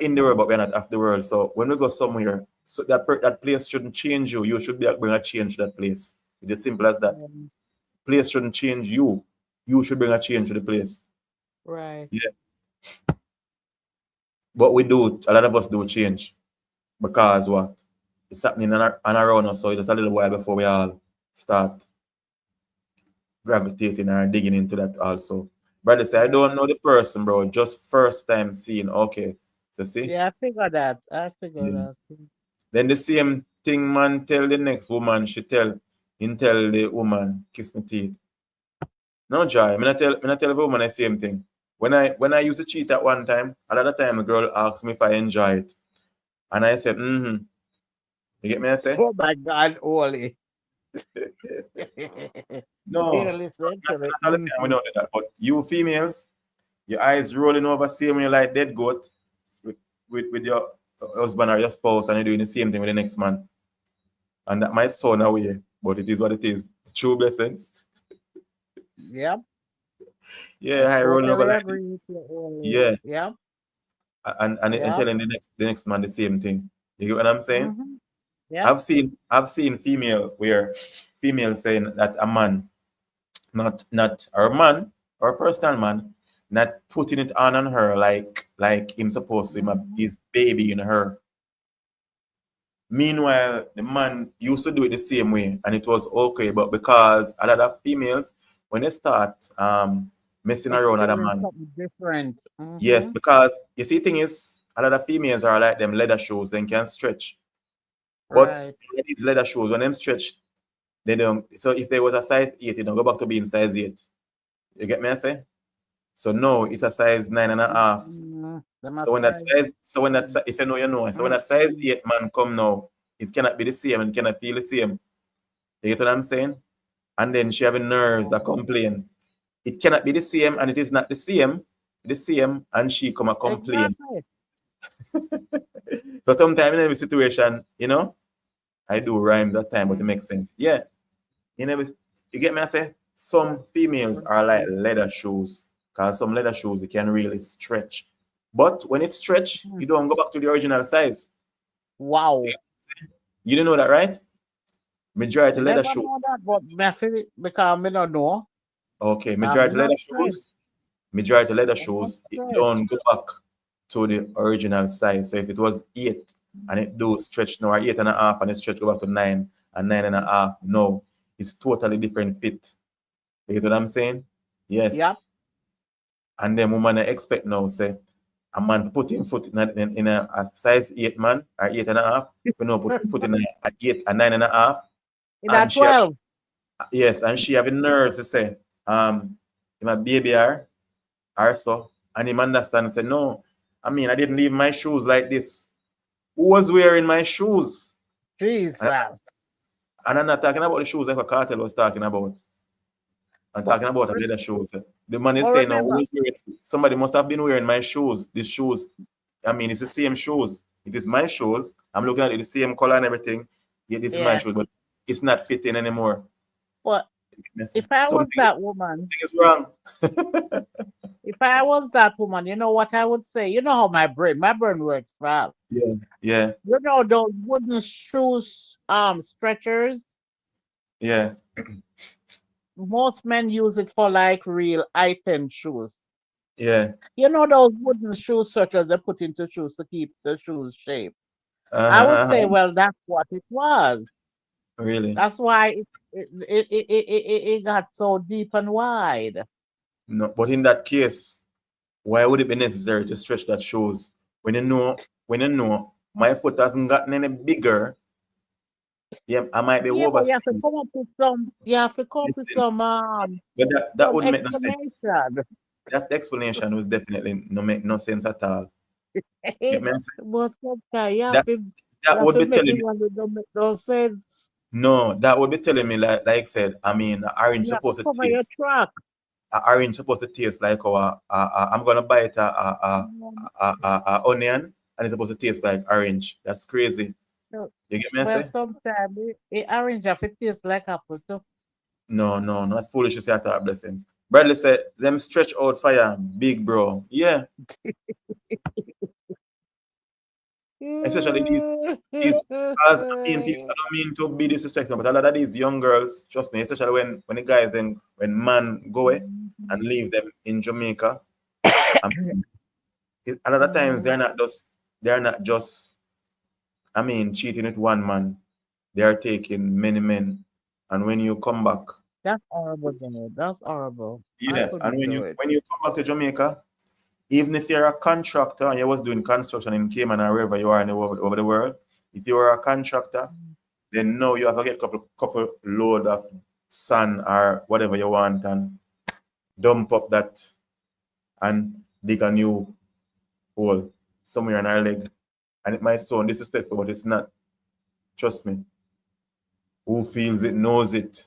in the world, but we're not of the world. So when we go somewhere, so that place shouldn't change you. You should be bring a change to that place. It's as simple as that. Um, Place shouldn't change you. You should bring a change to the place. right. Yeah. But we do, a lot of us do change because what? It's happening and around us. So it's a little while before we all start gravitating or digging into that also. Brother say, I Right. don't know the person, bro. Just first time seeing. Okay. So see? Yeah, I figure that. I figure Yeah. that. Then the same thing man tell the next woman, tell the woman, kiss me teeth. No joy. Me not tell the woman the same thing. when I used to cheat at one time, another time the girl asked me if I enjoy it. And I said, mm-hmm. You get me I say? Oh my God, Oli. No, Here, listen to not it. all the time we don't do that. But you females, your eyes rolling over same when you like dead goat with your husband or your spouse and you're doing the same thing with the next man. And that might sound away, but it is what it is. It's true blessings. Yep, Yeah, I I rolling over totally like agree with you, Oli. yeah. Yep, And yep. telling the next man the same thing. You get what I'm saying? Mm-hmm. Yep. I've seen female saying that a man, not or a man or a personal man, not putting it on her like him supposed to, Mm-hmm. his baby in her. Meanwhile, the man used to do it the same way and it was okay, but because a lot of females, when they start messing around with a Experience man, something different. yes, Mm-hmm. because you see, thing is, a lot of females are like them leather shoes, they can stretch. But Right. these leather shoes, when them stretch, they don't. So if there was a size 8, it don't go back to being size 8. You get me? I say. So no, it's a size 9.5. Mm-hmm. Them So when that outside. size, if you know, you know. So when that size Mm-hmm. 8 man come now, it cannot be the same and it cannot feel the same. You get what I'm saying? And then she having nerves that complain. It cannot be the same, and it is not the same, and she come and complain. Exactly. So sometimes in every situation, I do rhymes at time, but it Mm-hmm. makes sense. Yeah, in every, you get me? I say some females are like leather shoes, because some leather shoes you can really stretch, but when it stretch, you don't go back to the original size. Wow. You didn't know that, right? Majority leather Never shoes. know that, but me feel it because me don't know. Okay, Me majority not leather stretch. shoes. Majority leather Me not shoes, it stretch. don't go back to the original size. So if it was 8 and it do stretch now, or 8.5 and it stretch go back to 9 and 9.5, no, it's totally different fit. You get what I'm saying? Yep. Yes. And then woman I expect now say a man put him foot in a size 8 man or 8.5, you know, put him foot in a 8 and 9.5, In and that she have, 12. yes, and she having nerves to say, my baby or so, and him understand and say, no, I mean I didn't leave my shoes like this. Who was wearing my shoes? And, Jesus. and I'm not talking about the shoes like what Cartel was talking about. I'm But, talking about the leather shoes. The man is but saying, now, remember, somebody must have been wearing my shoes. These shoes, I mean, it's the same shoes. It is my shoes. I'm looking at it, the same color and everything. Yeah, this is my yeah. shoes, but it's not fitting anymore. But if I was Something, that woman, something is wrong. if I was that woman, you know what I would say? You know how my brain works fast. Yeah. Yeah. You know those wooden shoes, stretchers. Yeah. Most men use it for like real item shoes. Yeah. You know those wooden shoe stretchers they put into shoes to keep the shoes shape. I would Uh-huh. say, well, that's what it was. Really? That's why it got so deep and wide. No. But in that case, why would it be necessary to stretch that shoes when you know my foot hasn't gotten any bigger? Yeah, I might be Yeah, but you have to overseas. come up with some. You have to come up with Listen, but that some wouldn't make no sense. explanation. That explanation was definitely no make no sense at all. Get me? But sometimes That you that have would to be make telling it me when it don't make no sense. no. That would be telling me like I said. I mean, orange You have to supposed to cover your taste. track. Orange supposed to taste like I'm gonna buy it a onion and it's supposed to taste like orange. That's crazy. So, You get me? I well, say sometimes it orange have it taste like apple too. no, no, no. That's foolish to say at our blessings. Bradley said them stretch out fire, big bro. Yeah, especially these as I mean, people, I don't mean to be disrespectful, but a lot of these young girls, trust me, especially when the guys then when man go away and leave them in Jamaica, I mean, a lot of times they're not just I mean cheating with one man, they are taking many men, and when you come back, That's horrible, though. That's horrible. I yeah, and couldn't when do you it. when you come back to Jamaica, even if you're a contractor and you was doing construction in Cayman or wherever you are in over the world, if you are a contractor, then no, you have to get couple load of sand or whatever you want and dump up that and dig a new hole somewhere in her leg. And it might sound disrespectful, but it's not. Trust me. Who feels it knows it.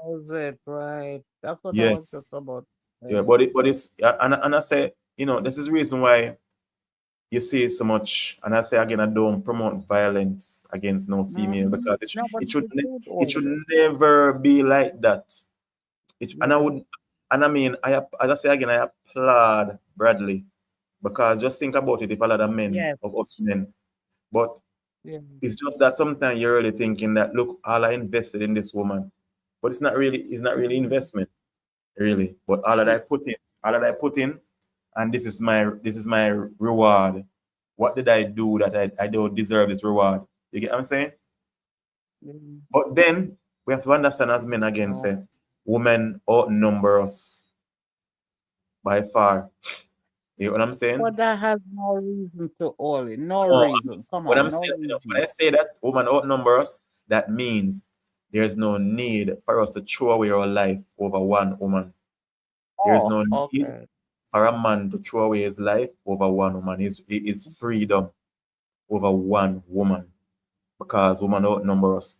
Knows it, right? That's what I was just Yes. about Yeah, saying. but it's and I say, this is the reason why you see so much, and I say again, I don't promote violence against no female because No, but it should it's good it all should this. never be like that. And I Yes. would, and I mean, as I say again, I applaud Bradley because just think about it. If a lot of men Yes. of us men, but Yeah. it's just that sometimes you're really thinking that look, all I invested in this woman, but it's not really Mhm. investment really. But all that I put in, and this is my reward. What did I do that I don't deserve this reward? You get what I'm saying? Mhm. But then we have to understand as men again, No. say women outnumber us by far. You know what I'm saying? But that has no reason to all it. No No, reason. Come when on, I'm no saying, when reason. I say that women outnumber us, that means there's no need for us to throw away our life over one woman. There's Oh, no need okay. for a man to throw away his life over one woman. It's freedom over one woman because women outnumber us.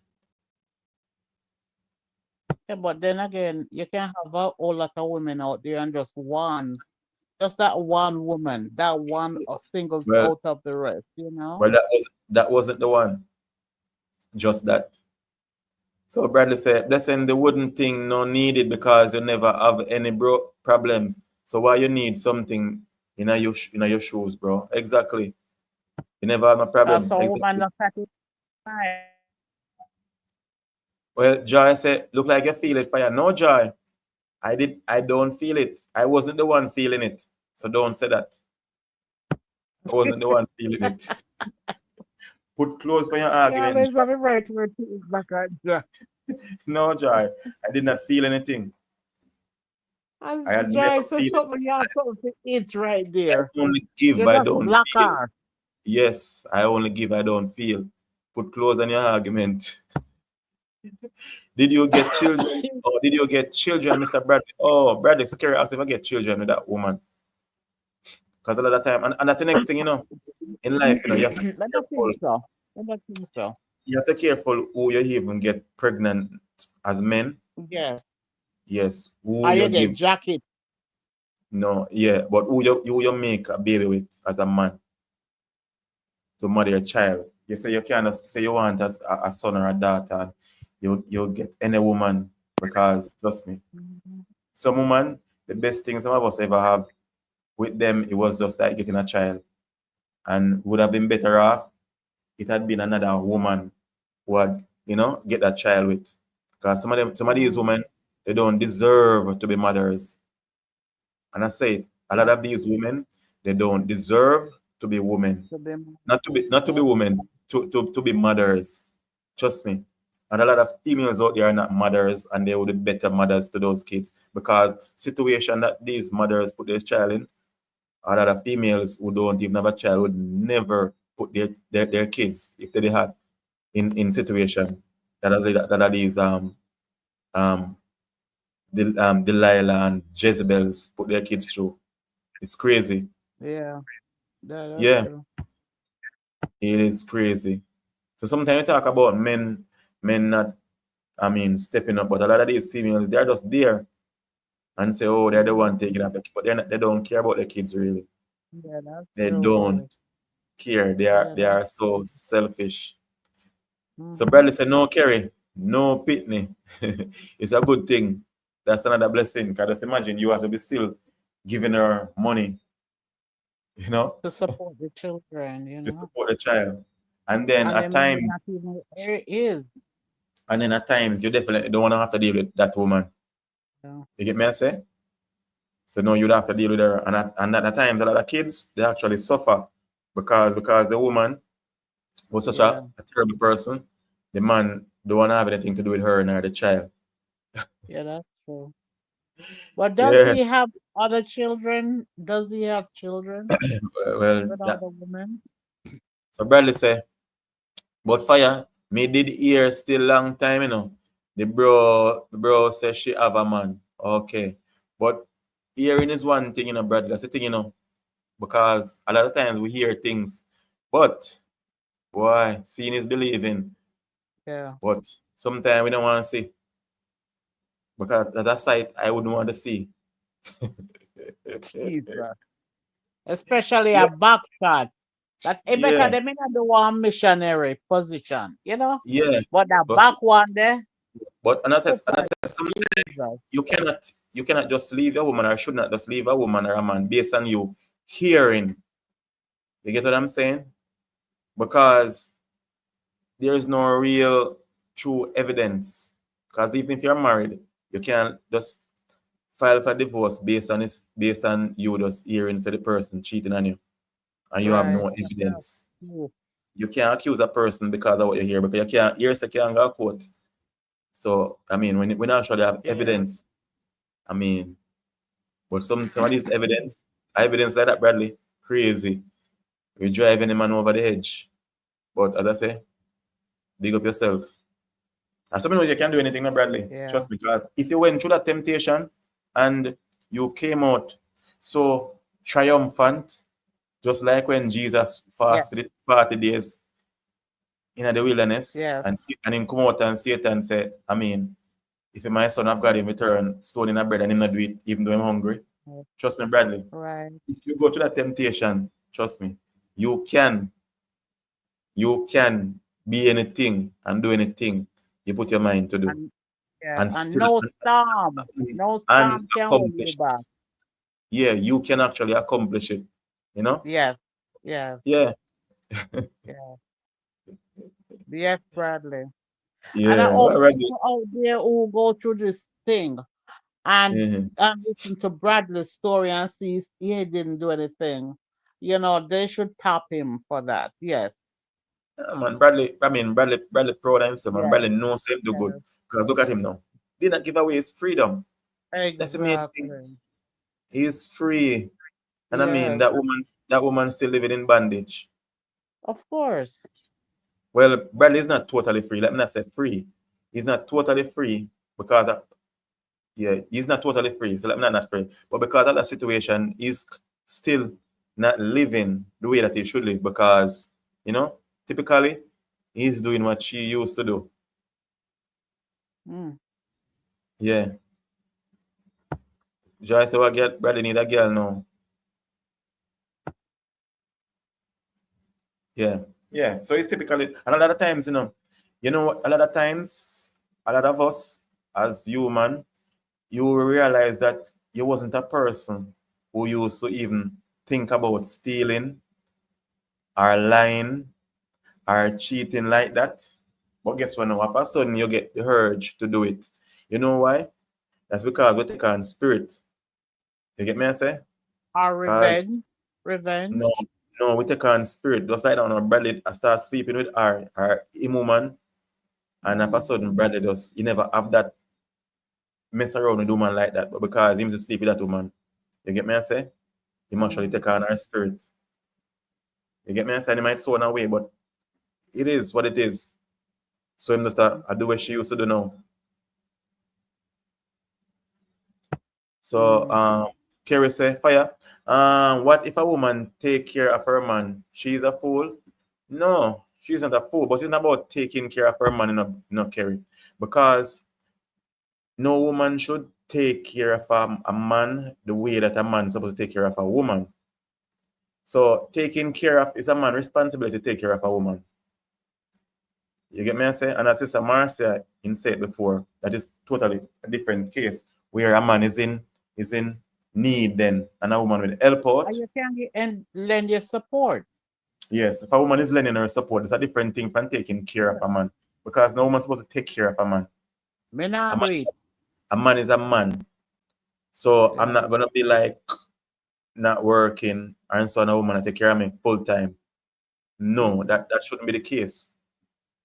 Yeah, but then again, you can have a whole lot of women out there and just that one woman, that one singles Well, out of the rest, you know? well, that wasn't the one. Just that. So Bradley said, listen, the wooden thing no needed because you never have any problems. So why you need something in your shoes, bro? Exactly. You never have a Because problem. some woman Exactly. not satisfied. Well, Joy said, look like you feel it, fire. No, Joy. I don't feel it. I wasn't the one feeling it. So don't say that. I wasn't the one feeling it. Put clothes for your You argument, always Joy. have a right to repeat back at you. No, Joy. I did not feel anything. As I had never Joy said feel it. something, you have something to eat right I there. only give, You I just don't block feel. her. Yes, I only give, I don't feel. Put clothes on your argument. Did you get children? Or did you get children, Mr. Bradley? Oh, Bradley, security asked if I get children with that woman. Because a lot of time, and that's the next thing, in life, you have to be I don't careful. think so. I don't think so. You have to be careful who you even get pregnant as men. Yes. Yes, who Or you you get give, jacket. no, yeah, but who you make a baby with as a man to mother your child. You say you can't just say you want a son or a daughter, and you'll get any woman because trust me, Mhm. some woman, the best thing some of us ever have with them, it was just like getting a child. And would have been better off it had been another woman who had, get that child with. Because some of these Mhm. women, they don't deserve to be mothers. And I say it, a lot Not of these women, they don't deserve to be women. to them. Not to be Yeah. women, to be mothers. Trust me. And a lot of females out there are not mothers and they would be better mothers to those kids because situation that these mothers put their child in, a lot of females who don't even have a child would never put their kids, if they had, in situation that are these um Delilah and Jezebels put their kids through. It's crazy. Yeah. That's Yeah, true. it is crazy. So sometimes we talk about men not, I mean, stepping up, but a lot of these females, they're just there and say, oh, they're the one Mhm. taking up the kid, but they don't care about the kids really. Yeah, that's They true. don't care. They are Yeah, they that's are so selfish. So mm-hmm. Bradley said, no, Kerry, no pitney. It's a good thing. That's another blessing. Because just imagine you have to be still giving her money, you know, To support the children, you to know. support the child. And then And at then maybe times, not even it is. you definitely don't want to have to deal with that woman. Yeah. You get me I say? So no, you'd have to deal with her. And at times a lot of kids they actually suffer because the woman was such Yeah. a terrible person. The man don't want to have anything to do with her and her the child. Yeah, that's true. But does Yeah. he have other children? Does he have children Well, with that other women? so Bradley say, but fire, me did hear still long time. The bro says she have a man. Okay. But hearing is one thing, Brad. That's the thing, because a lot of times we hear things, but boy, seeing is believing. Yeah. But sometimes we don't want to see because that's a sight I wouldn't want to see. Jesus. Especially Yeah, a back shot. That it better yeah, them in the one missionary position, yeah. But that But back one there, and I super said sometimes Jesus. you cannot just leave a woman or should not just leave a woman or a man based on you hearing. You get what I'm saying? Because there is no real true evidence. Because even if you're married, you can't just file for divorce based on you just hearing say the person cheating on you and you have Right. no Yeah. evidence. Ooh. You can't accuse a person because of what you hear because you can't hear say can't go to court. So I mean when we actually have Yeah. evidence, I mean, but some of these evidence like that, Bradley, crazy. You're driving a man over the edge. But as I say, big up yourself. And something you can do anything, no, Bradley. Yeah. Trust me, because if you went through that temptation and you came out so triumphant, just like when Jesus Yeah. fasted 40 days in the wilderness Yes. and him come out and Satan said, I mean, if my son have got him return stone in a bread and him not do it, even though I'm hungry. Yeah. Trust me, Bradley. Right. If you go to that temptation, trust me, you can you can be anything and do anything you put your mind to do And yeah. and And still no storm. No and storm can hold you accomplish. back. Yeah, you can actually accomplish it. You know? Yes. Yes. Yeah, Yeah. Yes, Bradley. And I yeah. hope All right. people out there who go through this thing and Yeah. listen to Bradley's story and see he didn't do anything. They should tap him for that. Yes. Yeah, man, Bradley proud of himself, man. Yes. Bradley knows him do good. Yes. Because look at him now. Did not give away his freedom. That's the main thing. Exactly. He's free. And I mean Yes. that woman still living in bondage. Of course. Well, Bradley is not totally free. Let me not say free. He's not totally free because yeah, he's not totally free. So let me not free. But because of that situation, he's still not living the way that he should live because, typically he's doing what she used to do. Mm. Yeah. Joy said, well, Bradley need a girl now. Yeah. Yeah. So it's typically, and a lot of times, a lot of times, a lot of us as human, you will realize that you wasn't a person who used to even think about stealing or lying or cheating like that. But guess what now? All of a sudden you get the urge to do it. You know why? That's because we take on spirit. You get me I say? Our Because revenge. no, Revenge. no, we take on spirit. Just like that when Bradley I start sleeping with our him woman, and all of a sudden Mm. Bradley just you never have that mess around with woman like that. But because him to sleep with that woman, you get me I say? He must actually Mm. take on our spirit. You get me I say? He might sound away, but it is what it is. So him just I do what she used to do now. So Mm. Kerry say, fire. What if a woman take care of her man? She's a fool? No, she's not a fool, but it's not about taking care of her man, Kerry. Because no woman should take care of a man the way that a man is supposed to take care of a woman. So taking care of is a man's responsibility to take care of a woman. You get me I say? And as Sister Marcia said before, that is totally a different case where a man is in need then and a woman will help And out. you can and lend your support. Yes, if a woman is lending her support, it's a different thing from taking care of Yeah. a man. Because no woman's supposed to take care of a man. Me A not man, do it. a man is a man. So I'm Yeah. not gonna be like not working and so a woman to take care of me full time. No, Mm. that shouldn't be the case.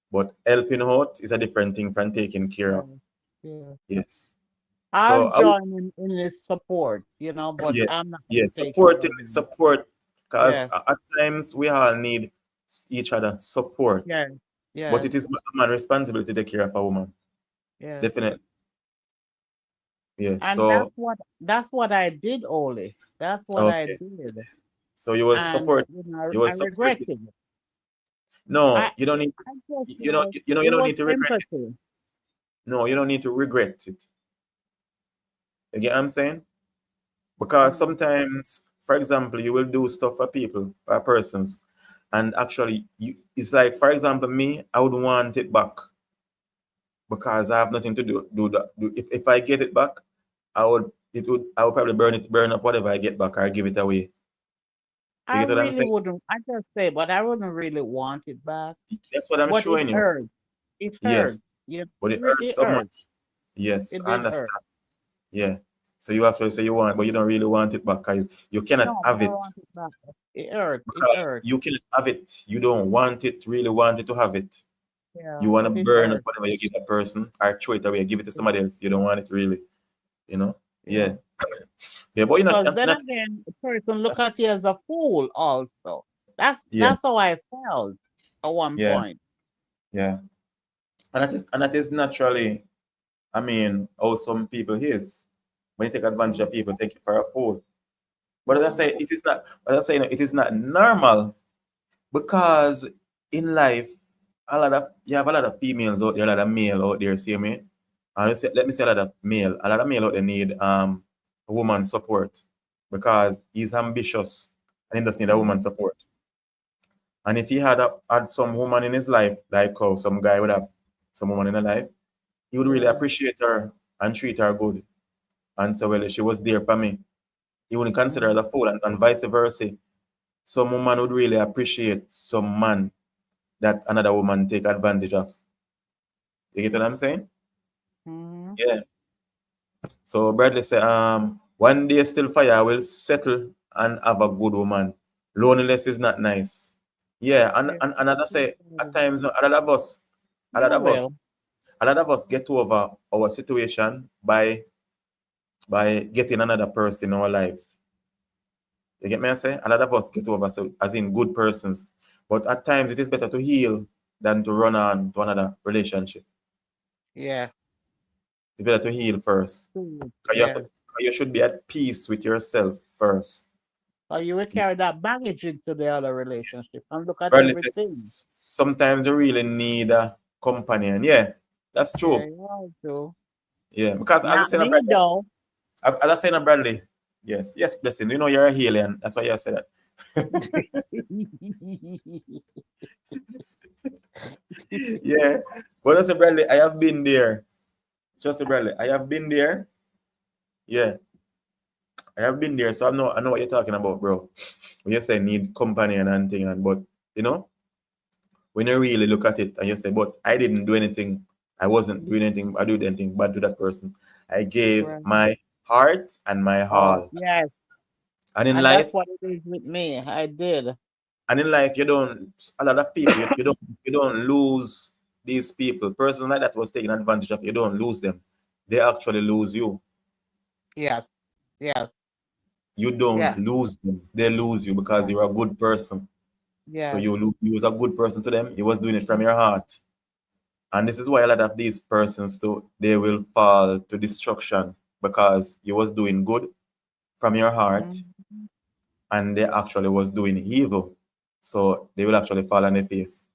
But helping out is a different thing from taking care Yeah. of. Yeah. Yes. I'll So join in this support, but yeah, I'm not yeah, gonna take care supporting of him. support because Yes. at times we all need each other support. Yes. But Yes. it is a man's responsibility to take care of a woman. Yes. Definitely. Yeah. And that's So what I did, Oli. That's what I okay. did. So you will And support. You will I support regret it. it. No, I you don't need. I just You it don't was need to regret it. empathy. No, you don't need to regret it. You get what I'm saying? Because Mm. sometimes, for example, you will do stuff for people, for persons, and actually, it's like, for example, me, I would want it back because I have nothing to do that. If I get it back, I would probably burn up whatever I get back or give it away. You I get what I'm really saying? wouldn't. I just say, but I wouldn't really want it back. That's what I'm But it showing you. hurts. It Yes, hurts. You but it hurts It so hurts. much. Yes, It I did hurt. understand. Yeah. So you have to say you want, but you don't really want it back. 'Cause you cannot No, I have don't it want it back. It hurt. It because hurt. you cannot have it. You don't want it, really want it to have it. You Yeah, want to it burn up hurt. whatever you give a person or throw it away, give it to somebody else. You don't want it really, you know? Yeah. Yeah. Yeah, but Because you're then not, again, the person look at you as a fool also. yeah, That's how I felt at one yeah, point. yeah. And that is naturally, I mean, how some people is. When you take advantage of Mm, people, take it for a fool. But as I mm, say, it is not, as I say, it is not normal because in life, you have a lot of females out there, a lot of male out there, see me? And let me say a lot of male out there need woman support because he's ambitious and he just need a woman mhm. support. And if he had some woman in his life, like how some guy would have some woman in his life, he would really Yeah. appreciate her and treat her good and say, well, she was there for me. He wouldn't consider her as Mhm. a fool and vice versa. Some woman would really appreciate some man that another woman take advantage of. You get what I'm saying? Mhm. Yeah. So Bradley said, one day still fire will settle and have a good woman. Loneliness is not nice. Yeah, Yeah. and another say at Mhm. times a lot You of us, will. a lot of us get over our situation by getting another person in our lives. You get me I say? A lot of us get over so as in good persons. But at times it is better to heal than to run on to another relationship. Yeah. It's better to heal first. Because Yeah. you should be at peace with yourself first. Or you will carry that baggage into the other relationship and look at Bradley everything. says sometimes you really need a companion. Yeah, that's Yeah, true. you have to. Yeah, because as I Not said, me Bradley, though. as I said, Bradley, yes, yes, blessing. You know you're a alien. That's why you said that. Yeah, but I said, Bradley, I have been there. Trust me, Bradley, I have been there. Yeah, I have been there. So I know what you're talking about, bro. When you say need companion and thing, and but you know, when you really look at it and you say, but I didn't do anything, I wasn't doing anything, I did anything bad to that person. I gave Right. my heart and my Oh, all. yes. And in And that's life, what it is with me. I did. you don't a lot of people you don't lose these people. Persons like that was taking advantage of, you don't lose them. They actually lose you. Yes. Yes. You don't Yeah. lose them. They lose you because Yeah. you're a good person. So Yes. you was a good person to them. You was doing it from your heart. And this is why a lot of these persons too, they will fall to destruction because you was doing good from your heart Mhm. and they actually was doing evil. So they will actually fall on their face.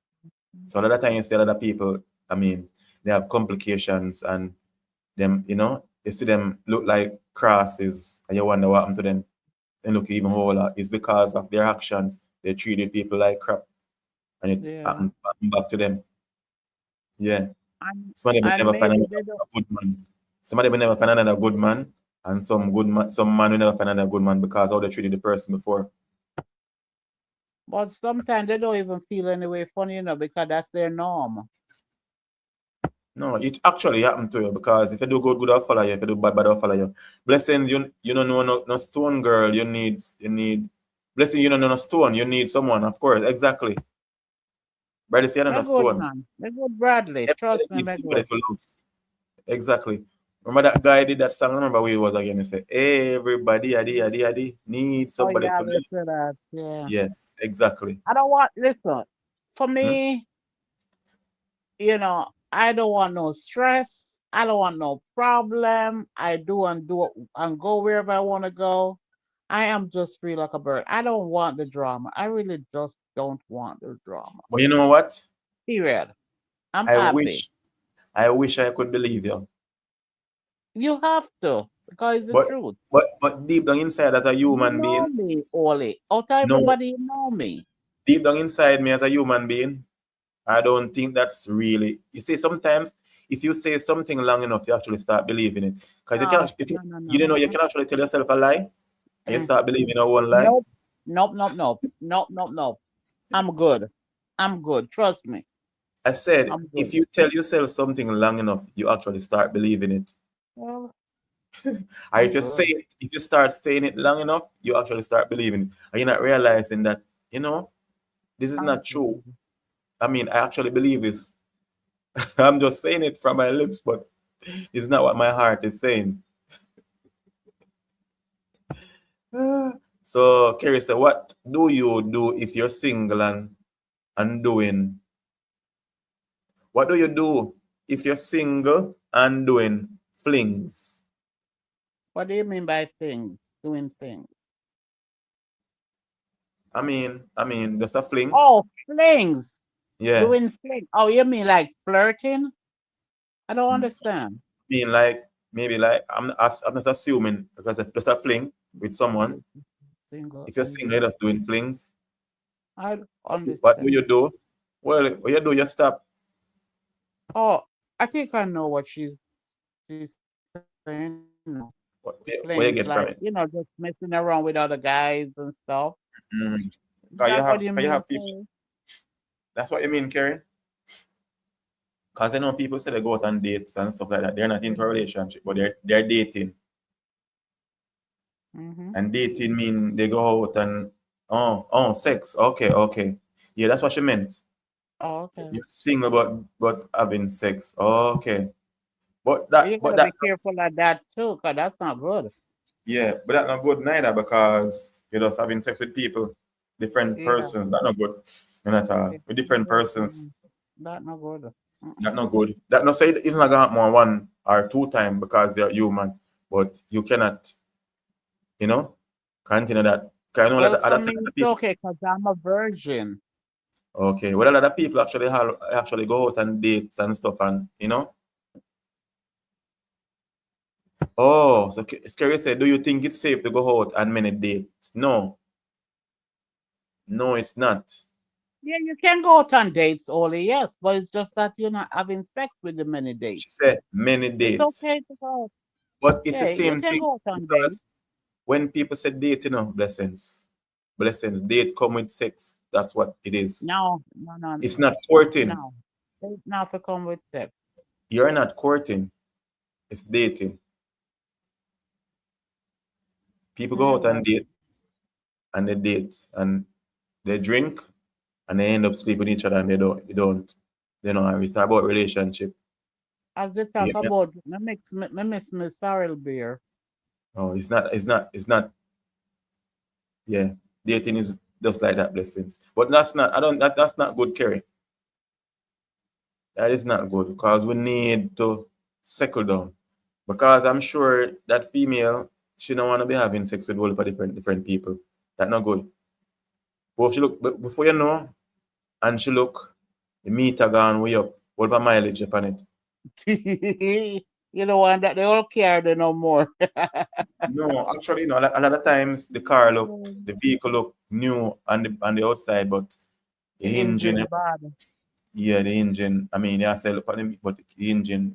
So a lot of time you see a lot of people, I mean, they have complications and them, you see them look like crosses and you wonder what happened to them. They look even wholer. It's because of their actions. They treated people like crap and it Yeah. happened back to them. Yeah. And Somebody will never find maybe another they don't. a good man. Somebody will never find another good man, and some man will never find another good man because how they treated the person before. But sometimes they don't even feel any way funny, because that's their norm. No, it actually happened to you because if you do good, good, I'll follow you. If you do bad, bad, I'll follow you. Blessings, you don't know no stone girl. You need blessing. You don't know no stone. You need someone, of course, exactly. Brother, say you don't Me know good, stone. man. Me good, Bradley. Everybody Trust me, needs me somebody good. to love. Exactly. Remember that guy did that song? Remember where he was again? He said, "Everybody, adi, need Oh, somebody yeah, to they love." say that. Yeah. Yes, exactly. I don't want, listen, for Hmm? me, I don't want no stress. I don't want no problem. I do and go wherever I want to go. I am just free like a bird. I don't want the drama. I really just don't want the drama. But you know what? Period. I'm I happy. wish I wish I could believe you. You have to because it's the But truth. but deep down inside as a You human know being, me, Oli. Out of no, everybody, you know me. deep down inside me as a human being, I don't think that's really. You see, sometimes if you say something long enough, you actually start believing it. Because No, no, no, you no. don't know you can actually tell yourself a lie and you Mm. start believing a one lie. Nope. Nope, nope, nope. Nope, nope, nope. I'm good. I'm good. Trust me. I said, I'm if good. you tell yourself something long enough, you actually start believing it. Well, Or I'm good. if you start saying it long enough, you actually start believing it. And you're not realizing that, this is I'm not true. good. I mean, I actually believe this. I'm just saying it from my lips, but it's not what my heart is saying. So, Kerry said, what do you do if you're single and doing? What do you do if you're single and doing flings? What do you mean by things? Doing things? I mean, just a fling. Oh, flings. Yeah. Doing flings. Oh, you mean like flirting? I don't Mm. understand. Mean like maybe like I'm just assuming because if just a fling with someone, Single if you're and single, you're doing. just doing flings. I don't What do understand. you do? Well, what you do, you stop. Oh, I think I know what she's saying. Flings, like, What you get from it? just messing around with other guys and stuff. Mm. Is that what you You mean, have people. Terry? That's what you mean, Kerry? Because I know people say they go out on dates and stuff like that. They're not into a relationship, but they're dating. Mm-hmm. And dating mean they go out and sex. Okay. Yeah, that's what she meant. Oh, okay. You're single but having sex. Okay. But you gotta be careful of that too, cause that's not good. But that's not good neither because you're just having sex with people, different Yeah, persons. That's not good. Not at all. yeah, With different yeah. persons, That not good. that's Mm-mm. not good. That not say it's not gonna happen on one or two time because you're human, but you cannot, you know, continue that. Because I know that Well, the for other me, side of the it's people. okay, cause I'm a virgin. Okay, well, a lot of people actually go out and dates and stuff, and Oh, so Scary said, do you think it's safe to go out and many dates? No, no, it's not. Yeah, you can go out on dates, only yes, but it's just that you're not having sex with the many dates. She said many It's dates, okay to go. but it's the Yeah, you same can thing go out on dates. because when people say date, blessings, date come with sex. That's what it is. No, no, no, It's not courting. no. It's not to come with sex. You're not courting. It's dating. People go Yeah, out and well, date, and they date, and they drink, and they end up sleeping with each other, and they don't. It's not about relationship. as they You talk get me? about, me miss Miss Sorrel Beer. Oh, it's not. It's not. Yeah, dating is just like that, blessings. But that's not. I don't. That's not good, Kerry. That is not good because we need to settle down. Because I'm sure that female, she don't want to be having sex with all of different people. That not good. But if she look before you know, and she look, the meter gone way up. What about mileage upon it? You know what? That they all care they no more. No, actually, no. A lot of times the vehicle look new on the outside, but The the engine, engine bad. yeah, the engine. I mean, yeah, say look at the, but the engine,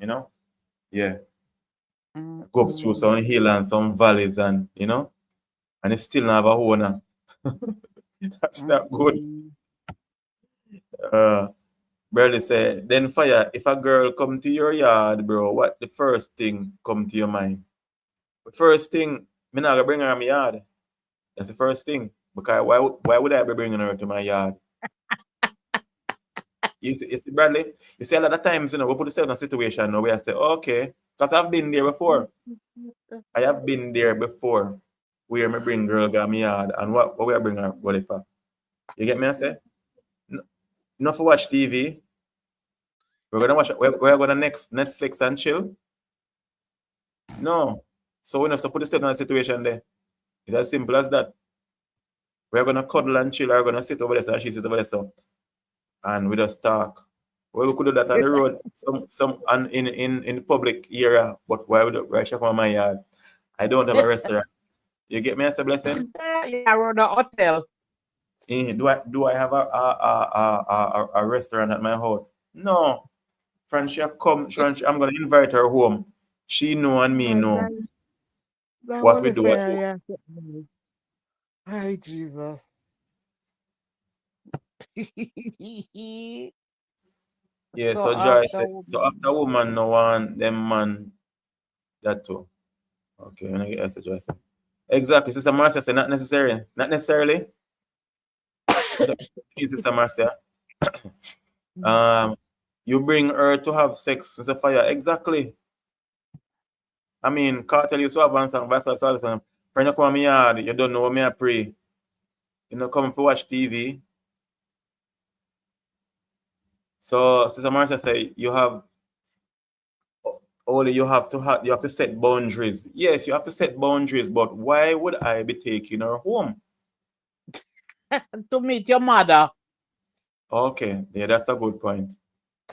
yeah, goes through Mm-mm. some hill and some valleys, and and it still not have a owner. That's not good. Mm-mm. Uh, Barely say, then fire. If a girl come to your yard, bro, what the first thing come to your mind? The first thing, me not gonna bring her to my yard. That's the first thing. Because why would I be bringing her to my yard? You see, Bradley, you see a lot of times, we put ourselves in a situation where I say, okay, because I've been there before. I have been there before where me bring girl to my yard and what we are bring her what for? You get me I say? Not for watch TV. We're gonna watch we're gonna next Netflix and chill. No. So we have to put yourself in a situation there. It's as simple as that. We're gonna cuddle and chill, we're gonna sit over there, so and she sit over there, so and we just talk. Well, we could do that on the road, some and in public area, but why would I shop on my yard? I don't have a restaurant. You get me as a blessing? Yeah, around the hotel. Do I have a restaurant at my house? No. Francia I'm gonna invite her home. She know and me My know God, the what we Holy do at Fair, home. yeah. Hi, Jesus. Yeah, So so Joy after said, so after woman no one, them man that too. Okay, when I get answer Joy said. Exactly. Sister Marcia said not necessarily. Not necessarily. What do you mean, Sister Marcia? You bring her to have sex with a fire. Exactly. I mean, cartel used to have one song, Vasa Salson. Friend you come to my yard, you don't know what me I pray. You know, come to watch TV. So Sister Marcia say you have only you have to set boundaries. Yes, you have to set boundaries, but why would I be taking her home? to meet your mother. Okay, yeah, that's a good point.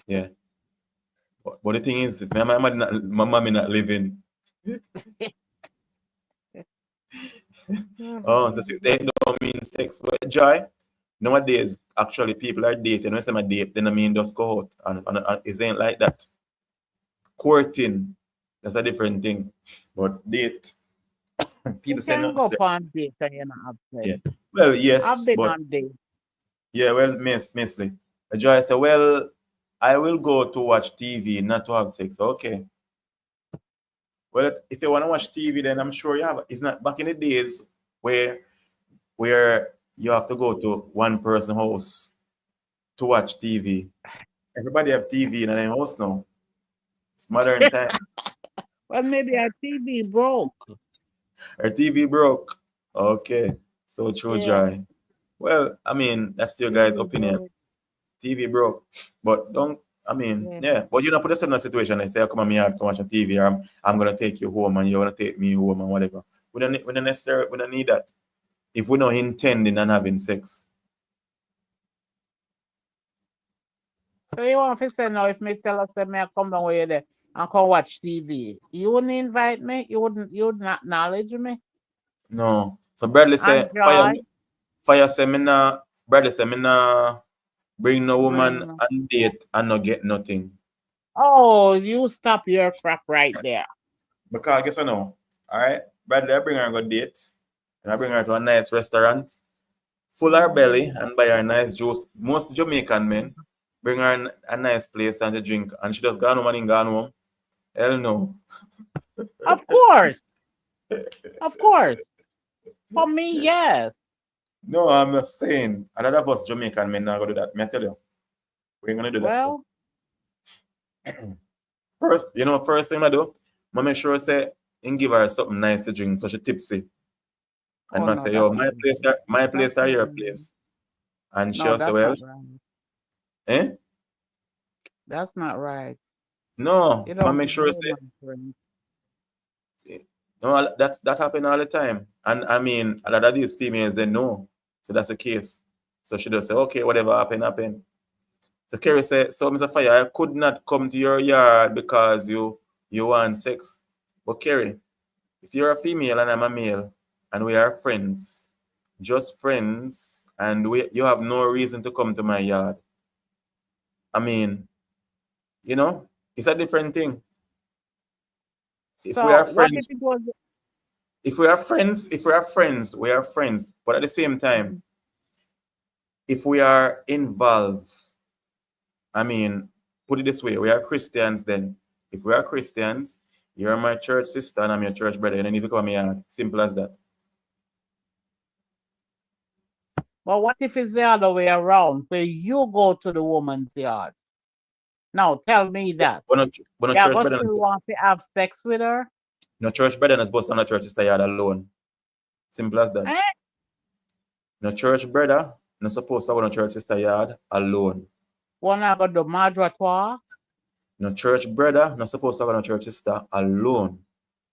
Yeah. But the thing is, my mommy not living. Oh, so they don't mean sex. But Joy, nowadays, actually, people are dating. When I say my date, then I mean just go out. And it ain't like that. Courting, that's a different thing. But date, You people say can not go necessarily. on dates and you're not upset. Yeah. Well, I've yes, been but on dates. yeah, well, Miss Lee. Joy said, well, I will go to watch TV, not to have sex. Okay. Well, if you want to watch TV, then I'm sure you have. It's not back in the days where you have to go to one person house to watch TV. Everybody have TV in their house now. It's modern time. Well, maybe our TV broke. Our TV broke. Okay. So true, Yeah, Joy. Well, I mean, that's your guys' TV opinion. broke. TV broke. But don't, I mean, Yeah. yeah. But you don't put yourself in a situation like say, "Oh, come on, me yard, come watch a TV, or I'm gonna take you home and you're gonna take me home and whatever." We don't need that. If we're not intending on having sex. So you want to say now if me tell us that me I come down where you there and come watch TV, you wouldn't invite me? You would not acknowledge me? No. So Bradley say, Enjoy, fire say me nah, Bradley say me nah bring no woman bring. on date and not get nothing. Oh, you stop your crap right there. Because guess what now? Alright, Bradley, I bring her on a date and I bring her to a nice restaurant, full her belly and buy her nice juice. Most Jamaican men bring her a nice place and to drink and she just gone home and ain't gone home. Hell no. Of course, of course. For me, yes. No, I'm not saying. A lot of us Jamaican men not gonna do that. Me I tell you, we ain't gonna do that. So Well, first thing I do, I make sure say and give her something nice to drink so she tipsy. And oh I no, say, yo, that's not right. my That's place or not your right. place. And No, she'll say, that's well, not right. eh? That's not right. No, You I don't make give sure say, woman friends. no, that happen all the time. And I mean, a lot of these females they know. So that's the case. So she just say, okay, whatever happen. So Kerry said, so Mr. Fire, I could not come to your yard because you want sex. But Kerry, if you're a female and I'm a male and we are friends, just friends, and you have no reason to come to my yard. I mean, it's a different thing. If we So are what if friends, it was we are friends. But at the same time, if we are involved, I mean, put it this way, we are Christians then. If we are Christians, you're my church sister and I'm your church brother, and then you become my yard. Simple as that. But what if it's the other way around, where you go to the woman's yard? Now tell me that. But no You're church going to brother, still want to have sex with her? no church brother is supposed to no church sister yard alone. Simple as that. Eh? No church brother, not supposed to have no church sister yard alone. Wanna go to Madrotoire? No church brother, not supposed to have no church sister alone.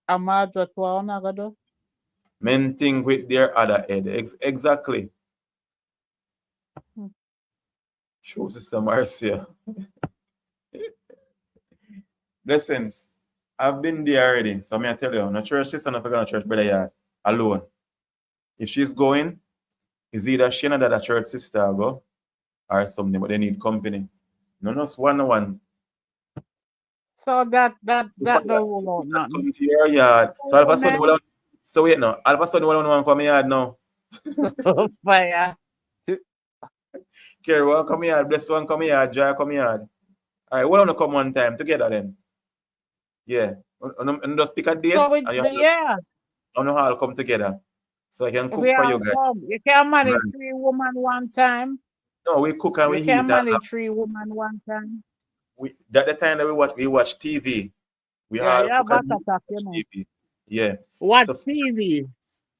Imagine what I'm gonna do. Men think with their other head. Exactly. Hmm. Show Sister Marcia. Blessings. I've been there already. So I tell you, no church sister not gonna church brother yard alone. If she's going, it's either she and that church sister go or something, but they need company. No, no, one. So that Fire don't rule out nothing. come to your yard. So all of a sudden, Woman, so wait now. All of a sudden, one want come yard now. fire. Carry one come yard, bless one come yard, joy come yard. All right, we want to come one time together then. Yeah. And just pick a date So and you yeah, all come together. So I can cook we for all you guys. come. You can't manage Right. 3 women one time. No, we cook and You we can't eat and manage 3 women one time. that the time that we watch TV. We all Yeah, cook and back eat attack, and watch you know. TV. Yeah. Watch So TV.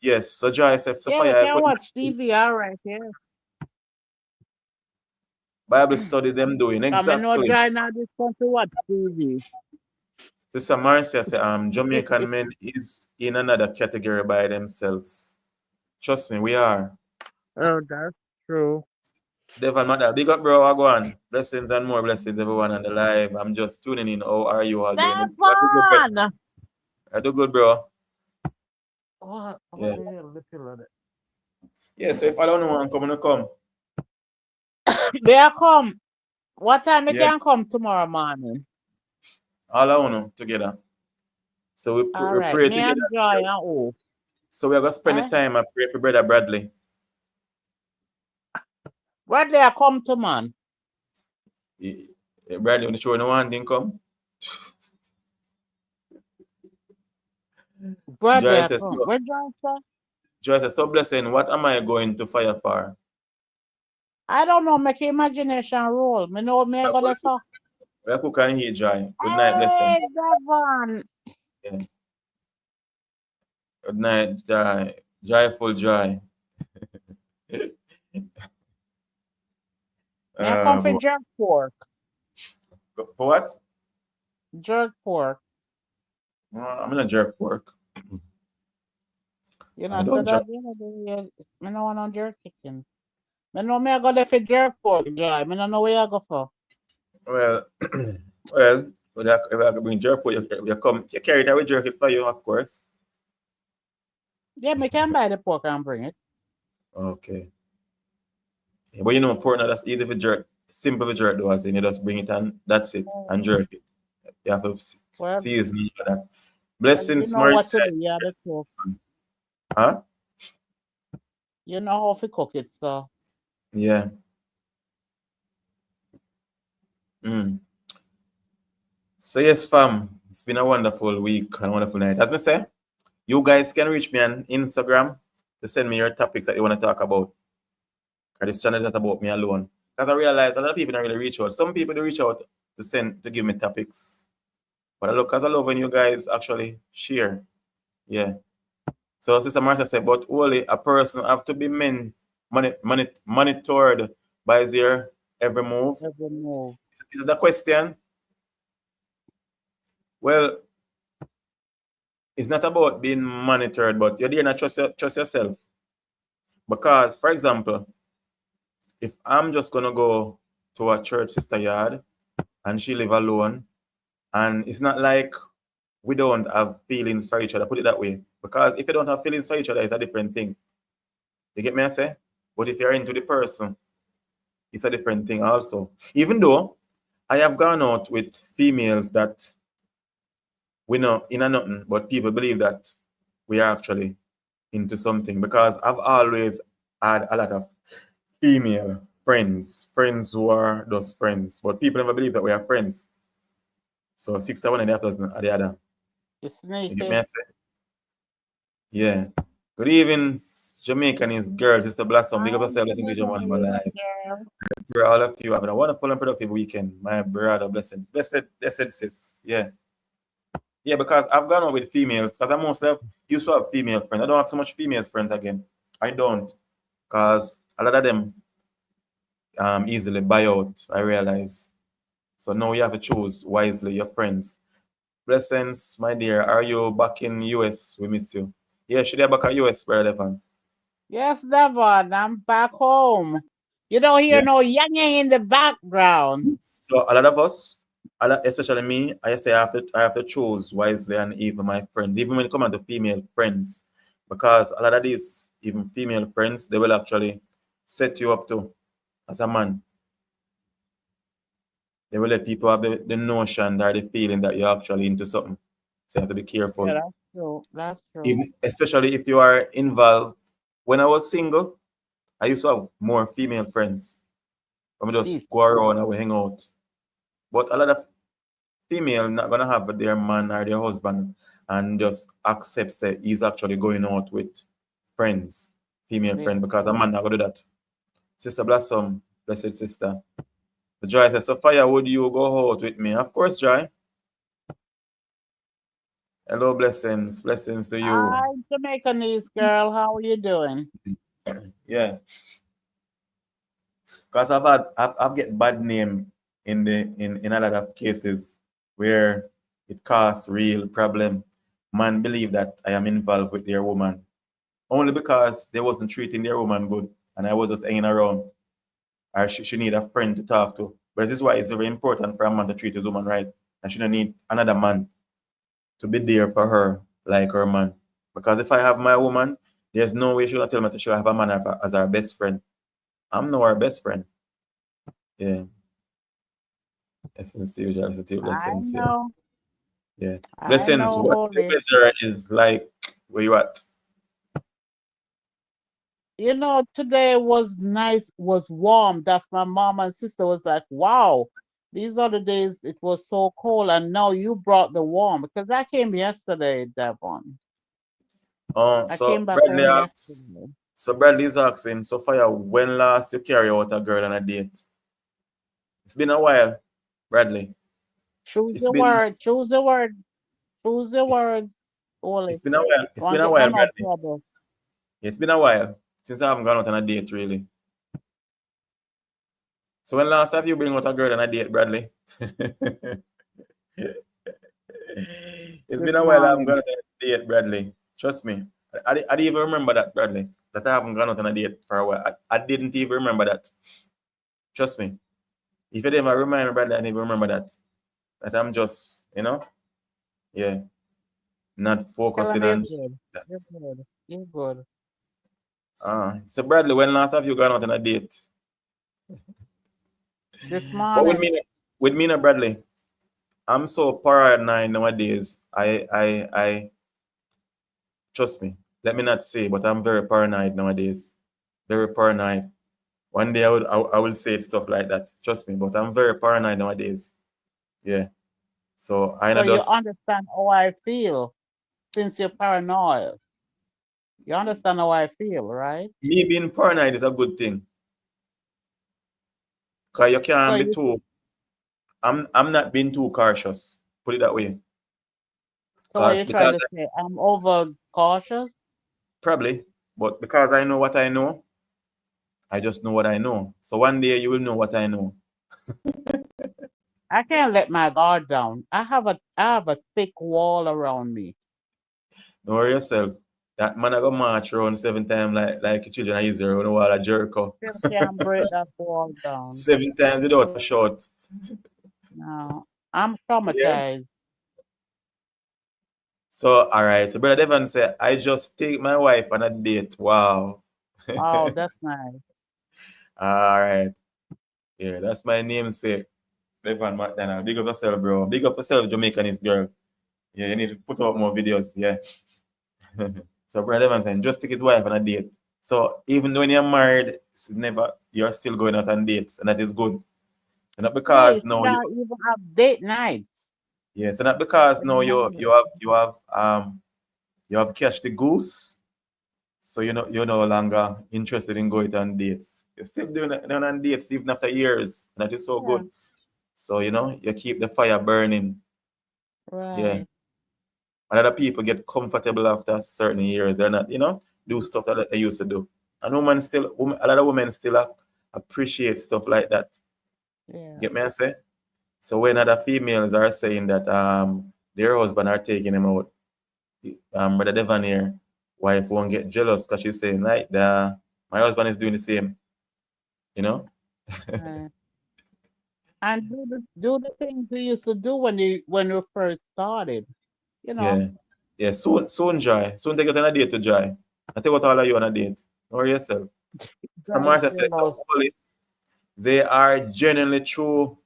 yes, so Joy said, so Yeah, we fire I can put watch TV, all right, yeah. Bible study them doing I mean, no exactly. joy now this one to watch TV. Sister Marcia said, Jamaican men is in another category by themselves. Trust me, we are. Oh, that's true. Devon Mother, big up, bro. I go on. Blessings and more blessings, everyone on the live. I'm just tuning in. How are you all doing? I do good, bro. Stefan! I do good, bro. What Yeah. the hell the feel of it? Yeah, so if I don't know, I'm coming to come. They are come. What time you Yeah, can come tomorrow morning? all I want to together. So All we right, pray me together. and Joy and oh. So we're going to spend the Eh? time and pray for Brother Bradley. Bradley, I come to man. Bradley, when the show no one didn't come. Bradley, Joy I says, come. Where Joy, sir? Joy says, so blessing, what am I going to fire for? I don't know, make your imagination roll. Me know me I go there for. We're cooking here, Joy. Good night, Hey, blessings. Devon. Yeah. Good night, Joy. Joyful joy. Me I come for Boy. jerk pork. For what? Jerk pork. I'm in a jerk pork. You I know, so don't jerk. that me no want no jerk chicken. Me know me I go there for jerk pork, Joy. Me no know where I go for. Well, well, if I could bring jerk pork, you come, you carry it, I will jerk it for you, of course. Yeah, me can buy the pork and bring it. Okay. Yeah, but you know, pork now that's easy for jerk. Simple for jerk though, as in you just bring it and that's it, and jerk it. You have to Well, season it like that. well, you Blessings, know what to Marcia. do. Yeah, the cook. Huh? You know how to cook it, so. Yeah. Mm. So yes, fam, it's been a wonderful week and a wonderful night. As I say, you guys can reach me on Instagram to send me your topics that you want to talk about. Because this channel is not about me alone. Because I realize a lot of people don't really reach out. Some people do reach out to give me topics. But I look, because I love when you guys actually share. Yeah. So Sister Martha said, but only a person have to be monitored by their every move. Every move. Is it the question? Well, it's not about being monitored, but you're there not trust yourself. Because, for example, if I'm just gonna go to a church sister yard and she live alone, and it's not like we don't have feelings for each other, put it that way. Because if you don't have feelings for each other, it's a different thing. You get me I say? But if you're into the person, it's a different thing also. Even though I have gone out with females that we know in a nothing, but people believe that we are actually into something because I've always had a lot of female friends who are just friends, but people never believe that we are friends. So 61 and the others are the other. It's You get me I sneaky. say? Yeah. Good evening, Jamaicanese girl, Sister Blossom. Big up I'm yourself, listen to Jamaican Jamaican lady Live. girl. For all of you having a wonderful and productive weekend. My brother, blessed sis. Yeah. Yeah, because I've gone out with females because I mostly used to have female friends. I don't have so much female friends again. I don't. Because a lot of them easily buy out, I realize. So now you have to choose wisely your friends. Blessings, my dear. Are you back in US? We miss you. Yeah, should I back at US, Brother Devon? Yes, Devon, I'm back home. You don't hear Yeah. no yanging in the background. So a lot of us, especially me, I say I have to choose wisely, and even my friends, even when it comes to female friends, because a lot of these even female friends, they will actually set you up to as a man. They will let people have the notion or the feeling that you're actually into something. So you have to be Yeah, careful. that's true. That's true. Even especially if you are involved. When I was single, I used to have more female friends. I mean, just Jeez. go around and we hang out. But a lot of female not gonna have their man or their husband and just accepts that he's actually going out with friends, female Yeah. friend, because a man not gonna do that. Sister Blossom, blessed sister. The Joy says, Sophia, would you go out with me? Of course, Joy. Hello, blessings. Blessings to you. Hi, Jamaicanese girl. How are you doing? Yeah. Because I've get bad name in a lot of cases where it causes real problem. Man believe that I am involved with their woman only because they wasn't treating their woman good and I was just hanging around. Or she need a friend to talk to. But this is why it's very important for a man to treat his woman right. And she don't need another man to be there for her like her man. Because if I have my woman, there's no way she gonna tell me that she have a man as her best friend. I'm not her best friend. Yeah. Essence to you, Joyce, to you, I blessings. Yeah. know. Yeah. I Blessings, know, what the Holy. weather is like where you at? You know, today was nice, was warm. That's my mom and sister was like, wow, these other days it was so cold, and now you brought the warm because I came yesterday, Devon. I So came back Bradley home asks, yesterday. so Bradley is asking, Sophia, when last you carry out a girl on a date? It's been a while, Bradley. Choose It's the been word, choose the word, choose the it's, words, Holy. it's been a while. It's been Won't a get no while, no Bradley. trouble. It's been a while since I haven't gone out on a date really. So when last have you been with a girl on a date, Bradley? It's This been a while I haven't morning. gone out on a date, Bradley. Trust me. I didn't even remember that, Bradley. That I haven't gone out on a date for a while. I didn't even remember that. Trust me. If you didn't even remind me, Bradley, I didn't even remember that. That I'm just, yeah, not Tell focusing them you're on good. that. You're good. You're good. So Bradley, when last have you gone out on a date? This But morning. with me and Bradley, I'm so paranoid nowadays. I trust me. Let me not say, but I'm very paranoid nowadays. Very paranoid. One day I will say stuff like that. Trust me, but I'm very paranoid nowadays. Yeah. So I So know you just understand how I feel since you're paranoid. You understand how I feel, right? me being paranoid is a good thing. Cause you So can't be you too. I'm not being too cautious. Put it that way. so what Cause you're trying because to say? I'm over cautious. probably, but because I know what I know, I just know what I know. So one day you will know what I know. I can't let my guard down. I have a thick wall around me. Don't worry yourself. That man I go march around 7 times like children of Israel on the wall of Jericho. Still can't break that wall down. 7 times without a shot. No. I'm Yeah. traumatized. So all right. So Brother Devon said, I just take my wife on a date. Wow. Oh, that's nice. All right. Yeah, that's my namesake. Devon McDonald. Big up yourself, bro. Big up yourself, Jamaicanese girl. Yeah, you need to put out more videos. Yeah. So Brother Devon saying, just take his wife on a date. So even when you're married, it's never you're still going out on dates, and that is good. And not Yeah, you because should no you not even have date nights yes, and not because when no you're you have catch the goose, so you're no longer interested in going on dates. You're still doing it on dates even after years, and that is so Yeah, good. So you keep the fire burning. Yeah. right. A lot of people get comfortable after certain years. They're not, do stuff that they used to do. And a lot of women still appreciate stuff like that. Yeah. Get me I say? So when other females are saying that their husband are taking him out. Brother Devon here, wife won't get jealous because she's saying like my husband is doing the same, you know? Uh, and do the things we used to do when we first started. You know, Yeah. Yeah. Soon Joy. Soon take it on a date to Joy. I take out all of you on a date. Don't worry yourself. Some very Martha says so jealous, holy. They are genuinely true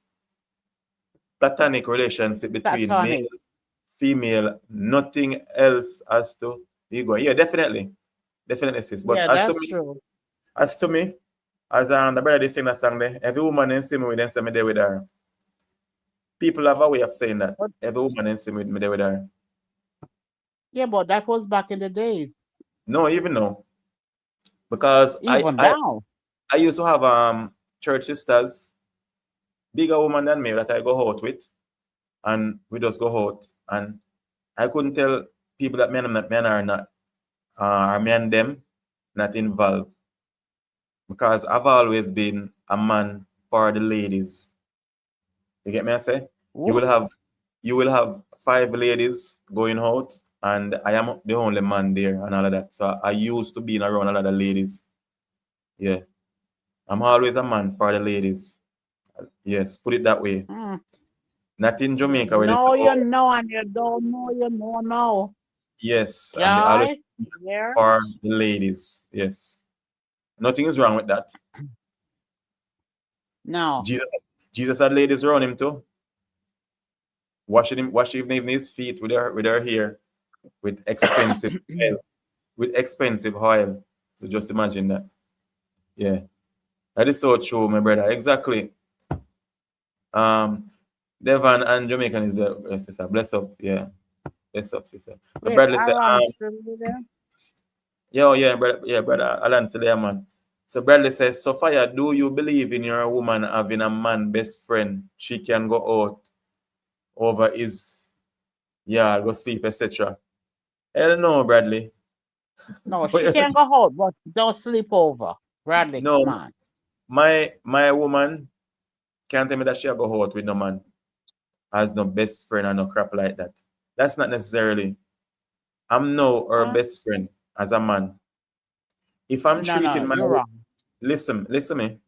platonic relationship between male, platonic. female, nothing else as to ego. Yeah, definitely. Definitely sis. But Yeah, that's true. as to me, as the brother they sing that song there, every woman in see me with them say me there with her. People have a way of saying that. But Every woman in see me there with her. yeah, but that was back in the days. No, even no. Because Even now. I used to have church sisters, bigger woman than me that I go out with, and we just go out. And I couldn't tell people that men are not are men them not involved because I've always been a man for the ladies. You get me? I say you will What? have you will have 5 ladies going out, and I am the only man there and all of that. So I used to being around a lot of ladies. Yeah, I'm always a man for the ladies. Yes, put it that way. Mm. Not in You Jamaica where they say, know you "Oh, know and you don't know you know no. yes," and they always Joy, yeah. for the ladies. Yes, nothing is wrong with that. No. Jesus, Jesus had ladies around him too, washing his feet with her hair, with expensive oil, with expensive oil. So just imagine that. Yeah, that is so true, my brother. Exactly. Um, Devon and Jamaican is sister. Bless up, yeah. Bless up, sister. The Wait, brother said, Alan still there? yo, yeah, brother, yeah, brother Alan still there, man. So Bradley says, Sophia, do you believe in your woman having a man best friend? She can go out over his go sleep, etc. Hell no, Bradley. No, she can't go out, but don't sleep over. Bradley, come No, on. my woman can't tell me that she'll go out with no man as no best friend and no crap like that. That's not necessarily. I'm no her Huh? best friend as a man. If I'm No, no, treating my you're wrong. listen me.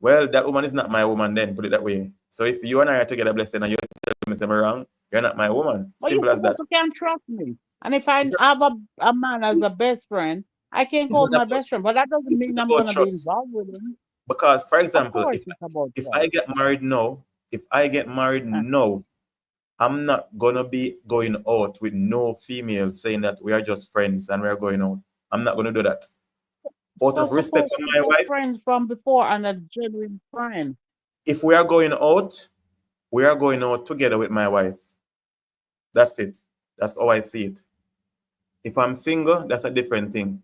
Well, that woman is not my woman then, put it that way. So if you and I are together, blessing, and you tell me I'm wrong, you're not my woman. But you're Simple as supposed that. to can trust me. And if I It's not, have a man as a best friend, I can it's call not my about best friend. But that doesn't it's mean not I'm about gonna be trust. involved with him. Because, for Of example, course it's about if trust. I get married now, if I get married Uh, now, I'm not gonna be going out with no female saying that we are just friends and we're going out. I'm not gonna do that. Out So of respect suppose for we my just wife, friends from before and a genuine friend. if we are going out, we are going out together with my wife. That's it. That's how I see it. If I'm single, that's a different thing.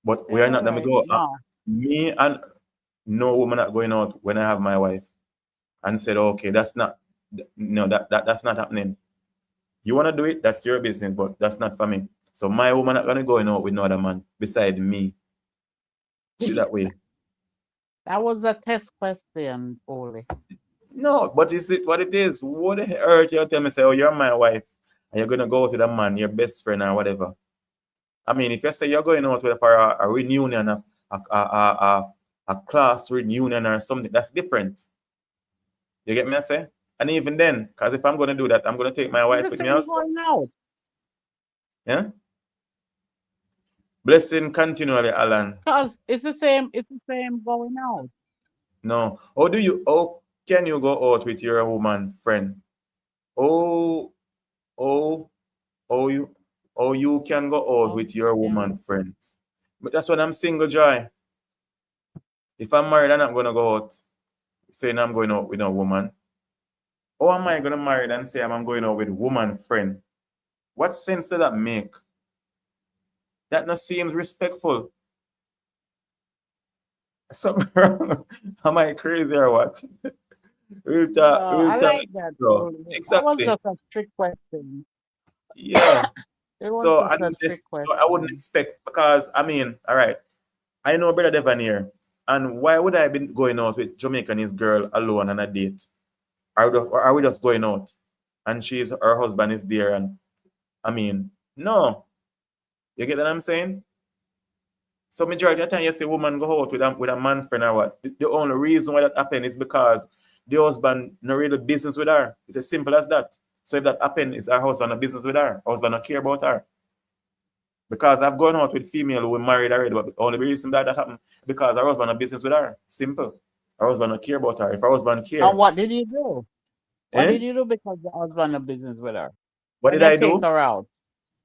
But we are All not gonna right. go. No. Me and no woman not going out when I have my wife and said, okay, that's not no that's not happening. You wanna do it, that's your business, but that's not for me. So my woman not gonna going out with no other man beside me. Put it that way. That was a test question, Oli. No, but is it what it is? What the hell you tell me say, oh, you're my wife and you're gonna go out with a man, your best friend or whatever. I mean, if you say you're going out with for a reunion, a class reunion or something, that's different. You get me? I say, and even then, because if I'm gonna do that, I'm gonna take my It's wife the with me same also. going out. Yeah. Blessing continually, Alan. Because it's the same going out. No. How do you? How can you go out with your woman friend? Oh, oh, oh, you can go out Oh, with your yeah. woman friend. But that's when I'm single, Joy. If I'm married, I'm not gonna go out saying I'm going out with a woman. How am I gonna marry and say I'm going out with woman friend? What sense does that make? That not seems respectful. Something wrong. Am I crazy or what? No, We'll I talk. like that, So, Oli. That was exactly. just a trick question. Yeah. It was just a trick So I wouldn't question. expect because I mean, all right. I know Brother Devon here. And why would I be going out with Jamaicanese girl alone on a date? Or are we just going out? and her husband is there, and I mean, no. You get what I'm saying? So majority of the time you see woman go out with a man friend or what. The only reason why that happen is because the husband no really business with her. It's as simple as that. So if that happen, is her husband a business with her? Her husband not care about her. Because I've gone out with female who were married already, but the only reason that happened because her husband a business with her. Simple. Her husband not care about her. If her husband And care, what did you do? What eh? did you do because the husband of business with her? What You did I don't take do? her out.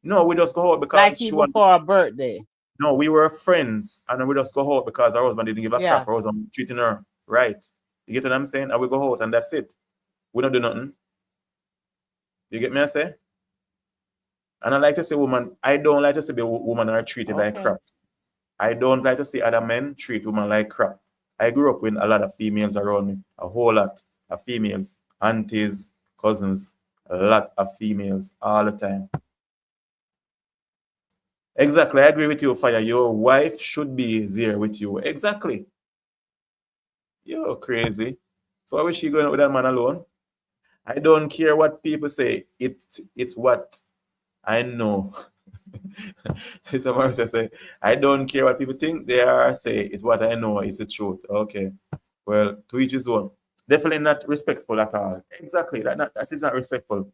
No, we just go out Like because she even want. for a birthday. No, we were friends, and then we just go out because her husband didn't give a crap. Yes. Her husband treating her right. You get what I'm saying? And we go out, and that's it. We don't do nothing. You get me? I say. And I like to say, woman. I don't like to see the woman are treated like Okay. crap. I don't like to see other men treat women like crap. I grew up with a lot of females around me, a whole lot of females, aunties, cousins, a lot of females all the time. Exactly, I agree with you, Fire. Your wife should be there with you. Exactly. You're crazy. So why was she going out with that man alone? I don't care what people say. It's what I know. Somebody say, I don't care what people think. They are say it's what I know. It's the truth. Okay. Well, to each his own. Definitely not respectful at all. Exactly. That is not respectful.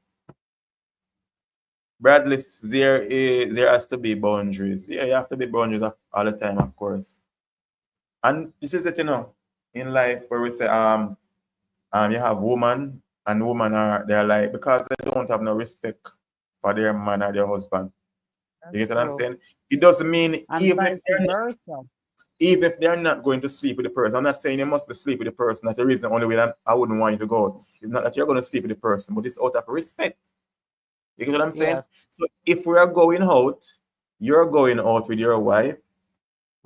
Bradley, there has to be boundaries. Yeah, you have to be boundaries all the time, of course. And this is it, in life where we say you have woman and woman they're like because they don't have no respect for their man or their husband. That's You get what I'm true. saying? It doesn't mean And vice versa. even if they're not going to sleep with the person. I'm not saying you must be sleep with the person. That's the reason the only way that I wouldn't want you to go. It's not that you're going to sleep with the person, but it's out of respect. You get what I'm saying? Yes. So if we are going out, you're going out with your wife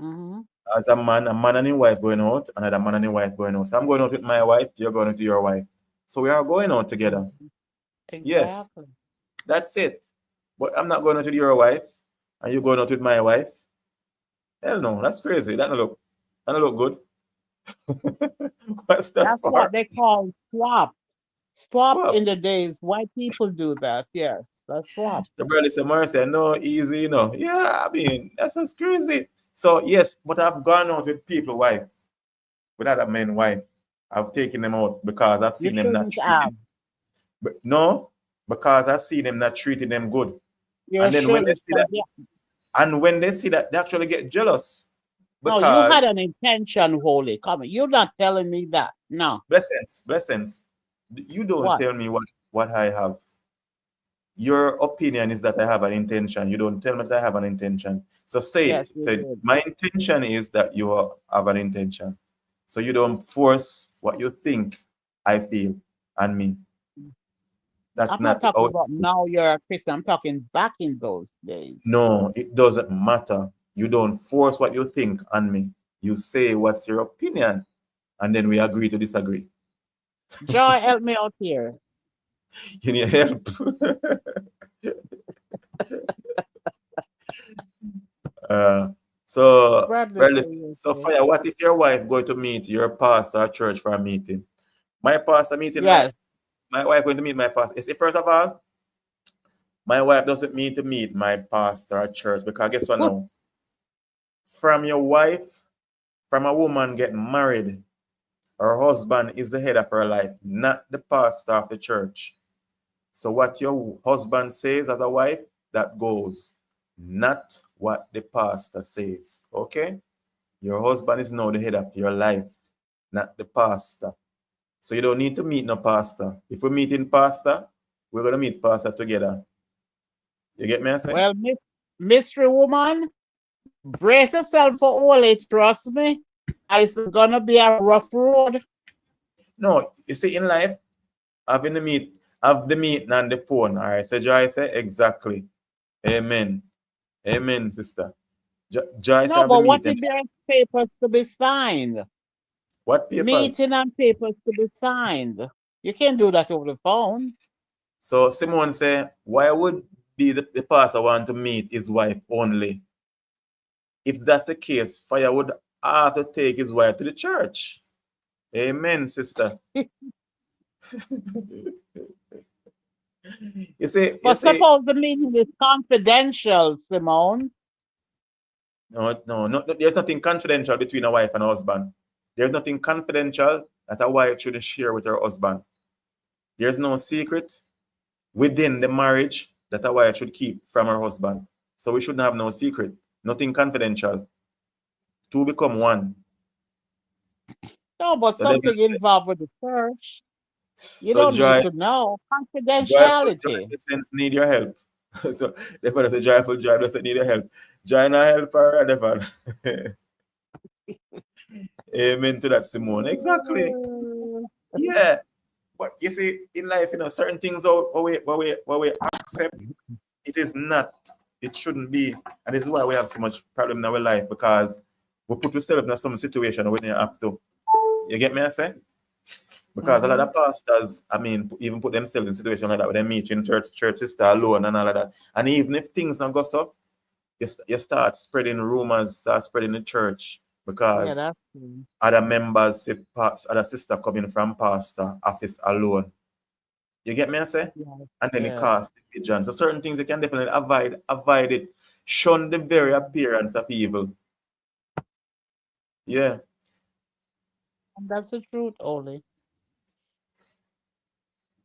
Mm-hmm. as a man and a wife going out, another man and a wife going out. So I'm going out with my wife, you're going out with your wife. So we are going out together. Yes, Exactly. that's it. But I'm not going out with your wife and you're going out with my wife. Hell no, that's crazy. That don't look good. What's that That's what for? they call swap. Swap Swap. in the days. Why people do that? Yes, that's swap. The brother said, Mercy, no, easy, Yeah, I mean, that's just crazy. So, yes, but I've gone out with people, wife, with other men, wife. I've taken them out because I've You seen them not shouldn't treating. have. But no, because I've seen them not treating them good. You And then when they shouldn't. see that, and when they see that, they actually get jealous No, you had because an intention, Holy. Come on. You're not telling me that. No. blessings. You don't What? tell me what I have. Your opinion is that I have an intention. You don't tell me that I have an intention. So say Yes, it. you Say, did. my intention is that you have an intention. So you don't force what you think I feel and me. That's I'm not not talking out. about now you're a Christian. I'm talking back in those days. No, it doesn't matter. You don't force what you think on me. You say what's your opinion, and then we agree to disagree. Joy, help me out here. You need help. uh, so, Bradley, well, say listen, yes, so yes. Fire, what if your wife going to meet your pastor at church for a meeting? My pastor meeting, Yes. my wife going to meet my pastor. You see, first of all, my wife doesn't mean to meet my pastor at church because guess what now? From your wife, from a woman getting married, her husband is the head of her life, not the pastor of the church. So what your husband says as a wife, that goes, not what the pastor says. Okay? Your husband is now the head of your life, not the pastor. So you don't need to meet no pastor. If we're meeting pastor, we're gonna meet pastor together. You get me? I say? Well, mystery woman, brace yourself for all it. Trust me. It's gonna be a rough road. No, you see, in life, having the meet, have the meeting on the phone. All right. So Joy say exactly. Amen. Amen, sister. Joy say No, have the but what meeting. if there's papers to be signed? What papers? Meeting and papers to be signed. You can't do that over the phone. So Simone say, why would be the pastor want to meet his wife only? If that's the case, Fire would have to take his wife to the church. Amen, sister. You see, But suppose the meeting is confidential, Simone. no, there's nothing confidential between a wife and a husband. There's nothing confidential that a wife shouldn't share with her husband. There's no secret within the marriage that a wife should keep from her husband. So we shouldn't have no secret, nothing confidential. Two become one. No, but So, something involved with the church. You so don't need joy, to know. joyful joy Confidentiality. doesn't need your help. So therefore, the joyful joy doesn't need your help. Joy not help her, therefore. Amen to that, Simone. Exactly. Yeah. But you see, in life, certain things what we accept, it is not, it shouldn't be. And this is why we have so much problem in our life, because we put ourselves in some situation when you have to. You get me, I say? Because a lot of pastors, even put themselves in situations like that when they meet in church sister alone and all of that. And even if things don't go so, you start spreading rumors, start spreading the church, Yeah, because that's true. other members say other sister coming from pastor office alone. You get me, I say? Yes, And then it yes. causes division. So certain things you can definitely avoid it. Shun the very appearance of evil. Yeah. And that's the truth, Oli.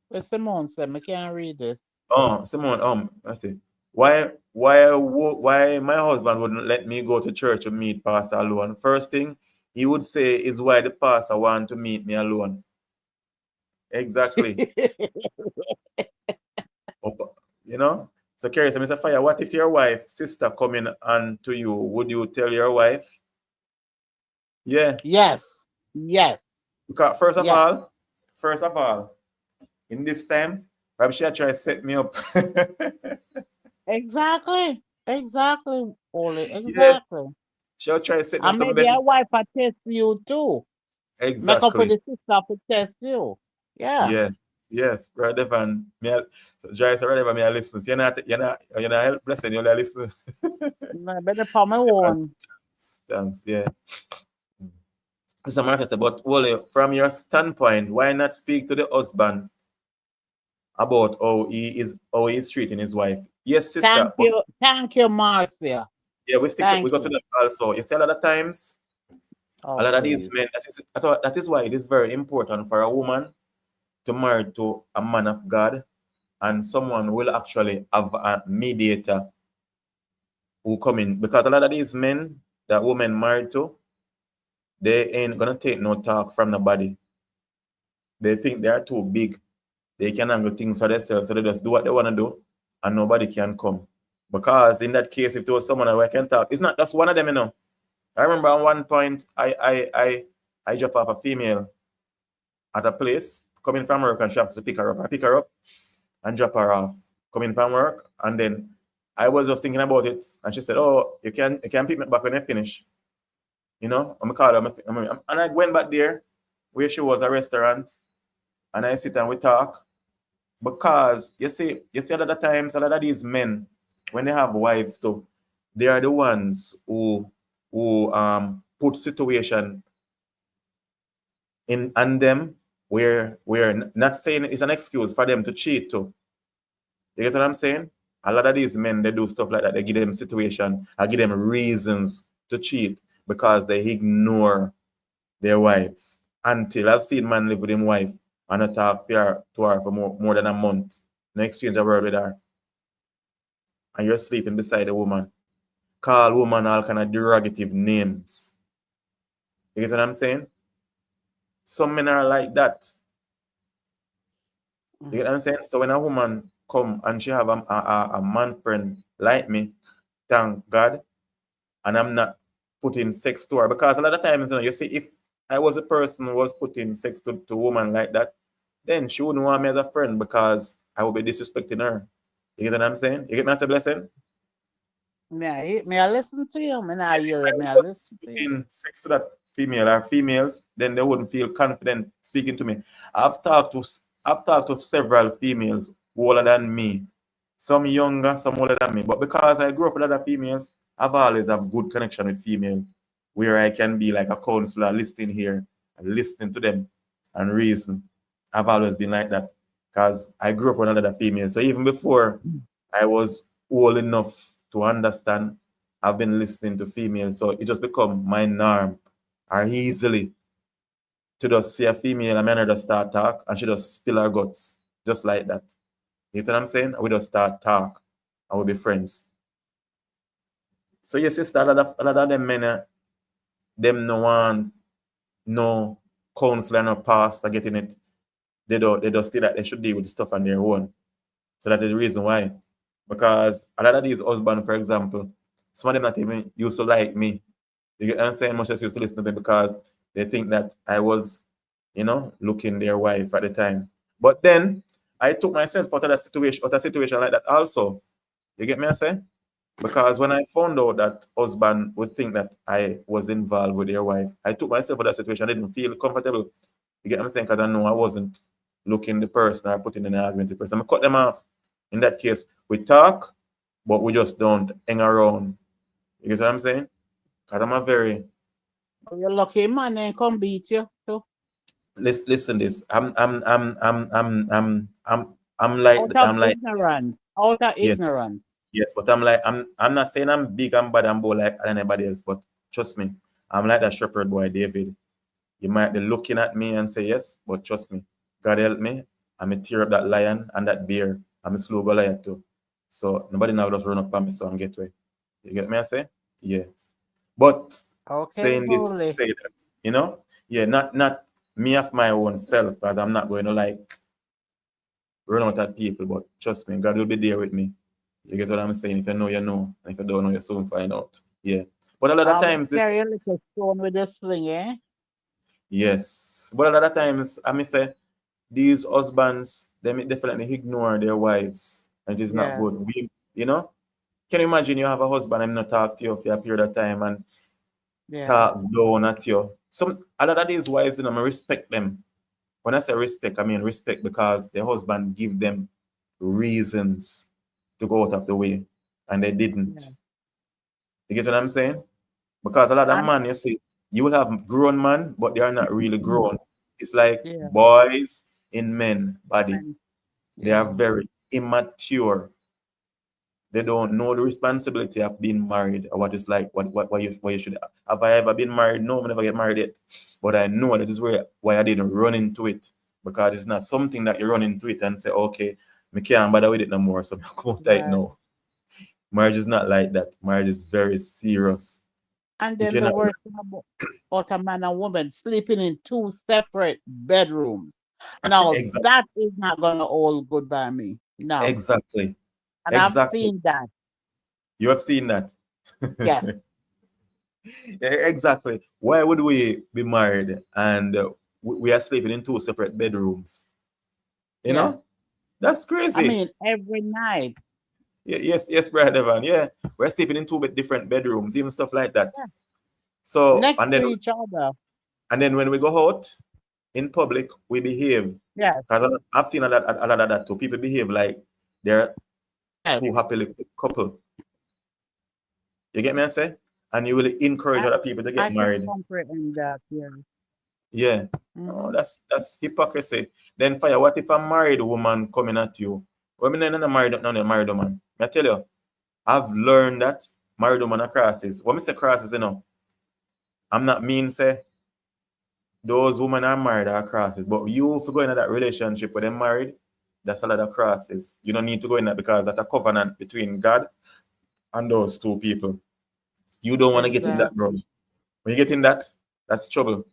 But Simone said, I can't read this. Oh, Simone, let's see. Why my husband wouldn't let me go to church to meet pastor alone? First thing he would say is why the pastor want to meet me alone. Exactly. You know? So curious, Mr. Fire, what if your wife, sister coming on to you? Would you tell your wife? Yeah. Yes, yes, Because yes. first of all, in this time, perhaps she try to set me up. Exactly. Exactly, Oli. Yeah, Exactly. she'll try to set me up And some maybe a wife will test you too. Make up with exactly. the sister to test you. Yeah. Yes, yes, brother Van. So Joyce, brother Van, me I listen. So you're not help blessing, you're not listen. I better for my one. Thanks, yeah. Mr. Marcus said, but Wole, from your standpoint, why not speak to the husband about how he is treating his wife? Yes, sister, Thank but you. Thank you, Marcia. yeah, we Thank got to you. that also. You see, a lot of times, a Oh, lot of these please. men, that is why it is very important for a woman to marry to a man of God, and someone will actually have a mediator who come in, because a lot of these men that women married to, they ain't gonna take no talk from nobody. They think they are too big. They can handle things for themselves, so they just do what they want to do, and nobody can come. Because in that case, if there was someone who I can talk, it's not just one of them. I remember at one point, I dropped off a female at a place, coming from work, and she had to pick her up. I pick her up and drop her off, coming from work, and then I was just thinking about it, and she said, "Oh, you can pick me back when I finish." I'm call her, and I went back there where she was, a restaurant, and I sit and we talk. Because you see a lot of times, a lot of these men, when they have wives too, they are the ones who put situation in on them, where we're not saying it's an excuse for them to cheat too. You get what I'm saying? A lot of these men, they do stuff like that. They give them situation, I give them reasons to cheat, because they ignore their wives. Until I've seen man live with his wife and not talk to her for more than a month. No exchange a word with her. And you're sleeping beside a woman. Call woman all kind of derogative names. You get what I'm saying? Some men are like that. You get what I'm saying? So when a woman come and she have a man friend like me, thank God, and I'm not putting sex to her, because a lot of times, you see, if I was a person who was putting sex to a woman like that, then she wouldn't want me as a friend, because I would be disrespecting her. You get what I'm saying? You get me as a blessing? May I listen to you? May I hear I you? May I was listen to you? putting sex to that female or females, then they wouldn't feel confident speaking to me. I've talked to several females older than me, some younger, some older than me. But because I grew up with other females, I've always have good connection with female, where I can be like a counselor, listening here and listening to them and reason. I've always been like that. because I grew up with another female. So even before I was old enough to understand, I've been listening to females. So it just become my norm or easily to just see a female and I just start talk and she just spill her guts. Just like that. You know what I'm saying? We just start talk and we'll be friends. So your sister, a lot of them men, them no one, no counselor, no pastor getting it. They just think that they should deal with the stuff on their own. So that is the reason why. Because a lot of these husbands, for example, some of them not even used to like me. You get what I'm saying? Much as used to listen to me because they think that I was, looking their wife at the time. But then I took myself out of a situation like that also. You get me I say? Because when I found out that husband would think that I was involved with their wife, I took myself out of that situation. I didn't feel comfortable. You get what I'm saying? Because I know I wasn't looking the person or putting in an argument with the person. I cut them off. In that case, we talk, but we just don't hang around. You get what I'm saying? Because I'm a very You're lucky man ain't come beat you. So listen this. I'm like out of ignorance. Out of yes, ignorance. yes, but I'm not saying I'm big and bad and bold like anybody else, but trust me, I'm like that shepherd boy David. You might be looking at me and say yes, but trust me, God help me. I'm a tear up that lion and that bear. I'm a slow Goliath too. So nobody now just run up on me so and get away. You get me I say? Yes. But Okay, saying this, holy. say that, yeah, not me of my own self, because I'm not going to like run out at people, but trust me, God will be there with me. You get what I'm saying? If you know, you know. And if you don't know, you soon find out. Yeah. But a lot of times this Carry a little stone with a sling, eh? yes. But a lot of times I may say these husbands, they may definitely ignore their wives. And it is not Yeah, good. Can you imagine you have a husband and not talk to you for a period of time and yeah, talk down at you? A lot of these wives, I respect them. When I say respect, I mean respect because their husband give them reasons to go out of the way, and they yeah. didn't. You get what I'm saying? Because a lot of And man, you see, you will have grown man, but they are not really grown. It's like yeah, boys in men body. and They are yeah, very immature. They don't know the responsibility of being married or what it's like, what you should have. I ever been married? No, I never get married yet. But I know that is why I didn't run into it. Because it's not something that you run into it and say, okay, me can't bother with it no more. So I come out it right. now. Marriage is not like that. Marriage is very serious. And If then you're the not worst thing about a man and woman sleeping in two separate bedrooms. Now exactly, that is not gonna hold good by me. No. exactly, And I've exactly. seen that. You have seen that. Yes. Exactly. Why would we be married and we are sleeping in two separate bedrooms? You Yeah. know, that's I crazy. mean every night. Yes, yes, Brother Evan. Yeah, we're sleeping in two different bedrooms, even stuff like that. Yeah. So, Next to each other. and then when we go out in public, we behave. Yes. Because I've seen a lot of that too. People behave like they're Yes. two happily couple. You get me? I say, and you will encourage I, other people to get I can married. comprehend that. Yeah. Yeah. Oh, Mm-hmm. that's hypocrisy. Then fire, what if a married woman coming at you? Well, I mean, not married woman. I tell you, I've learned that married woman are crosses. When I say crosses, I'm not mean say those women are married are crosses. But you if you go into that relationship with them married, that's a lot of crosses. You don't need to go in that because that's a covenant between God and those two people. You don't want to get in that, bro. Exactly. When you get in that, that's trouble.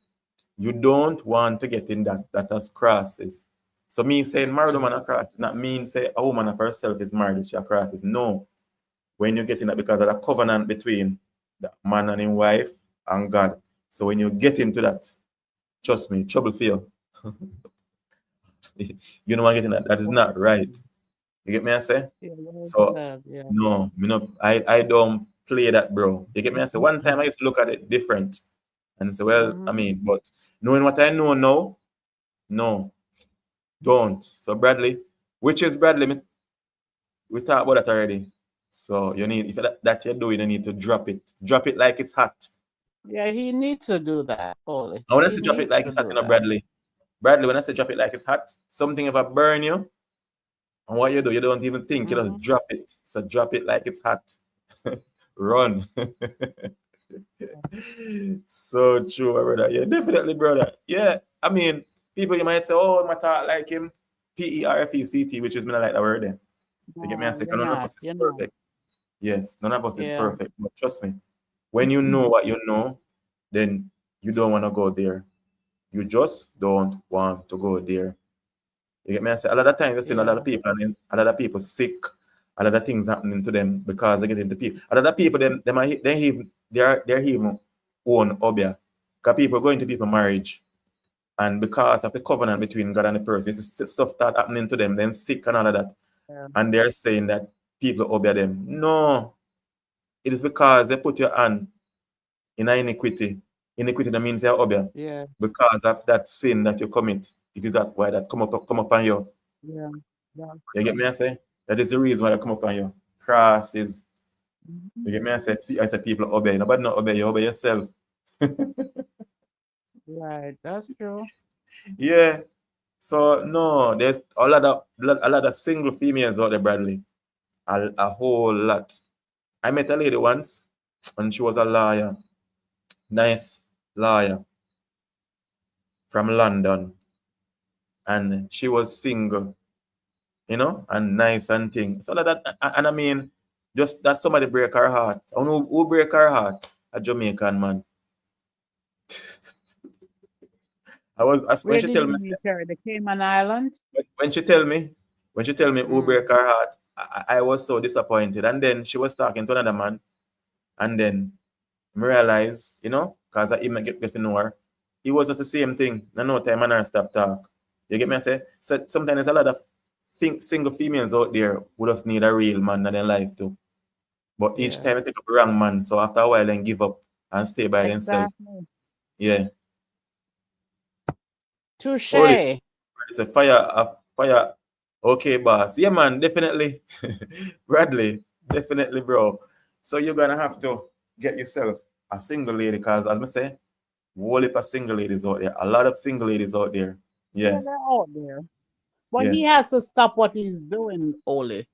You don't want to get in that. That has crosses. So me saying married woman a cross, not mean say a woman of herself is married, she a crosses. No. When you get in that because of the covenant between the man and his wife and God. So when you get into that, trust me, trouble for you. You know what getting that. That is not right. You get me I say? Yeah, well So said, yeah. no, I don't play that, bro. You get me I say? One time I used to look at it different and say, well, I Mm-hmm. mean, but knowing what I know now, no, don't. So Bradley, which is Bradley, we talked about that already. So you need if that you're doing, you need to drop it. Drop it like it's hot. Yeah, he needs to do that, Holy. I want to He say drop it needs like to it's hot do in a that. Bradley. Bradley, when I say drop it like it's hot, something ever burn you, and what you do, you don't even think, you just drop it. So drop it like it's hot. Run. So true, my brother. Yeah, definitely, brother. Yeah, I mean, people you might say, oh, my talk like him, PERFECT, which is me not like that word then. You get me? I No, say, you're none of not. us is You're not. perfect. Yes, none of us is Yeah. perfect. But trust me, when you know what you know, then you don't want to go there. You just don't want to go there. You get me? I say, a lot of times, you see a lot Yeah. of people, and a lot of people sick, a lot of things happening to them because they get into people. A lot of people, them are, they even, they're even own obia. Because people go into people marriage, and because of the covenant between God and the person, stuff start happening to them, them sick and all of that. Yeah. And they're saying that people obey them. No, it is because they put your hand in an iniquity. Iniquity that means you're obey. Yeah. Because of that sin that you commit. It is that why that come upon you. Yeah. Yeah. You get me? I say that is the reason why they come upon you. Cross is. Mhm. You get me? I say people obey. Nobody not obey you. Obey yourself. Right. That's true. Yeah. So no, there's a lot of single females out there, Bradley. A whole lot. I met a lady once, and she was a lawyer, nice lawyer from London, and she was single, and nice and thing. So and I mean, just that somebody break her heart. I know who break her heart? A Jamaican man. When Where she did tell you me, meet her? The Cayman Island? when she tell me who Mm. break her heart, I was so disappointed. And then she was talking to another man, and then I realized, because I even get to know her, it was just the same thing. No time and her stop talk. You get me? I say, so sometimes there's a lot of single females out there who just need a real man in their life too. But each Yeah. time they take up the wrong man, so after a while, then give up and stay by themselves. Exactly. Yeah. Holy Touche. it's a fire. Okay, boss. Yeah, man, definitely. Bradley, definitely, bro. So you're gonna have to get yourself a single lady, because as I say, whole heap of single ladies out there. A lot of single ladies out there. Yeah, Yeah, they're out there. But he yes. has to stop what he's doing, Oli.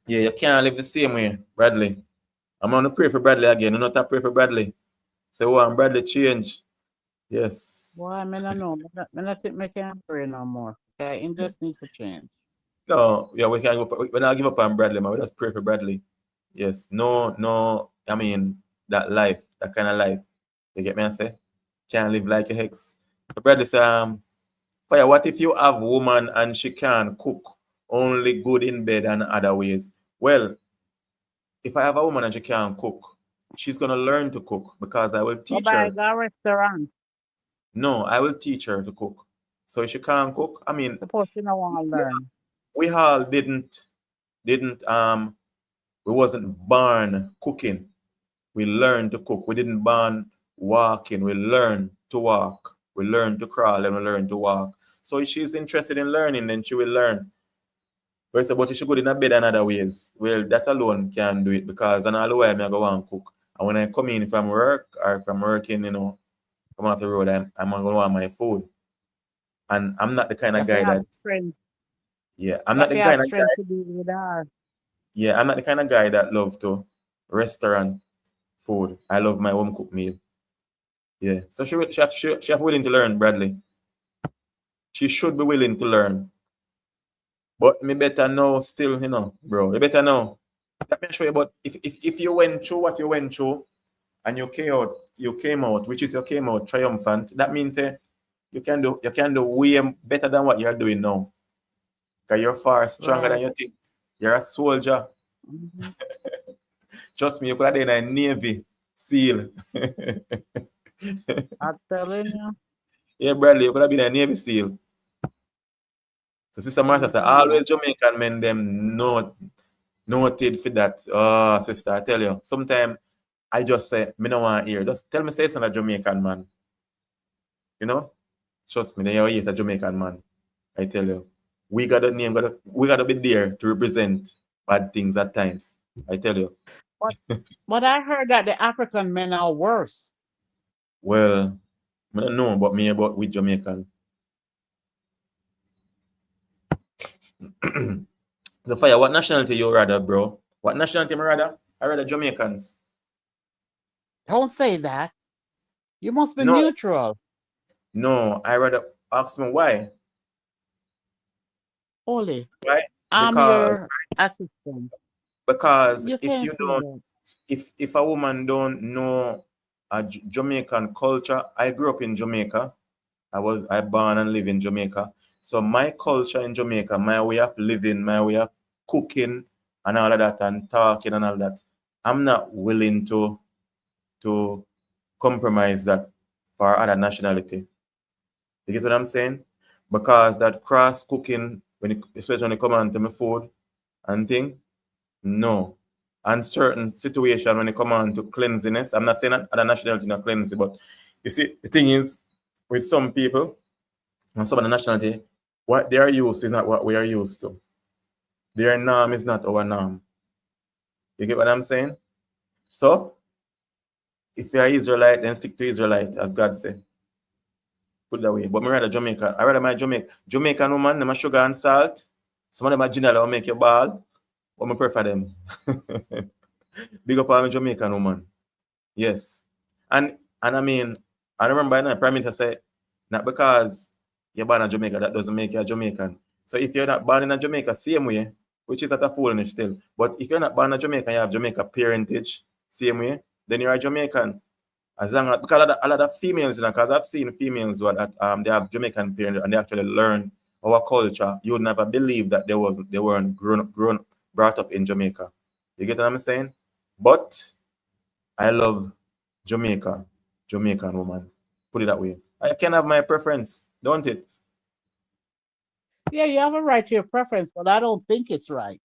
Yeah, you can't live the same way, Bradley. I'm gonna pray for Bradley again. You know to pray for Bradley. Say, one Bradley change. Yes. Boy, I mean, I know. I not think I can't pray no more. Okay, it just needs to change. No, yeah, we can go. We not give up on Bradley, man. We just pray for Bradley. Yes. No, no. I mean, that life, that kind of life. You get me? I say, can't live like a hex. So Bradley say, Fire, what if you have woman and she can cook, only good in bed and other ways? Well, if I have a woman and she can't cook, she's gonna learn to cook because I will Go teach by her. the restaurant. No, I will teach her to cook. So if she can't cook, I mean, Suppose you don't want to we, learn. we all didn't we wasn't born cooking. We learned to cook. We didn't born walking. We learned to walk. We learned to crawl and we learned to walk. So if she's interested in learning, then she will learn. But it's about if she good in a bed and other ways. Well, that alone can do it because and all the while I go and cook. And when I come in from work or if I'm working, come off the road, I'm going to want my food. And I'm not the kind You of have to guy have that, strength. yeah, I'm You not have the to have kind of strength guy, to be with her. yeah, I'm not the kind of guy that loves to restaurant food. I love my home cooked meal. Yeah. So she have willing to learn, Bradley. She should be willing to learn. But me better know still, bro. You better know. Let me show you. But if you went through what you went through and you came out, which is you came out triumphant, that means you can do way better than what you're doing now. Because you're far stronger than Right. you think. You're a soldier. Mhm. Trust me, you could have been a Navy SEAL. I'm telling you. Yeah, Bradley, you could have been a Navy SEAL. So Sister Martha said, Mhm. always Jamaican men them noted for that. Oh, sister, I tell you, sometimes I just say, me no want to hear. Just tell me say it's not a Jamaican man. You know? Trust me, then you hear a Jamaican man. I tell you. We gotta be there to represent bad things at times. I tell you. But but I heard that the African men are worse. Well, I don't know about me about with Jamaican. So fire, what nationality you rather, bro? What nationality me rather? I rather Jamaicans. Don't say that. You must be No, neutral. no, I rather ask me why. Oli, Why? I'm Because your assistant. because You if can't you say don't, that. if a woman don't know a Jamaican culture, I grew up in Jamaica. I born and live in Jamaica. So my culture in Jamaica, my way of living, my way of cooking and all of that and talking and all that, I'm not willing to compromise that for other nationality. You get what I'm saying? Because that cross cooking, especially when it come on to my food and thing, no. And certain situation when it come on to cleanliness, I'm not saying that other nationality not cleansing, but you see, the thing is, with some people and some other nationality, what they are used to is not what we are used to. Their norm is not our norm. You get what I'm saying? So, if you are Israelite, then stick to Israelite, as God said. Put it that way. But me rather Jamaica. I rather my Jamaican woman, them a sugar and salt. Some of them are ginger that will make you ball. But I prefer them. Big up all my Jamaican woman. Yes. And I mean, I remember the Prime Minister said, not because you're born in Jamaica, that doesn't make you a Jamaican. So if you're not born in Jamaica, same way, which is not a foolish still. But if you're not born in Jamaica, you have Jamaica parentage, same way, then you're a Jamaican. As long as because a lot of females, because I've seen females who are that they have Jamaican parents and they actually learn our culture. You would never believe that they weren't brought up in Jamaica. You get what I'm saying? But I love Jamaica, Jamaican woman. Put it that way. I can have my preference, don't it? Yeah, you have a right to your preference, but I don't think it's right.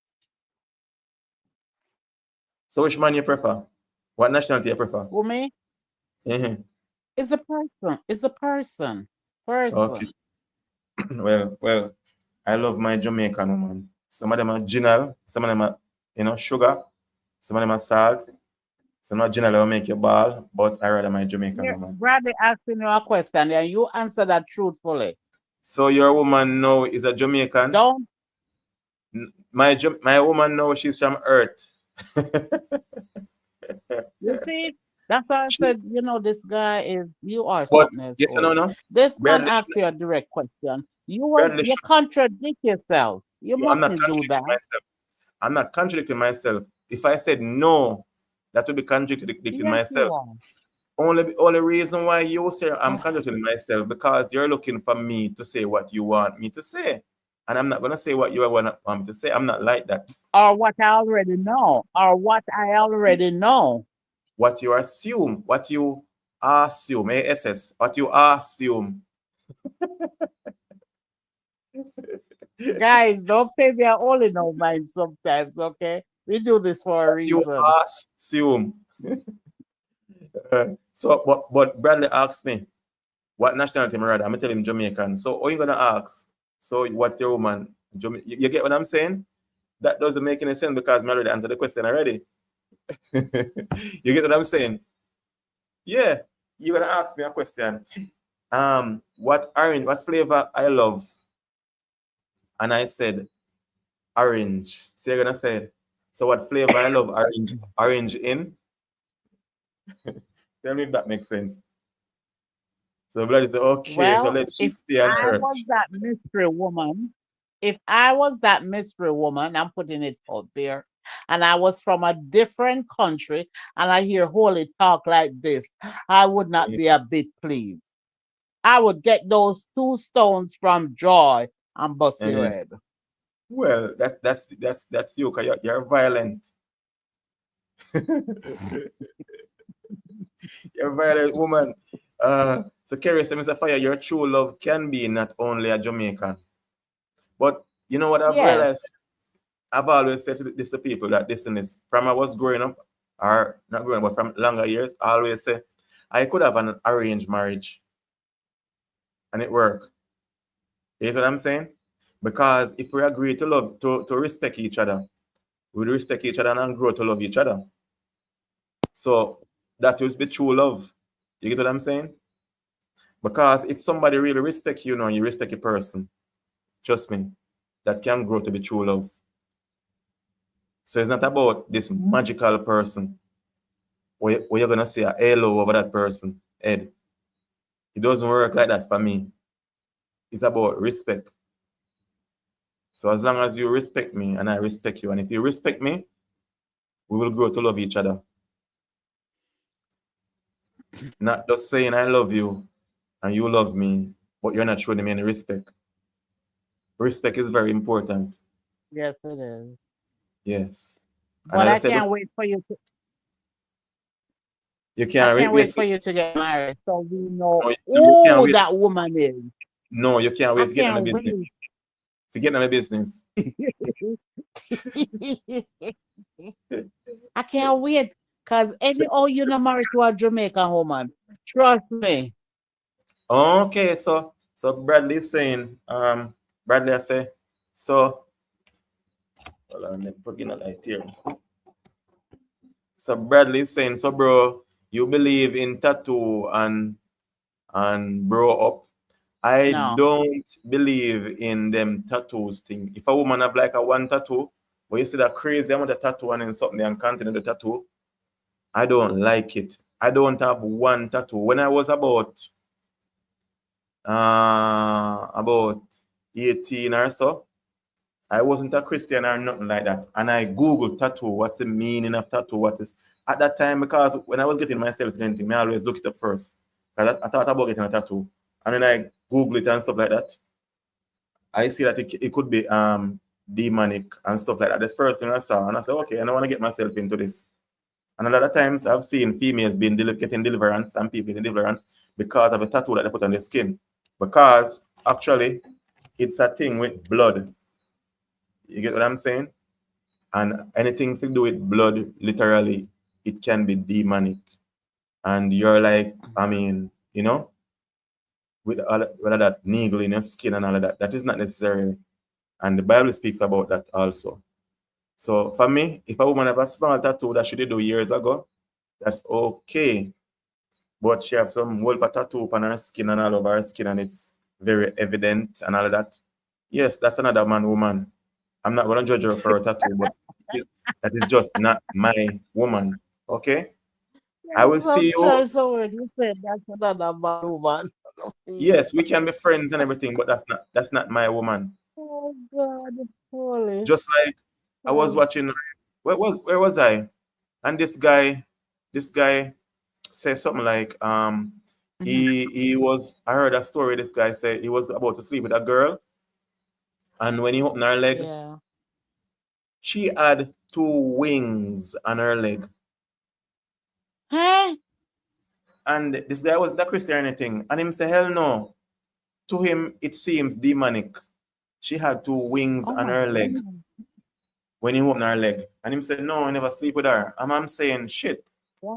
So which man you prefer? What nationality you prefer? For me, Mhm. it's a person. It's a person. Okay. Person. Well, I love my Jamaican woman. Some of them are ginal, some of them are, sugar, some of them are salt, some of ginal will make you ball, but I rather my Jamaican Here, woman. Bradley asking you a question and you answer that truthfully. So your woman now is a Jamaican. Don't My woman now she's from Earth. you see? That's why I She- said, this guy is you are but something else, yes or no, Oli. no? This man Bradley, asks you a direct question. Bradley, You contradict yourself. You I'm not mustn't do contradicting that. myself. I'm not contradicting myself. If I said no, that would be contradicting Yes, you myself. are. Only reason why you say I'm Oh, contradicting myself because you're looking for me to say what you want me to say, and I'm not gonna say what you want me to say. I'm not like that. or what I already know. Or what I already know. What you assume, ASS, what you assume, Guys, don't pay me all in our mind sometimes, okay? We do this for a what you reason. assume. But Bradley asked me what nationality am I rather. I'm gonna tell him Jamaican. So, what you gonna ask? So, what's your woman? You get what I'm saying? That doesn't make any sense because I already answered the question already. You get what I'm saying? Yeah, you're gonna ask me a question. What flavor I love? And I said orange. So you're gonna say, so what flavor I love? Orange in? Tell me if that makes sense. So bloody say, okay, so Well, let's if stay on I was earth. that mystery woman, if I was that mystery woman, I'm putting it out there, and I was from a different country, and I hear Holy talk like this, I would not be a bit pleased. I would get those 2 stones from Joy and bust your Uh, head. well, that's you, 'cause you're violent. You're a violent woman. So Kerry said, Mr. Fire, your true love can be not only a Jamaican. But you know what I've Yes. realized? I've always said this to people that listen this from I was growing up, or not growing up, but from longer years, I always say I could have an arranged marriage and it worked. You know what I'm saying? Because if we agree to love, to respect each other, we respect each other and grow to love each other. So that will be true love. You get what I'm saying? Because if somebody really respect you now, you respect a person. Trust me. that can grow to be true love. So it's not about this magical person where you're gonna say a halo over that person. Ed, it doesn't work like that for me. It's about respect. So as long as you respect me and I respect you, and if you respect me, we will grow to love each other. Not just saying I love you and you love me, but you're not showing me any respect. Respect is very important. Yes, it is. Yes. And But as I I said can't before, wait for you to you I can't can't wait wait for for you to get married so we know no, you can't who wait. that woman is. No, you can't I wait to get in my can't business. wait. To get in my business. I can't wait. Cause So, any you not married to a Jamaican woman. Trust me. okay, so Bradley is saying, Bradley I say, so hold on, let me put in a light here. So Bradley is saying, so bro, you believe in tattoo and bro up. I No. don't believe in them tattoos thing. If a woman have like a one tattoo, but you see that crazy amount of tattoo and then something and continue the tattoo, I don't like it. I don't have one tattoo. When I was about 18 or so, I wasn't a Christian or nothing like that. And I Googled tattoo, what's the meaning of tattoo, what is at that time, because when I was getting myself in anything, I always look it up first. Because I thought about getting a tattoo. And then I Google it and stuff like that. I see that it could be demonic and stuff like that. That's the first thing I saw. And I said, okay, I don't want to get myself into this. And a lot of times I've seen females getting deliverance and people getting deliverance because of a tattoo that they put on their skin. Because actually, it's a thing with blood. You get what I'm saying? And anything to do with blood, literally, it can be demonic. And you're like, I mean, with all of that needle in your skin and all of that, that is not necessarily. And the Bible speaks about that also. So for me, if a woman have a small tattoo that she did do years ago, that's okay. But she have some whole tattoo on her skin and all over her skin, and it's very evident and all of that. Yes, that's another man, woman. I'm not gonna judge her for her tattoo, but that is just not my woman. Okay? I will That's see some you. choice of word. You said that's another bad woman. Yes, we can be friends and everything, but that's not my woman. Oh God, holy. Just like I was Oh. watching, where was I? And this guy said something like Mhm. he was I heard a story. This guy said he was about to sleep with a girl, and when he opened her leg, Yeah. she had two wings on her leg. Huh? And this guy wasn't a Christian or anything. And him say, hell no. To him, it seems demonic. She had two wings Oh on my her leg goodness. when he opened her leg. And him said, no, I never sleep with her. And I'm saying, shit.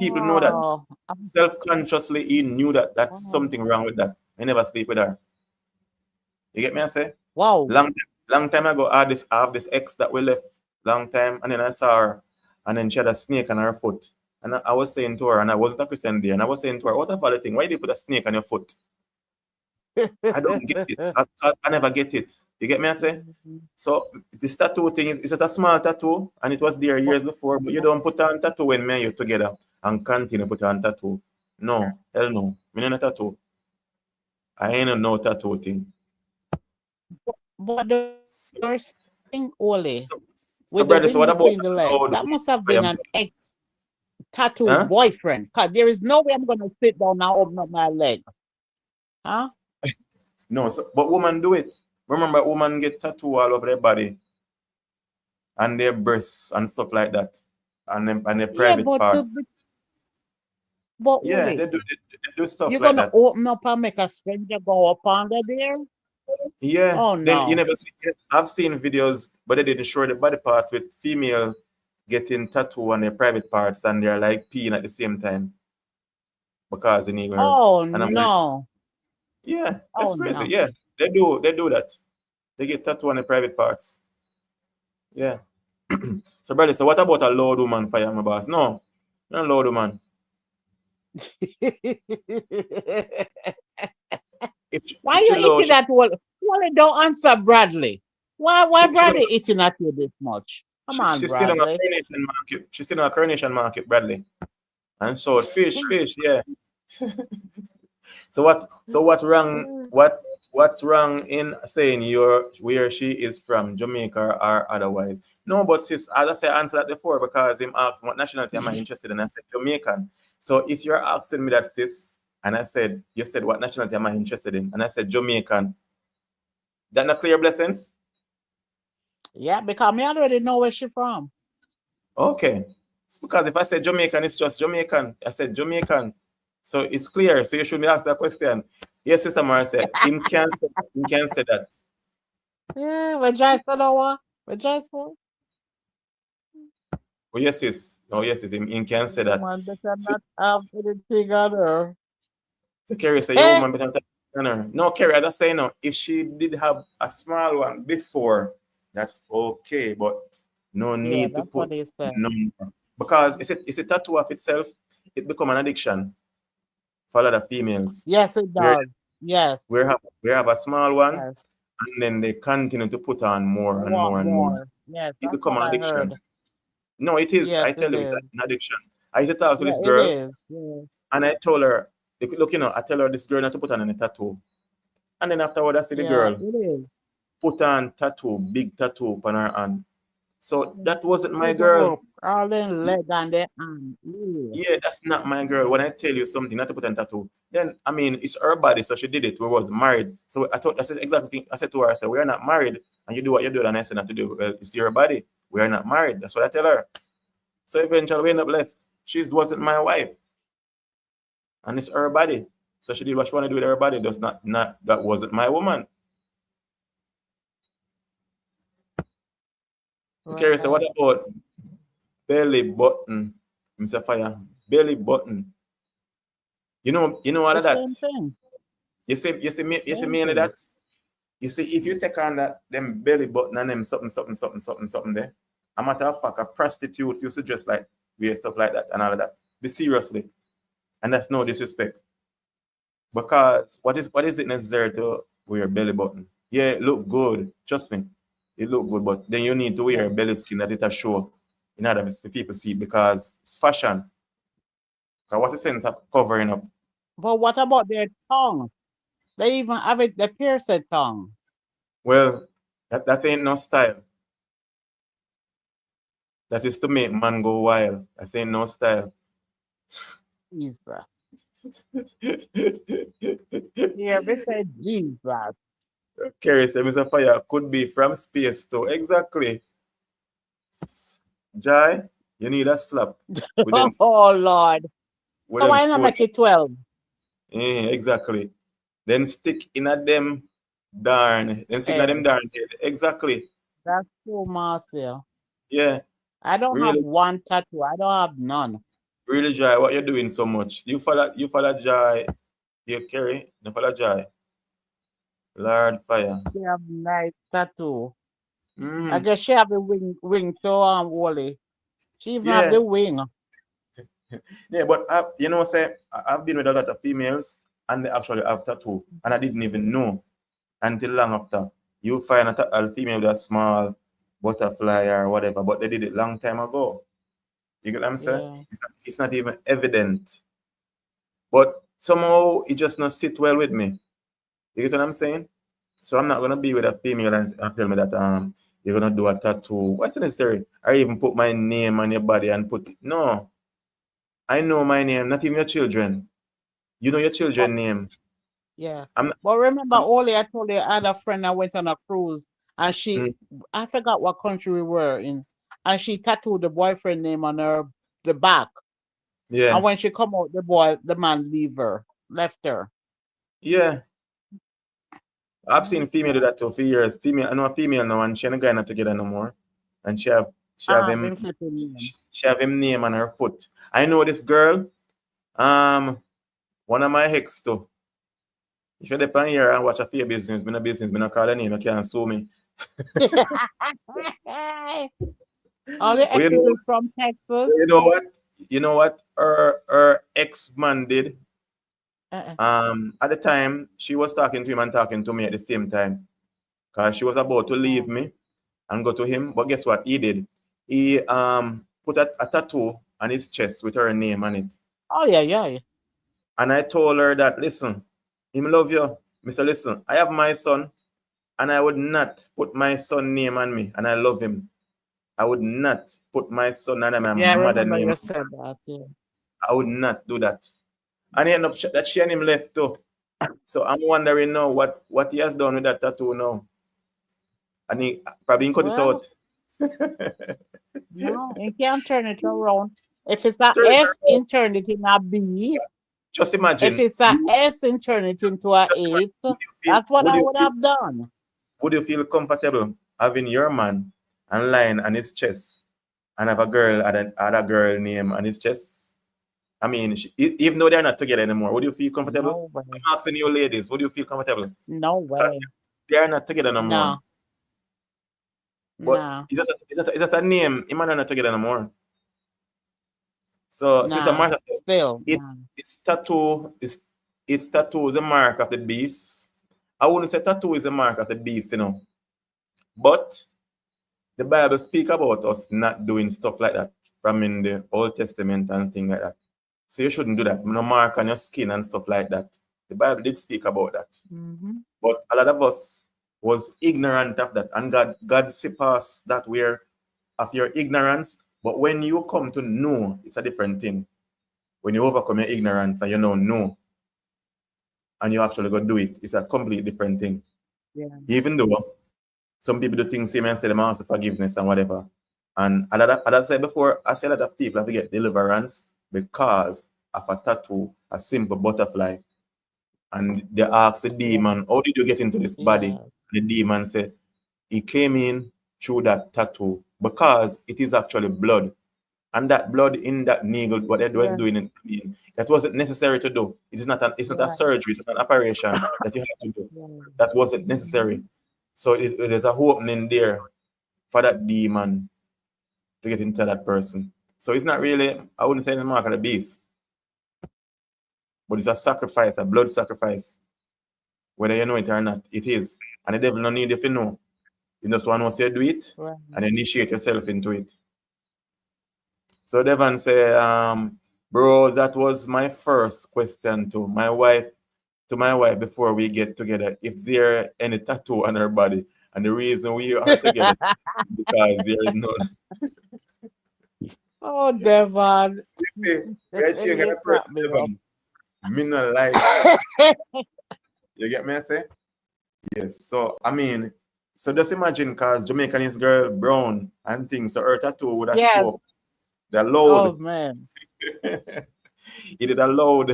People know that Wow. self-consciously he knew that that's Wow. something wrong with that. I never sleep with her. You get me? I say? Wow. Long time ago, I have this ex that we left long time, and then I saw her, and then she had a snake on her foot. And I was saying to her, and I wasn't a Christian there, and I was saying to her, what about the thing? Why did you put a snake on your foot? I don't get it. I never get it. You get me? I say? So this tattoo thing is just a small tattoo, and it was there But, years before, but you don't put on tattoo when me and you together and continue put on tattoo. No, hell no. Me no tattoo. I ain't no tattoo thing. but the So, first thing, Ole, so, so with the brother, so wing what about between the legs, loud that must have been fire? an ex tattoo Huh? boyfriend. Cause there is no way I'm gonna sit down and open up my leg. Huh? No, but women do it. Remember, women get tattoo all over their body and their breasts and stuff like that, and their Yeah, private but parts. but Yeah, Ole, they do stuff you're like gonna that. open up and make a stranger go up under there? Yeah, Oh then you no. never see. I've seen videos, but they didn't show the body parts with female getting tattoo on their private parts, and they're like peeing at the same time because they need nerves. Oh And I'm like, no. yeah, Oh that's crazy. no. Yeah, they do that. They get tattoo on their private parts. Yeah. So, brother, so what about a loud woman fire my boss? No, not a loud woman. If Why she you low, itching she that wall? Wally, don't answer Bradley. Why She don't, Bradley eating at you this much? Come on, she's still on a Bradley. coronation market. She's still on a coronation market, Bradley. And so fish, yeah. So what wrong what's wrong in saying you're where she is from, Jamaica or otherwise? No, but sis, as I said, I answered that before because him asked what nationality am I interested in. I said Jamaican. So if you're asking me that, sis, and I said you said what nationality am I interested in, and I said Jamaican, that not clear blessings? Yeah, because me already know where she from. Okay. It's because if I said Jamaican, it's just Jamaican. I said Jamaican. So it's clear. So you should be asked that question. Yes, Sister Mara said, him can say that. Yeah, we just know what. We just know. Oh, yes, sis. Oh, yes, sis. Him can say that. Woman better So, not have anything on her. so Kerry say, your Eh? woman better than her. No, Kerry, I just say no. If she did have a small one before, that's okay. But no Yeah, need to that's what put they said. number. Because it's a tattoo of itself, it become an addiction for a lot of females. Yes, it Where does. Yes, we have a small one yes. and then they continue to put on I more and want more and more. more. Yes, It that's become what an I addiction. heard. No, it is. Yes, I it tell you, it's is. an addiction. I used to talk to Yeah, this it girl is. Yeah. and I told her, look, I tell her this girl not to put on any tattoo. And then afterward, I see the Yeah, girl it is. put on tattoo, big tattoo on her hand. So that wasn't my Big girl. up. All in leg and the arm. Yeah. Yeah, that's not my girl. When I tell you something, not to put on tattoo, then I mean it's her body, so she did it. We was married, so I said exactly. I said to her, I said we are not married, and you do what you do, and I said not to do. Well, it's your body. We are not married. That's what I tell her. So eventually we end up left. She wasn't my wife, and it's her body. So she did what she wanted to do with her body. Does not that wasn't my woman. Okay, so what Right. about belly button, Mr. Fire? Belly button. You know all The of that. same thing. You see Same me in thing. that. You see, if you take on that them belly button and them something there, a matter of fact, a prostitute used to dress like weird stuff like that and all of that. Be seriously. And that's no disrespect. Because what is it necessary to wear a belly button? Yeah, it look good. Trust me. It look good, but then you need to wear a Yeah. belly skin that it a show in order for people see it because it's fashion. Because what is saying covering up? But what about their tongue? They even have it, the pierced tongue. Well, that ain't no style. That is to make man go wild. That ain't no style. Jesus. Yeah, we said Jesus. Kerry said Mr. Fire could be from space too. Exactly. Jai, you need a slap with them Oh Lord. with So them why not stone. make it 12? Exactly. Then stick in a them darn. Then stick in a them Head. darn head. Exactly. That's too master. Yeah. I don't have Really, one tattoo. I don't have none. really Jai, what you're doing so much. You follow Jai. You Kerry, you follow Jai. Lord Fire. She have nice tattoo. I Mm, guess she have the wing too, Wally. She even have yeah. the wing. Yeah, but you know, say I've been with a lot of females and they actually have tattoo, and I didn't even know until long after. You find a female with a small butterfly or whatever, but they did it long time ago. You get what I'm saying? Yeah. It's not even evident, but somehow it just not sit well with me. You get what I'm saying? So I'm not gonna be with a female and tell me that you're gonna do a tattoo. What's necessary? Or even put my name on your body and put it. No, I know my name, not even your children. You know your But children name. yeah. I'm not, But remember, I'm, Oli, I told you I had a friend that went on a cruise and mm, I forgot what country we were in, and she tattooed the boyfriend name on her the back. And yeah, when she come out, the man left her. yeah. I've Mm. seen female do that too for years. Female, I know a female now, and she and a guy not together no more, and Been flipping name. she have him name on her foot. I know this girl, um, one of my ex too. If you're there here and watch a few business, me not call her name, you can't sue me. All the But exes from Texas. you know what? You know what? Her ex man did. Uh-uh. At the time, she was talking to him and talking to me at the same time. because she was about to leave me and go to him. But guess what he did? He put a tattoo on his chest with her name on it. Oh yeah, yeah. And I told her that, listen, him love you. Mr. Listen, I have my son, and I would not put my son name on me, and I love him. I would not put my son and my Yeah, I mother remember name. you said that. Yeah. I would not do that. And he ended up that she and him left too. So I'm wondering now what he has done with that tattoo now. And he probably cut it Well, out. no, you can't turn it around. If it's a Turn it F, around. in turn it in a B. Just If imagine it's a you S, in turn it into a just imagine, 8. That's what I would have done. would you feel comfortable having your man and lying on his chest and have a girl had a girl name on his chest? I mean, even though they're not together anymore, would you feel comfortable? No way. I'm asking you ladies, would you feel comfortable? No Because way. they are not together no more. No. But No. it's just a name. Him and her not together anymore. So Sister Nah. Martha said, Still. it's Nah. it's tattoo, it's tattoo is a mark of the beast. I wouldn't say tattoo is a mark of the beast, you know. But the Bible speak about us not doing stuff like that from in the Old Testament and things like that. So you shouldn't do that. No mark on your skin and stuff like that. The Bible did speak about that. Mm-hmm. But a lot of us was ignorant of that. And God see past that where of your ignorance. But when you come to know, it's a different thing. When you overcome your ignorance and you know, and you actually go do it, it's a completely different thing. Yeah. Even though some people do things same and say them ask for forgiveness and whatever. And as I said before, I see a lot of people have to get deliverance because of a tattoo, a simple butterfly. And they ask the demon, how did you get into this body? Yeah. The demon said, he came in through that tattoo because it is actually blood. And that blood in that needle, what it was Yeah. doing, that wasn't necessary to do. It's not a Yeah. surgery, it's not an operation that you have to do. Yeah. That wasn't necessary. So there's a opening there for that demon to get into that person. So it's not really, I wouldn't say the mark of the beast, but it's a sacrifice, a blood sacrifice. Whether you know it or not, it is. And the devil no need if you know. You just want to say do it Right. and initiate yourself into it. So Devon say, bro, that was my first question to my wife before we get together. If there any tattoo on her body, and the reason we are together because there is none. Oh, Devon. You see, we're changing You a crack person, me up. Devon. Me not like. You get me? I say yes. So I mean, so just imagine, cause Jamaican is girl brown and things, so her tattoo would have Yes. show up. They're Oh, loud. man. It is loud.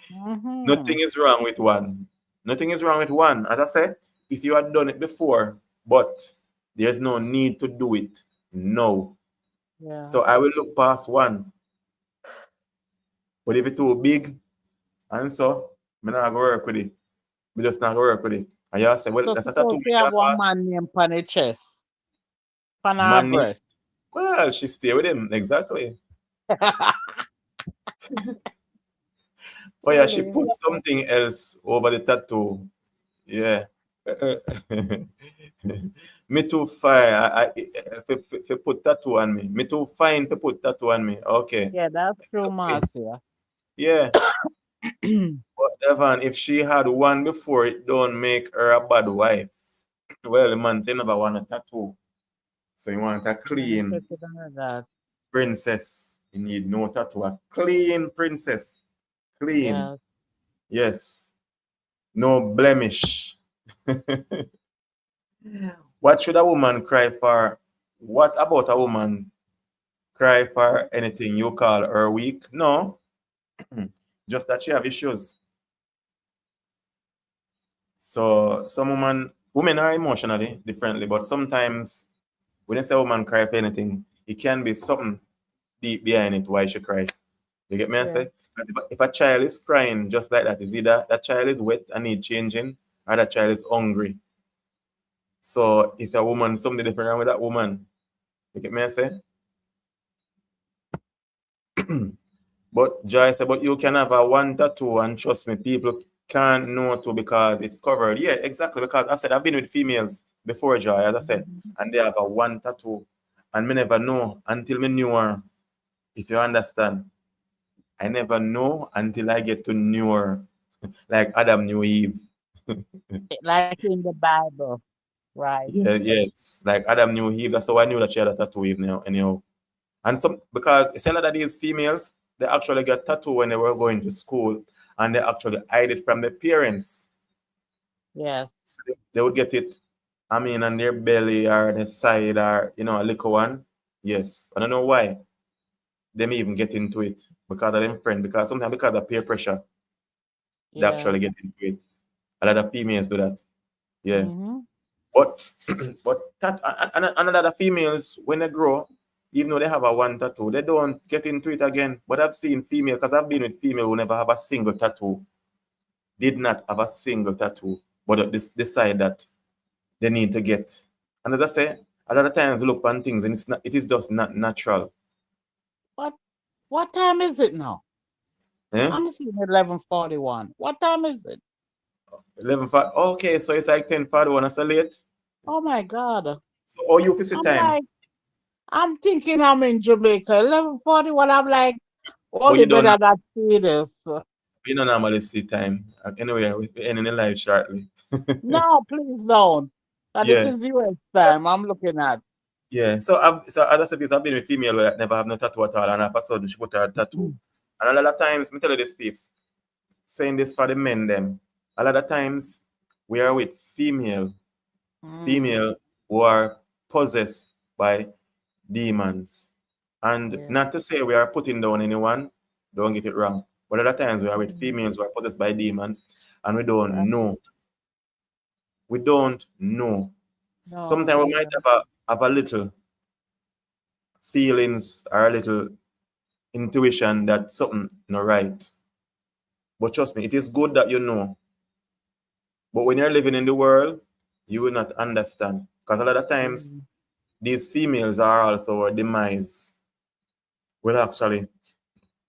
Mm-hmm. Nothing is wrong with one. Nothing is wrong with one. As I said, if you had done it before, but there's no need to do it. No. Yeah. So I will look past one. But if it's too big, and so I'm not gonna work with it. We just not gonna work with it. And you say, well, So that's a suppose tattoo we we have can one pass. man named on the chest, on our Money. breast. Well, she stay with him. Exactly. Oh yeah, she Really? put something else over the tattoo. Yeah. Me too fine. If you put tattoo on me. Me too fine to put tattoo on me. Okay. Yeah, that's true, Okay. Marcia. Yeah. But Evan, if she had one before, it don't make her a bad wife. Well, the man say never want a tattoo. So you want a clean That. princess. You need no tattoo. A clean princess. Clean. Yeah. Yes. No blemish. What should a woman cry for? What about a woman cry for anything you call her weak? No. Just that she have issues. So some women are emotionally differently, but sometimes when you say woman cry for anything, it can be something deep behind it why she cry. You get me? I Yeah. say? 'Cause if a child is crying just like that, is either that child is wet and need changing, or that child is hungry. So if a woman, something different wrong with that woman, you get me? I say? But Joy said, but you can have a one tattoo and trust me, people can't know to because it's covered. Yeah, exactly. Because I said I've been with females before, Joy, as I said, Mhm. and they have a one tattoo, and me never know until me knew her. If you understand, I never know until I get to know her, like Adam knew Eve. Like in the Bible, right? Yeah, yes, like Adam knew Eve. That's how I knew that she had a tattoo. Eve now, anyhow. And some because it's a lot of these females, they actually get tattoo when they were going to school, and they actually hide it from their parents. Yes. So they would get it, I mean, on their belly or their side or, a little one. Yes. I don't know why they may even get into it because of them friend, because sometimes because of peer pressure, they Yeah. actually get into it. A lot of females do that. Yeah. Mm-hmm. But but and a lot of females when they grow, even though they have a one tattoo, they don't get into it again. But I've seen female because I've been with female who never have a single tattoo, did not have a single tattoo, but decide that they need to get. And as I say, a lot of times we look on things and it is just not natural. What what time is it now? Eh? I'm seeing 11:41. What time is it? 11 5. Okay, so it's like 10:41. That's so late. Oh my God. So all you visit I'm time. like, I'm thinking I'm in Jamaica. 11:41. I'm like, But Holy better not see this. you don't normally see time. Anyway, we're ending the live shortly. No, please don't. This Yeah. is US time I'm looking at. Yeah. So as I said, this I've been with female that never have no tattoo at all, and all of a sudden she put her tattoo. And a lot of times, me tell you this peeps, saying this for the men them. A lot of times we are with Mm, female who are possessed by demons. And yeah. not to say we are putting down anyone, don't get it wrong. But other times we are with Mm, females who are possessed by demons and we don't right. know. We don't know. No, Sometimes we might yeah. have a little feelings or a little intuition that something not right. But trust me, it is good that you know. But when you're living in the world, you will not understand. Because a lot of times Mm, these females are also a demise. Will actually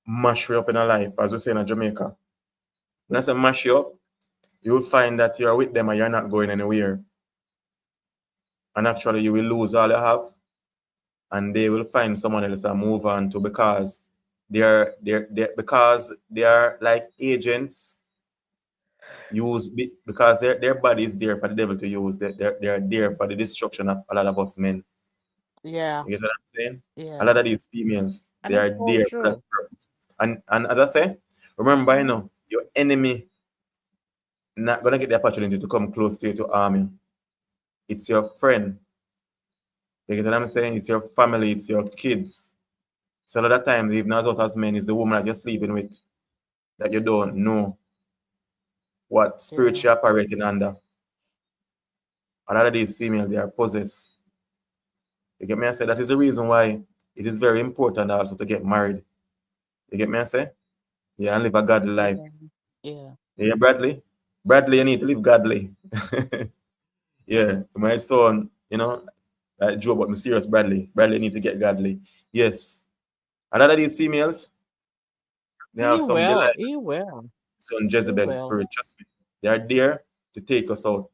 mash you up in a life, as we say in Jamaica. When I say mash you up, you will find that you're with them and you're not going anywhere. And actually, you will lose all you have, and they will find someone else to move on to because they are like agents because their body is there for the devil to use. They're there for the destruction of a lot of us men. yeah, You get what I'm saying? A yeah. lot of these females, And they it's are so there for that true. purpose. And as I say, remember, your enemy not gonna get the opportunity to come close to you to harm you. It's your friend. You get what I'm saying? It's your family, it's your kids. So a lot of times, even as us as men, it's the woman that you're sleeping with that you don't know what spirit Yeah. you're operating under. A lot of these females, they are possessed. You get me? I say that is the reason why it is very important also to get married. You get me? I say? Yeah, and live a godly life. Yeah. Yeah. Yeah, Bradley? Bradley, you need to live godly. Yeah, my son, Joe, but mysterious Bradley. Bradley need to get godly. Yes. A lot of these females, they He have some will. delight, He will. some He Jezebel will. spirit. Trust me. They are there to take us out.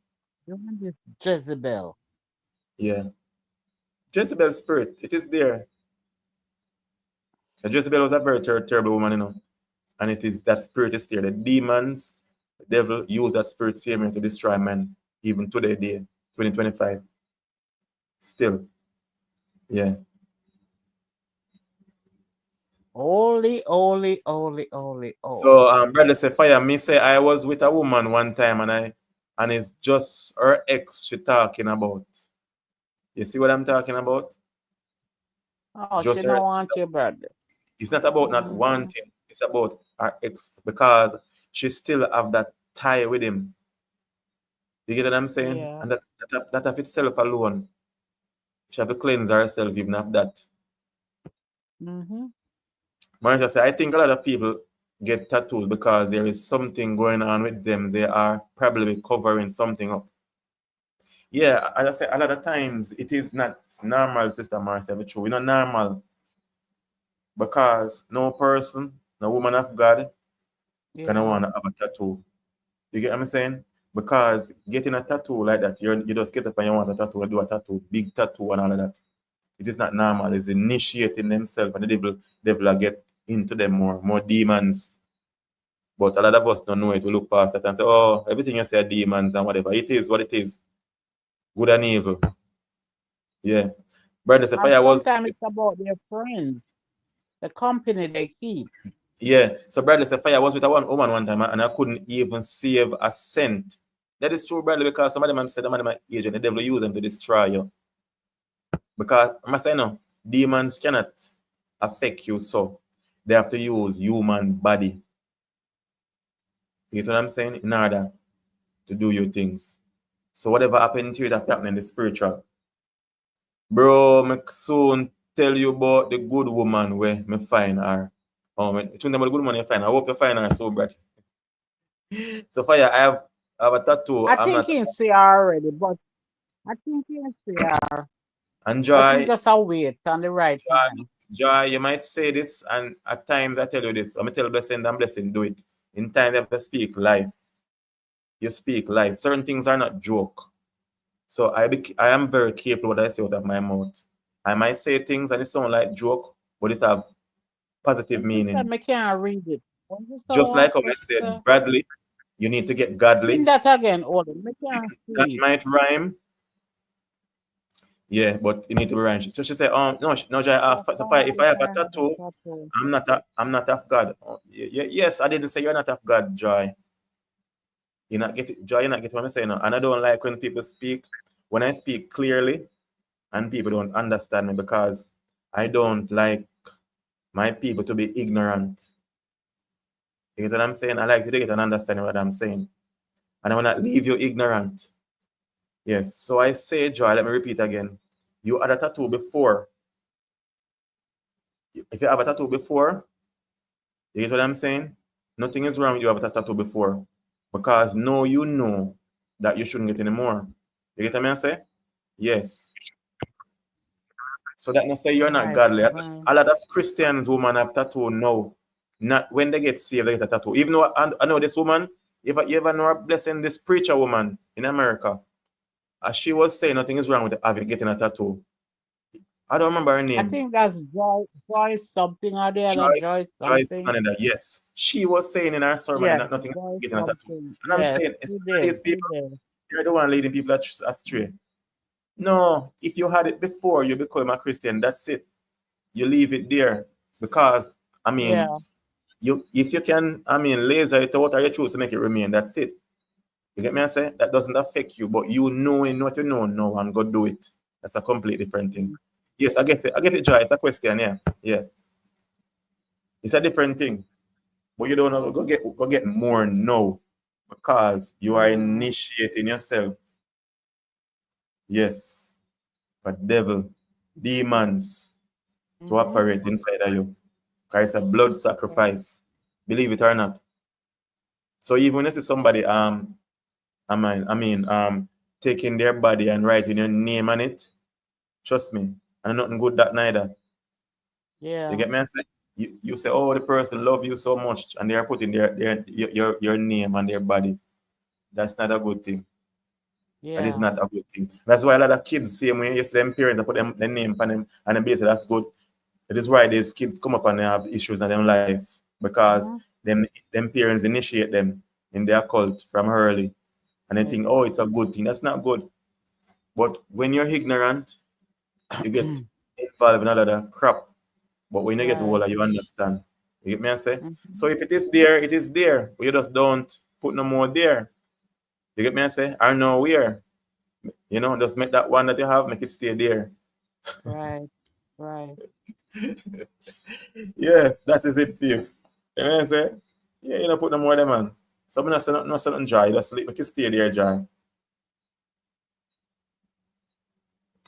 You want this Jezebel. Yeah. Jezebel spirit, it is there. And Jezebel was a very terrible woman. And it is that spirit is there. The demons, the devil use that spirit same way to destroy men, even today, day 2025. Still. Yeah. Holy, holy, holy, holy, holy. So brother say fire, me say I was with a woman one time and it's just her ex she talking about. You see what I'm talking about? Oh, she Just her don't ex. want your brother. It's not about not Mm, wanting, it's about her ex because she still have that tie with him. You get what I'm saying? yeah. And that of itself alone, she have to cleanse herself even of that. Mm-hmm. Marisha say, I think a lot of people get tattoos because there is something going on with them. They are probably covering something up. Yeah, as I say, a lot of times it is not normal, Sister Marcia, be true. It's not normal because no person, no woman of God, gonna Yeah. want to have a tattoo. You get what I'm saying? Because getting a tattoo like that, you just get up and you want a tattoo and do a tattoo, big tattoo and all of that. It is not normal. It's initiating themselves, and the devil will get into them more demons. But a lot of us don't know it. We look past that and say, oh, everything you say are demons and whatever. It is what it is. Good and evil. Yeah. Brother, if And I was sometimes it's about their friends, the company they keep. yeah. So Bradley said, "Fire, I was with a woman one time and I couldn't even save a cent." That is true, Bradley, because some of them said, some of them are agent, the devil use them to destroy you. Because I'm saying no, demons cannot affect you, so they have to use human body. You get what I'm saying? In order to do your things. So whatever happened to you, that happened in the spiritual. Bro, me soon tell you about the good woman where me find her. Oh, man, it's about the good woman you find. I hope you find her so, Brad. So fire, I have a tattoo. I I'm think not he see her already, but I think he see her. and But he joy, just a wait on the right time. joy, you might say this, and at times I tell you this. I'm gonna tell you blessing and blessing, do it. In times you have to speak life. You speak life. Certain things are not joke. So I am very careful what I say out of my mouth. I might say things and it sound like joke, but it have positive He said, meaning. "Me can't read it." What you say? Just like how I What you said, say? Bradley, you need to get Sing godly. that again, Ollie. Me can't That see it. might rhyme, yeah, but you need to be rhyme. So she said, no, no, Jai asked if I have a tattoo, I'm not of God. Oh, yes, I didn't say you're not of God, Joy. You're not getting Joy, you're not getting what I'm saying. No. And I don't like when people speak, when I speak clearly and people don't understand me because I don't like my people to be ignorant. You get what I'm saying? I like you to get an understanding of what I'm saying. And I will not leave you ignorant. Yes. So I say, Joy, let me repeat again. You had a tattoo before. If you have a tattoo before, you get what I'm saying? Nothing is wrong with you have a tattoo before. Because no, you know that you shouldn't get any more. You get what I'm saying? Yes. So that not say you're not Right, godly. right. A lot of Christians women have tattoo now. Not when they get saved, they get a tattoo. Even though I know this woman, if you ever know her blessing, this preacher woman in America, as she was saying, nothing is wrong with having getting a tattoo. I don't remember her I name. think that's Joyce something or the other Joyce, Joyce Joyce something. Canada, yes. She was saying in her sermon Yes, that nothing Joyce getting a tattoo. something. And I'm Yes, saying, he especially did. these He people, did. you're the one leading people astray. No, if you had it before you become a Christian, that's it. You leave it there. Because, I mean, Yeah, you if you can, I mean, laser it out or you choose to make it remain, that's it. You get me? I say that doesn't affect you, but you knowing what you know now and go do it. That's a completely different thing. Yes, I guess it. I get it, Joy. It's a question, yeah. Yeah. It's a different thing. But you don't know, go get more now because you are mm, initiating yourself. Yes. For devil, demons to mm-hmm. operate inside of you. Because it's a blood sacrifice. Believe it or not. So even when you see somebody taking their body and writing your name on it, trust me, and nothing good that neither. You Yeah, get me? I say, you say, oh, the person love you so much, and they are putting your name on their body. That's not a good thing. That is yeah. not a good thing. That's why a lot of kids say when you see them parents put them their name on them and they say that's good. It is why these kids come up and they have issues in their life because Mm-hmm. them parents initiate them in their cult from early and they think, oh, it's a good thing. That's not good. But when you're ignorant, you get involved in a lot of crap. But when you get Right. older, you understand. You get me? I say. So Mm-hmm. if it is there, it is there. But you just don't put no more there. You get me? I say. Or nowhere. Just make that one that you have, make it stay there. Right. Right. Yeah, that is it, peeps. You know what I say? Yeah, you don't put no more there, man. So I'm not saying no something dry. Just sleep, make it stay there, dry.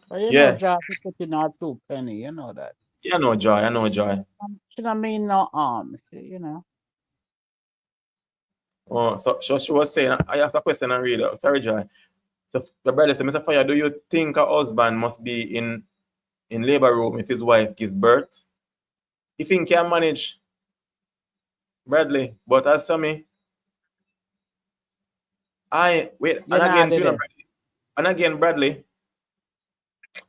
But you know, Yeah. Josh is putting out 2 penny. You know that. Yeah, I know joy. I know joy. She don't mean no harm. You know. Oh, so she was saying, I asked a question and read it. Sorry, joy. The brother said, Mr. Fire, do you think a husband must be in labor room if his wife gives birth? If he can manage, Bradley. But as for me, I wait, You know, did it. and again, Bradley,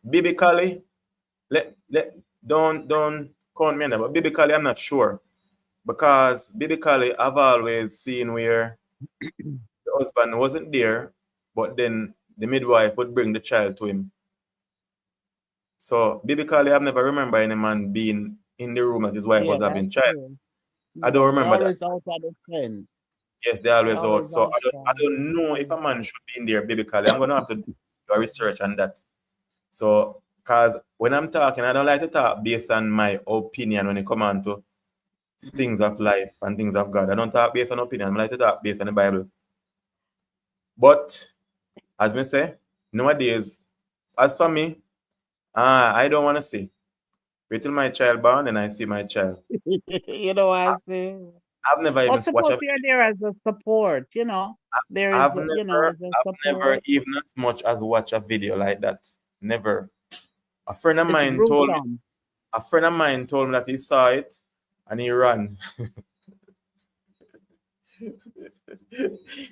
biblically, let don't count me on that, but biblically, I'm not sure because biblically, I've always seen where the husband wasn't there, but then the midwife would bring the child to him. So biblically, I've never remember any man being in the room that his wife Yeah, was that's having child. true. I don't Yeah, they remember that. always outside the fence. Yes, they They always out. always So I outside. don't know if a man should be in there biblically. I'm gonna have to do a research on that. So because when I'm talking, I don't like to talk based on my opinion when it comes on to things of life and things of God. I don't talk based on opinion. I like to talk based on the Bible. But as me say, nowadays, as for me, I don't want to see. Wait till my child born and I see my child. You know what I say? I've never Well, even watched suppose a you're there as a support, you know. There is, I've you know, never as a I've never support. even as much as watch a video like that. Never. A friend of It's mine told me gruesome. that he saw it and he ran.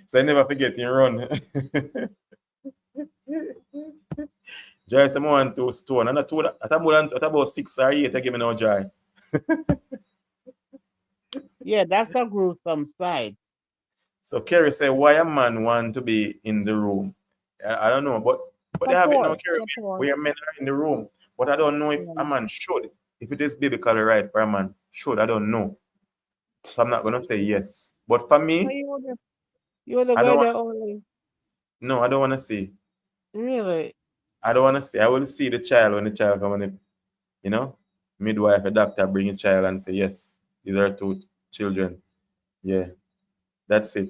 So I never forget he run. Joy some one two stone. And I told at about 6 or 8 I give me no joy. Yeah, that's a gruesome sight. So Kerry said, why a man want to be in the room? I don't know, but they have it now, Support, Kerry, support. where men are in the room. But I don't know if a Yeah. man should. If it is biblically right for a man, should. I don't know. So I'm not gonna say yes. But for So me, you're the I don't guy want that to. only No, I don't want to see. really. I don't want to see. I will see the child when the child come and you know, midwife, a doctor bring a child and say yes, these are 2 children. Yeah, that's it.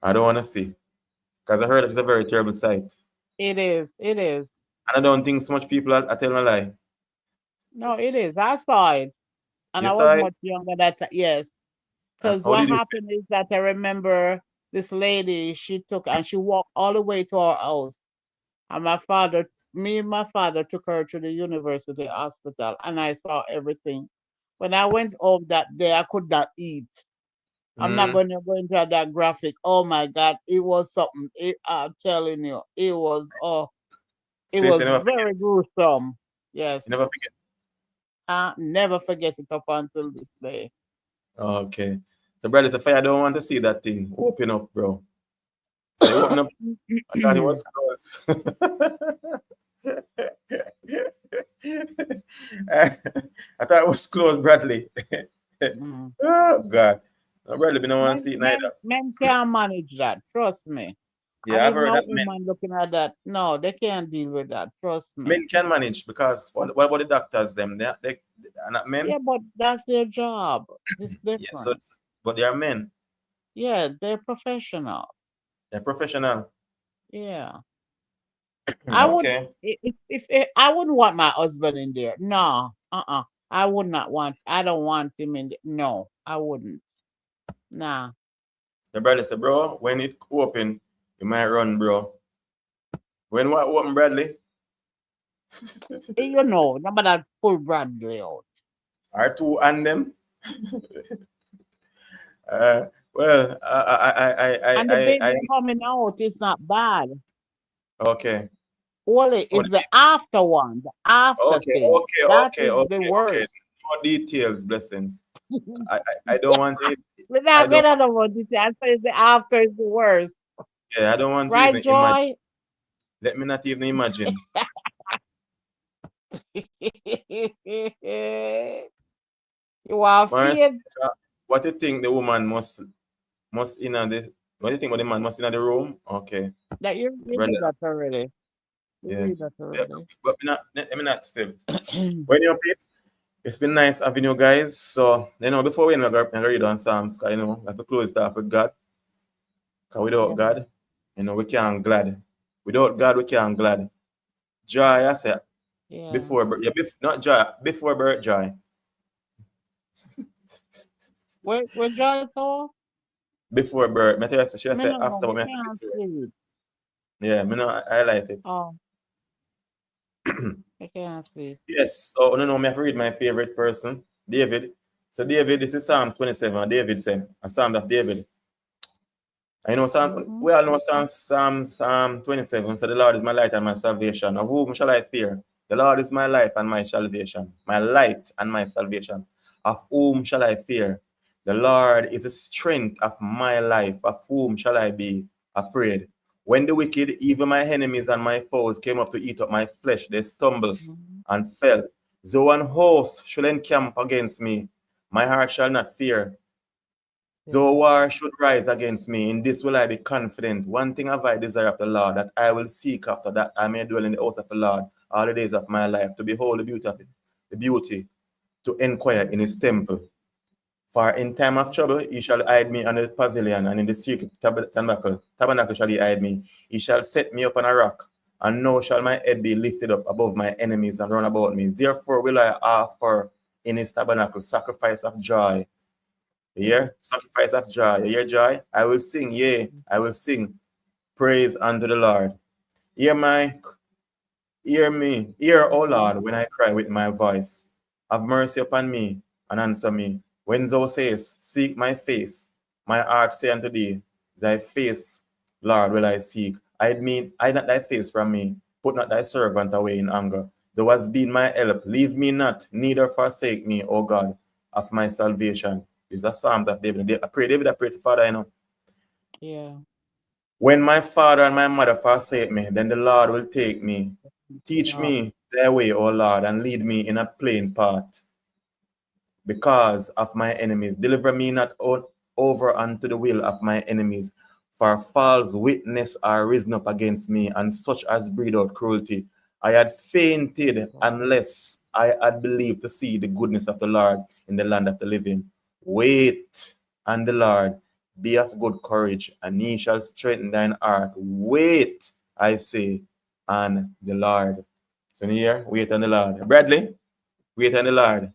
I don't want to see because I heard it's a very terrible sight, It is. It is. and I don't think so much people are telling a lie. No, it is. I saw it, and You I was saw it, much younger that time. Yes, and because how what did you feel? happened is that I remember this lady. She took and she walked all the way to our house, and me and my father took her to the university hospital, and I saw everything. When I went home that day, I could not eat. I'm not Mm. going to go into that graphic. Oh my God, it was something. I'm telling you, it So you was never forget. very gruesome. You Yes, never forget. I never forget it up until this day. Okay. So, brother, if I don't want to see that thing, open up, bro. So you open up. I thought it was closed. I thought it was closed, Bradley. Mm. Oh God. No, Bradley, we don't want to Men, see it neither. men, men can't manage that. Trust me. And Yeah, I've even heard a that woman looking at that, no, they can't deal with that. Trust me. men can manage because what about the doctors? Them they are not men. Yeah, but that's their job. It's Yeah, so different. but they are men. Yeah, they're professional. They're professional. Yeah. I would Okay. if I wouldn't want my husband in there. No. I would not want I don't want him in there. No, I wouldn't. Nah. The brother said, bro, when it open, you might run, bro. When what open, Bradley? You know, number that full Bradley out. Are two and them? Well, And the I baby coming out is not bad. okay. Only Oh, is the after one, the after okay, thing. okay, That okay, is the okay, okay. worst. More details, blessings. I don't want it. I Without don't. get another one, I say the after is the worst. Yeah, I don't want to Right, even imagine. Joy? Let me not even imagine. You are Morris, afraid what do you think the woman must in the what do you think what the man must in the room? Okay, that you brother. read that already. You Yeah. read that Yeah, already. but me not still. When you peeps, it's been nice having you guys. So before we end, we're gonna read on Psalms, 'cause, we have to close it off with God. Because without Yeah, God, we can't glad. Without God, we can't glad. Joy, I said yeah. before birth, yeah, not joy, before birth, joy. Where Joy saw? Before birth, me tell you, should I Me say no know, after, but me me I say can't before. see it. Yeah, me know I highlight it. Oh, I can't see it. Yes, so no, me have to read my favorite person, David. So David, this is Psalms 27. David said, a Psalm of David. I know Psalm, Mhm. we all know Psalms 27. So the Lord is my light and my salvation. Of whom shall I fear? The Lord is my life and my salvation, my light and my salvation. Of whom shall I fear? The Lord is the strength of my life. Of whom shall I be afraid? When the wicked, even my enemies and my foes, came up to eat up my flesh, they stumbled Mhm. and fell. Though an host should encamp against me, my heart shall not fear. Though Yeah. war should rise against me, in this will I be confident. One thing have I desire of the Lord, that I will seek after, that I may dwell in the house of the Lord all the days of my life, to behold the beauty of it, the beauty, to inquire in his temple. For in time of Yeah. trouble he shall hide me under the pavilion, and in the secret tabernacle shall he hide me. He shall set me up on a rock, and now shall my head be lifted up above my enemies and round about me. Therefore will I offer in his tabernacle sacrifice of joy. You hear? Sacrifice of joy. You hear joy? I will sing, yea, I will sing praise unto the Lord. Hear me, hear, O Lord, when I cry with my voice. Have mercy upon me and answer me. When thou sayest, seek my face, my heart say unto thee, thy face, Lord, will I seek. Hide not thy face from me. Put not thy servant away in anger. Thou hast been my help. Leave me not, neither forsake me, O God, of my salvation. These are Psalms of David. David, I pray to Father, Yeah. when my father and my mother forsake me, then the Lord will take me. Teach Yeah. me thy way, O Lord, and lead me in a plain path because of my enemies. Deliver me not over unto the will of my enemies. For false witness are risen up against me, and such as breathe out cruelty. I had fainted unless I had believed to see the goodness of the Lord in the land of the living. Wait on the Lord, be of good courage, and he shall strengthen thine heart. Wait, I say, on the Lord. So here, wait on the Lord. Bradley, wait on the Lord.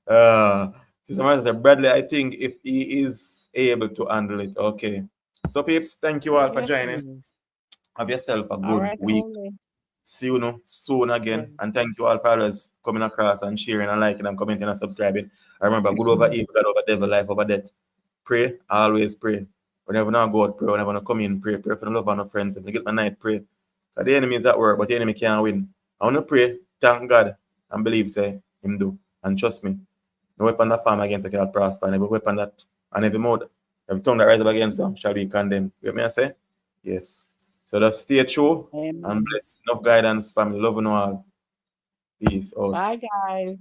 Uh, Sister Martha said, Bradley, I think if he is able to handle it, okay. So, peeps, thank you all for Yes, joining. please. Have yourself a All good right, week. Holy. See you soon Yeah. again. And thank you all for always coming across and sharing and liking and commenting and subscribing. I remember good over evil, God over devil, life over death. Pray, always pray. Whenever I go out, pray. Whenever I come in, pray. Pray for the love and the friends. If I get my night, pray. Because the enemy is at work, but the enemy can't win. I want to pray, thank God, and believe, say, him do. And trust me. No weapon that form against us shall prosper, and every weapon that, and every mouth, every tongue that rises up against them shall be condemned. You hear me I say? Yes. So just stay true and Amen. bless. Enough guidance, family. Love and all. Peace out. Bye, guys.